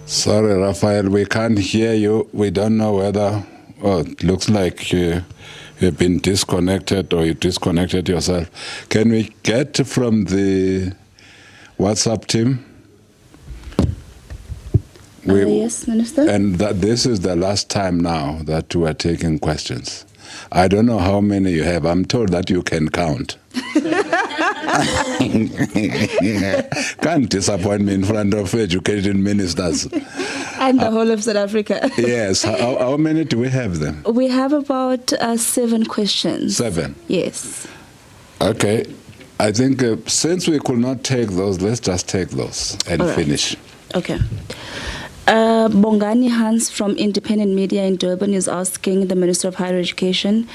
Sorry, Raphael, we can't hear you. We don't know whether, it looks like you've been disconnected or you disconnected yourself. Can we get from the WhatsApp team? Yes, Minister. And that this is the last time now that we are taking questions. I don't know how many you have. I'm told that you can count. Can't disappoint me in front of education ministers. And the whole of South Africa. Yes. How many do we have then? We have about 7 questions. 7? Yes. Okay. I think since we could not take those, let's just take those and finish. Okay. Bongani Hans from Independent Media in Durban is asking the Minister of Higher Education.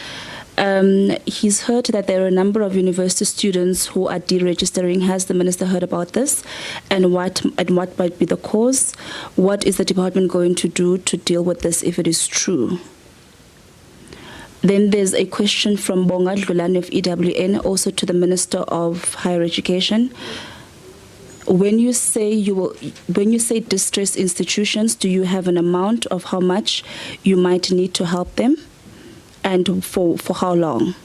He's heard that there are a number of university students who are deregistering. Has the Minister heard about this? And what might be the cause? What is the department going to do to deal with this if it is true? Then there's a question from Bonga Dlulane of EWN, also to the Minister of Higher Education. When you say distressed institutions, do you have an amount of how much you might need to help them, and for how long?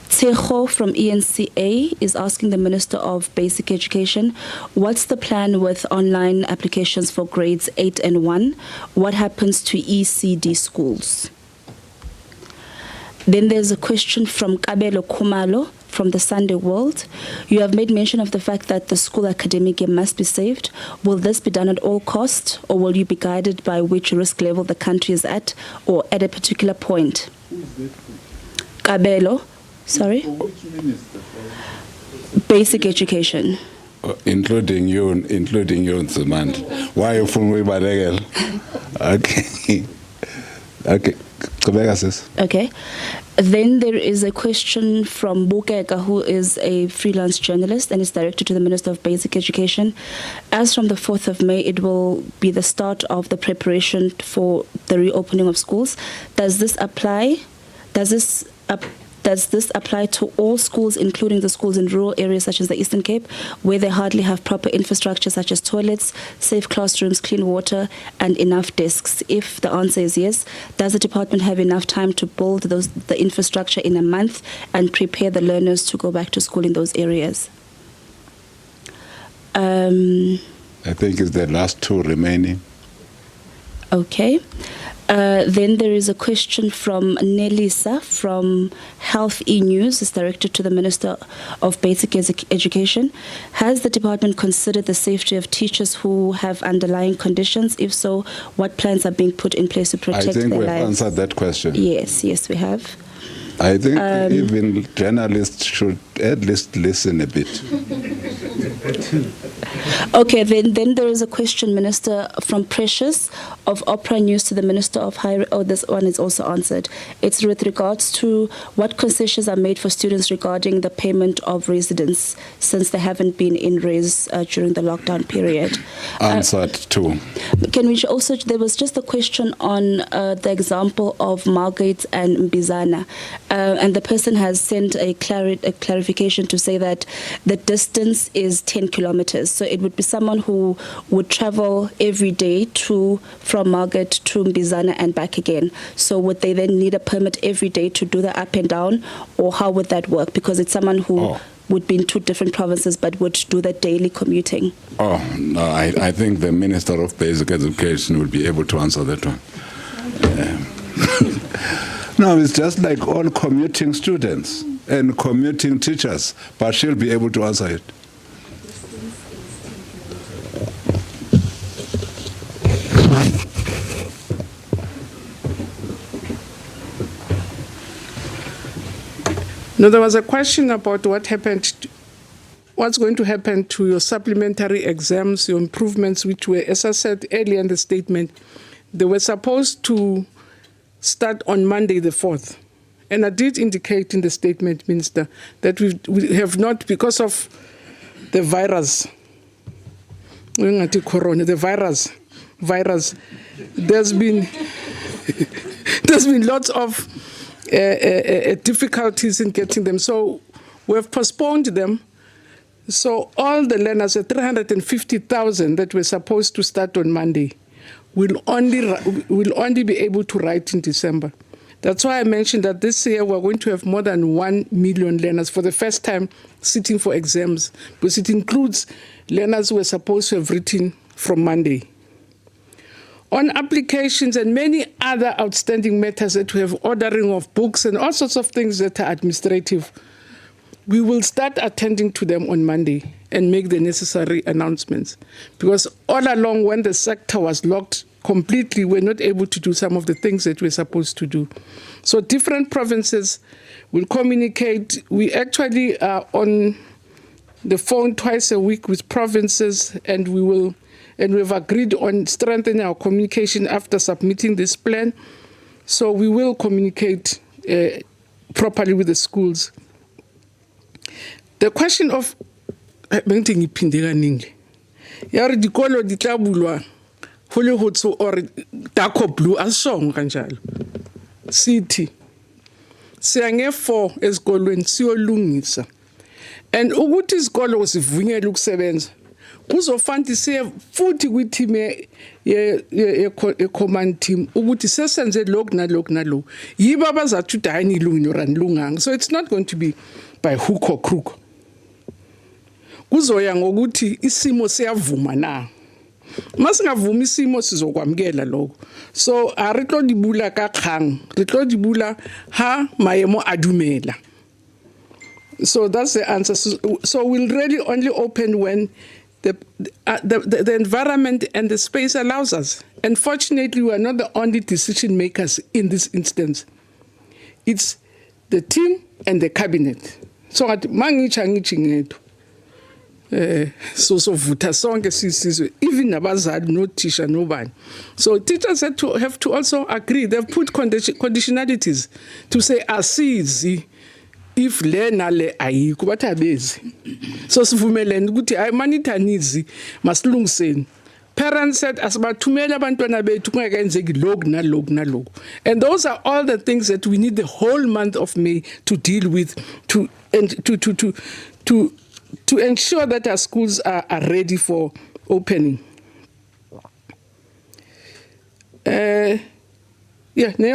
Tseho from ENCA is asking the Minister of Basic Education, what's the plan with online applications for grades 8 and 1? What happens to ECD schools? Then there's a question from Kabelo Kumalo from the Sunday World. You have made mention of the fact that the school academic year must be saved. Will this be done at all costs, or will you be guided by which risk level the country is at, or at a particular point? Kabelo, sorry? Basic education. Including you, Nzimande. Why you from Wibaregel? Okay. Okay. Okay. Then there is a question from Motshekga, who is a freelance journalist and is directed to the Minister of Basic Education. As from the 4th of May, it will be the start of the preparation for the reopening of schools. Does this apply? Does this apply to all schools, including the schools in rural areas such as the Eastern Cape, where they hardly have proper infrastructure such as toilets, safe classrooms, clean water, and enough desks? If the answer is yes, does the department have enough time to build the infrastructure in a month and prepare the learners to go back to school in those areas? I think it's the last two remaining. Okay. Then there is a question from Nelisa from Health E-News. It's directed to the Minister of Basic Education. Has the department considered the safety of teachers who have underlying conditions? If so, what plans are being put in place to protect their lives? I think we've answered that question. Yes, we have. I think even journalists should at least listen a bit. Okay, then there is a question, Minister, from Precious of Opera News to the Minister of Higher. Oh, this one is also answered. It's with regards to what concessions are made for students regarding the payment of residence, since they haven't been in res during the lockdown period. Answered too. Can we also? There was just a question on the example of Margate and Mbizana. And the person has sent a clarification to say that the distance is 10 kilometers. So it would be someone who would travel every day from Margate to Mbizana and back again. So would they then need a permit every day to do the up and down, or how would that work? Because it's someone who would be in two different provinces but would do that daily commuting. Oh, no, I think the Minister of Basic Education will be able to answer that one. No, it's just like all commuting students and commuting teachers, but she'll be able to answer it. No, there was a question about what's going to happen to your supplementary exams, your improvements, which were, as I said earlier in the statement, they were supposed to start on Monday the 4th. And I did indicate in the statement, Minister, that we have not, because of the virus, the virus, there's been lots of difficulties in getting them. So we have postponed them. So all the learners, the 350,000 that were supposed to start on Monday, will only be able to write in December. That's why I mentioned that this year we're going to have more than 1 million learners for the first time sitting for exams, because it includes learners who are supposed to have written from Monday. On applications and many other outstanding matters that we have, ordering of books and all sorts of things that are administrative, we will start attending to them on Monday and make the necessary announcements. Because all along, when the sector was locked completely, we're not able to do some of the things that we're supposed to do. So different provinces will communicate. We actually are on the phone twice a week with provinces, and we've agreed on strengthening our communication after submitting this plan. So we will communicate properly with the schools. The question of yare dikolo di tla bulwa go le gotso or darko blue a song kanjalo city siyange 4 esikolweni siyolungisa and ukuthi isikolo sivunyelwe ukusebenza kuzofanda siye futhi kwi-team ye command team ukuthi sesenze lokhu nalokhu yibo abazathi udayini ilungile or anilunganga. So it's not going to be by hook or crook. Kuzoya ngokuthi isimo siyavuma na. Masingavuma isimo sizokwamkela lokho. So re tlo dibula ka kgang, re tlo dibula ha maemo a dumela. So that's the answer. So we'll really only open when the environment and the space allows us. And fortunately, we are not the only decision makers in this instance. It's the team and the cabinet. So at mangicha so vuta sonke sisizwe, even nabazali, no teacher, nobody. So teachers have to also agree. They've put conditionalities to say asizi if le na le ayikho bathabezi. So sivumelene ukuthi ay manitha nizi masilungiseni. Parents said asibathumela abantwana bethu kungekenzeki lokhu nalokhu nalokhu. And those are all the things that we need the whole month of May to deal with to ensure that our schools are ready for opening.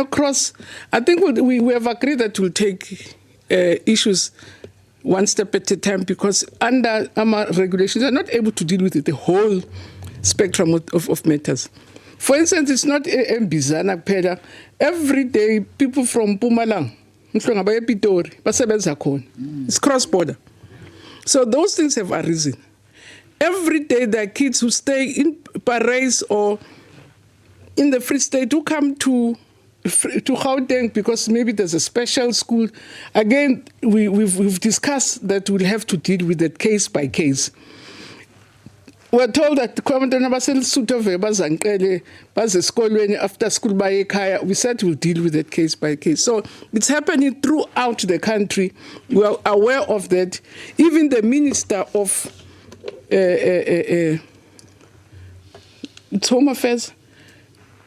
Cross. I think we have agreed that we'll take issues one step at a time, because under our regulations, we are not able to deal with the whole spectrum of matters. For instance, it's not Mbizana Peda. Every day, people from Pumalang, it's cross-border. So those things have arisen. Every day, there are kids who stay in Paris or in the Free State who come to Gauteng because maybe there's a special school. Again, we've discussed that we'll have to deal with it case by case. We're told that after school we said we'll deal with it case by case. So it's happening throughout the country. We are aware of that. Even the Minister of Home Affairs,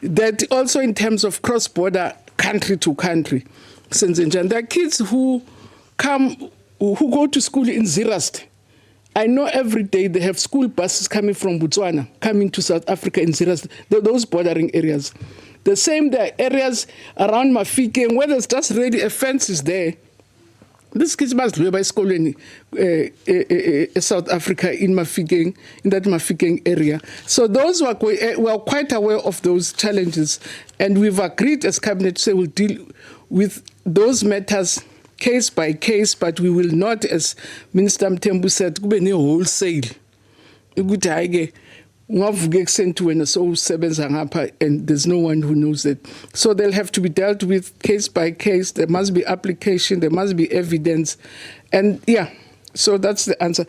that also in terms of cross-border country to country. There are kids who go to school in Zirast. I know every day they have school buses coming from Botswana, coming to South Africa in Zirast, those bordering areas. The same, there are areas around Mafeking where there's just really a fence is there. These kids must live by school in South Africa, in Mafeking, in that Mafeking area. So those were quite aware of those challenges, and we've agreed as cabinet to say we'll deal with those matters case by case, but we will not, as Minister Mthembu said, kube ne wholesale. And there's no one who knows that. So they'll have to be dealt with case by case. There must be application, there must be evidence. And so that's the answer.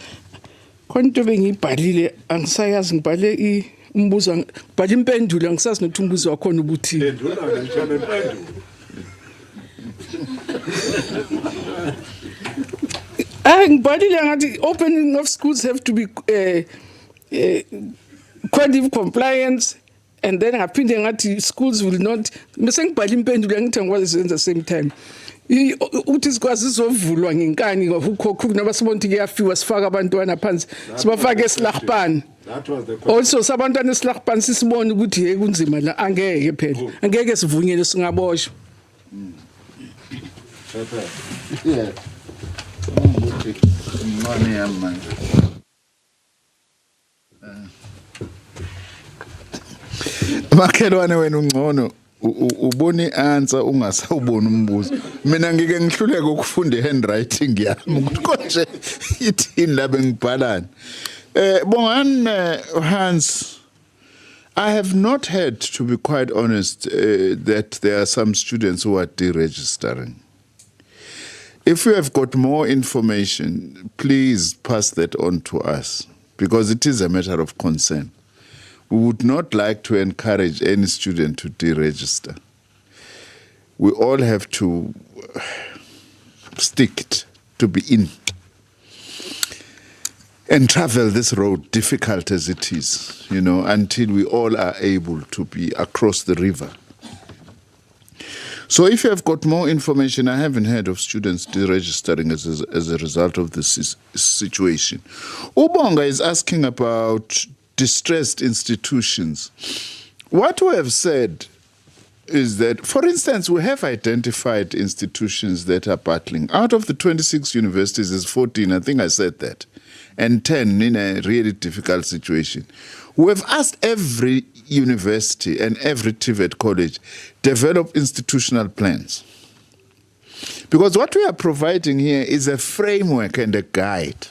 Opening of schools have to be quality compliance, and then happening at schools will not. I'm saying at the same time. Uthi sikwazi sizovulwa ngenkani ngokukhokha nabasibonke kuyafika sifaka abantwana phansi sibafake esilahpani. Also sabantwana esilahpani sisibona ukuthi hey kunzima la angeke phela angeke sivunyelwe singaboshwa. Yeah. Makhelwane wena ungcono ubone answer ungasawubona umbuzo. Mina ngike ngihluleke ukufunda handwriting yami ukuthi konje ithini la bengibhalani. Bongani Hans, I have not heard, to be quite honest, that there are some students who are deregistering. If you have got more information, please pass that on to us, because it is a matter of concern. We would not like to encourage any student to deregister. We all have to stick it, to be in, and travel this road, difficult as it is, until we all are able to be across the river. So if you have got more information, I haven't heard of students deregistering as a result of this situation. Ubonga is asking about distressed institutions. What we have said is that, for instance, we have identified institutions that are battling. Out of the 26 universities, there's 14, I think I said that, and 10 in a really difficult situation. We have asked every university and every TVET college develop institutional plans. Because what we are providing here is a framework and a guide.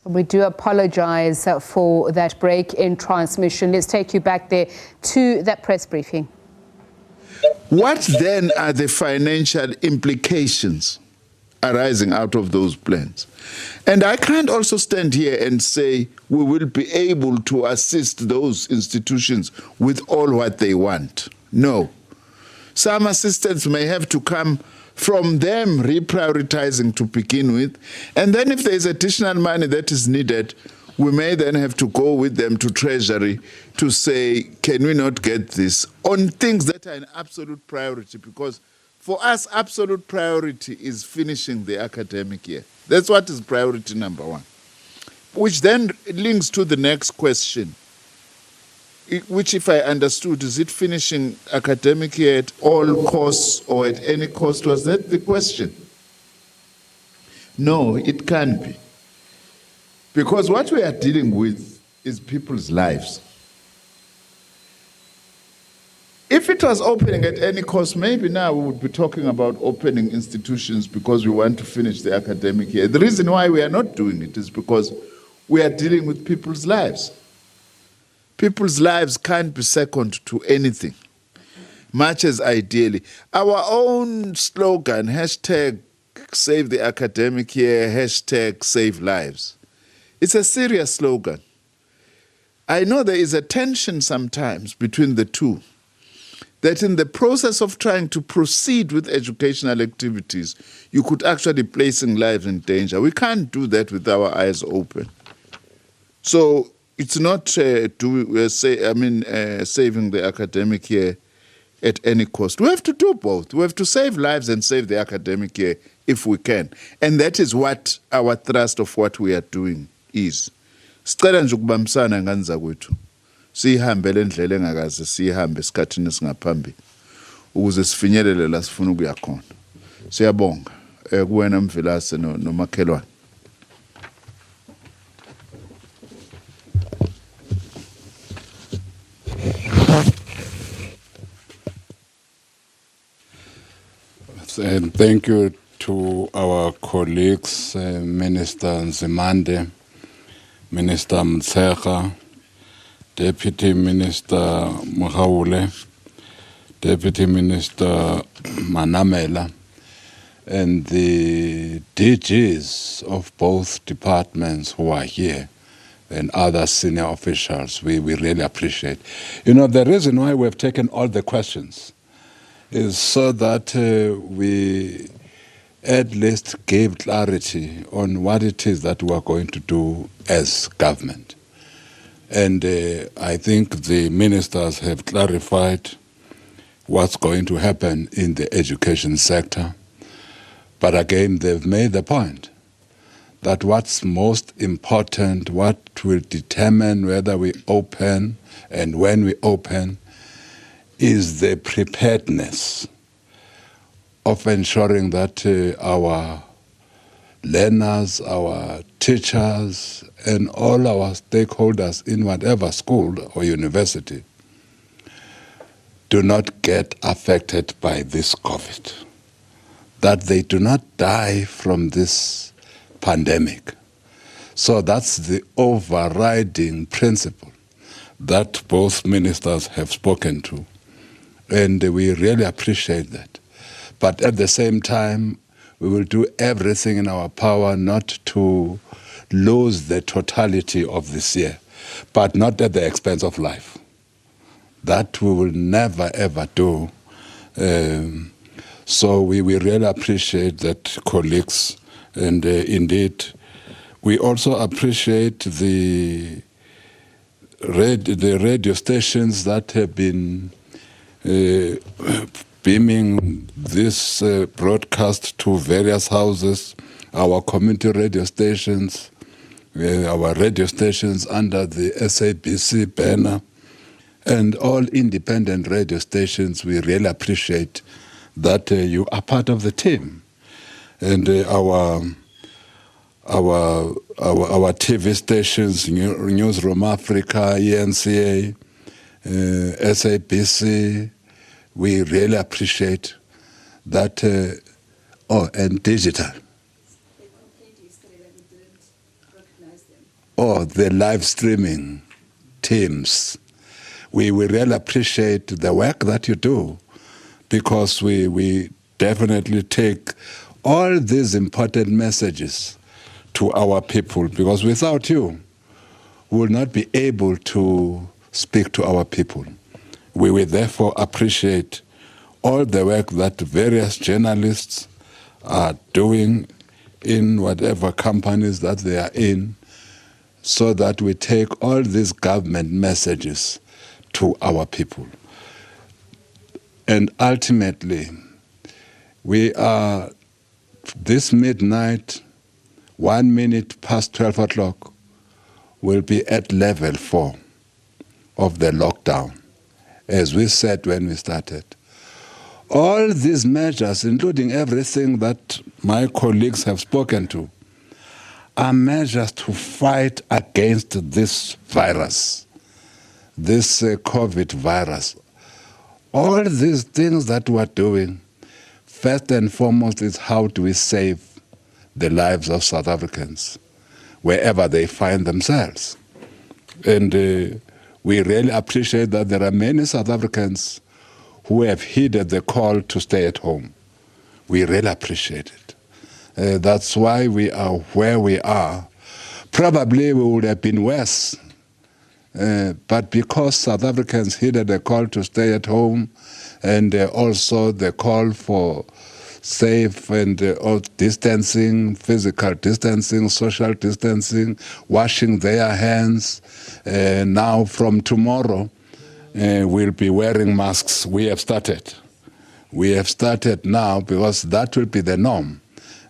We do apologize for that break in transmission. Let's take you back there to that press briefing. What then are the financial implications arising out of those plans? And I can't also stand here and say we will be able to assist those institutions with all what they want. No. Some assistance may have to come from them reprioritizing to begin with. And then if there's additional money that is needed, we may then have to go with them to Treasury to say, can we not get this on things that are an absolute priority? Because for us, absolute priority is finishing the academic year. That's what is priority number one. Which then links to the next question, which, if I understood, is it finishing academic year at all costs or at any cost? Was that the question? No, it can't be. Because what we are dealing with is people's lives. If it was opening at any cost, maybe now we would be talking about opening institutions because we want to finish the academic year. The reason why we are not doing it is because we are dealing with people's lives. People's lives can't be second to anything, much as ideally. Our own slogan, hashtag save the academic year, hashtag save lives. It's a serious slogan. I know there is a tension sometimes between the two, that in the process of trying to proceed with educational activities, you could actually be placing lives in danger. We can't do that with our eyes open. So it's not saving the academic year at any cost. We have to do both. We have to save lives and save the academic year if we can. And that is what our thrust of what we are doing is. Sicela nje ukubambisana nganza kwethu. Sihambe lendlela engakaze sihambe esikhathini singaphambili ukuze sifinyelele la sifuna ukuya khona. Siyabonga kuwena Mvilase nomakhelwane. And thank you to our colleagues, Minister Nzimande, Minister Motshekga, Deputy Minister Mogaule, Deputy Minister Manamela, and the DGs of both departments who are here, and other senior officials. We really appreciate. You know, the reason why we have taken all the questions is so that we at least gave clarity on what it is that we are going to do as government. And I think the ministers have clarified what's going to happen in the education sector. But again, they've made the point that what's most important, what will determine whether we open and when we open, is the preparedness of ensuring that our learners, our teachers, and all our stakeholders in whatever school or university do not get affected by this COVID, that they do not die from this pandemic. So that's the overriding principle that both ministers have spoken to. And we really appreciate that. But at the same time, we will do everything in our power not to lose the totality of this year, but not at the expense of life. That we will never, ever do. So we really appreciate that, colleagues. And indeed, we also appreciate the radio stations that have been beaming this broadcast to various houses, our community radio stations, our radio stations under the SABC banner, and all independent radio stations. We really appreciate that you are part of the team. And our TV stations, Newsroom Africa, ENCA, SABC, we really appreciate that. And digital. The live streaming teams. We really appreciate the work that you do, because we definitely take all these important messages to our people, because without you, we will not be able to speak to our people. We will therefore appreciate all the work that various journalists are doing in whatever companies that they are in, so that we take all these government messages to our people. And ultimately, we are, this midnight, 1 minute past 12 o'clock, will be at level 4 of the lockdown, as we said when we started. All these measures, including everything that my colleagues have spoken to, are measures to fight against this virus, this COVID virus. All these things that we're doing, first and foremost, is how do we save the lives of South Africans, wherever they find themselves. And we really appreciate that there are many South Africans who have heeded the call to stay at home. We really appreciate it. That's why we are where we are. Probably we would have been worse, but because South Africans heeded the call to stay at home, and also the call for safe and distancing, physical distancing, social distancing, washing their hands. Now from tomorrow, we'll be wearing masks. We have started. We have started now, because that will be the norm.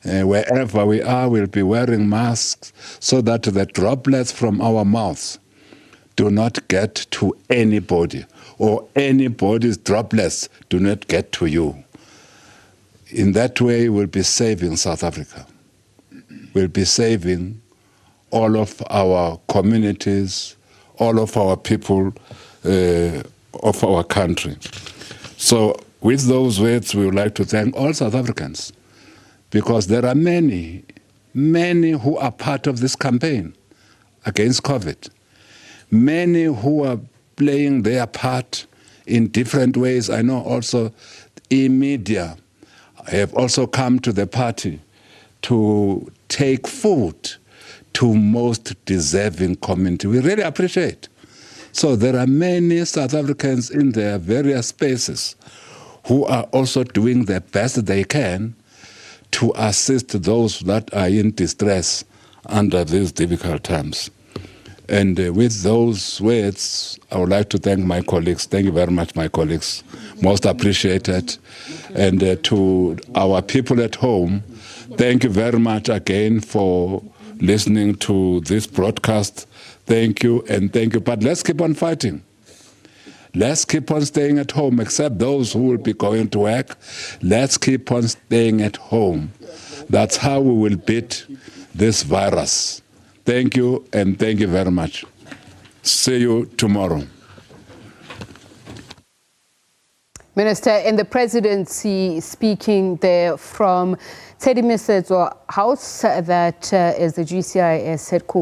Wherever we are, we'll be wearing masks so that the droplets from our mouths do not get to anybody, or anybody's droplets do not get to you. In that way, we'll be saving South Africa. We'll be saving all of our communities, all of our people of our country. So with those words, we would like to thank all South Africans, because there are many, many who are part of this campaign against COVID. Many who are playing their part in different ways. I know also e-media have also come to the party to take food to most deserving community. We really appreciate. So there are many South Africans in their various spaces who are also doing the best they can to assist those that are in distress under these difficult times. And with those words, I would like to thank my colleagues. Thank you very much, my colleagues. Most appreciated. And to our people at home, thank you very much again for listening to this broadcast. Thank you and thank you. But let's keep on fighting. Let's keep on staying at home, except those who will be going to work. Let's keep on staying at home. That's how we will beat this virus. Thank you, and thank you very much. See you tomorrow. Minister, in the presidency, speaking there from Teddy House, that is the GCIS headquarters.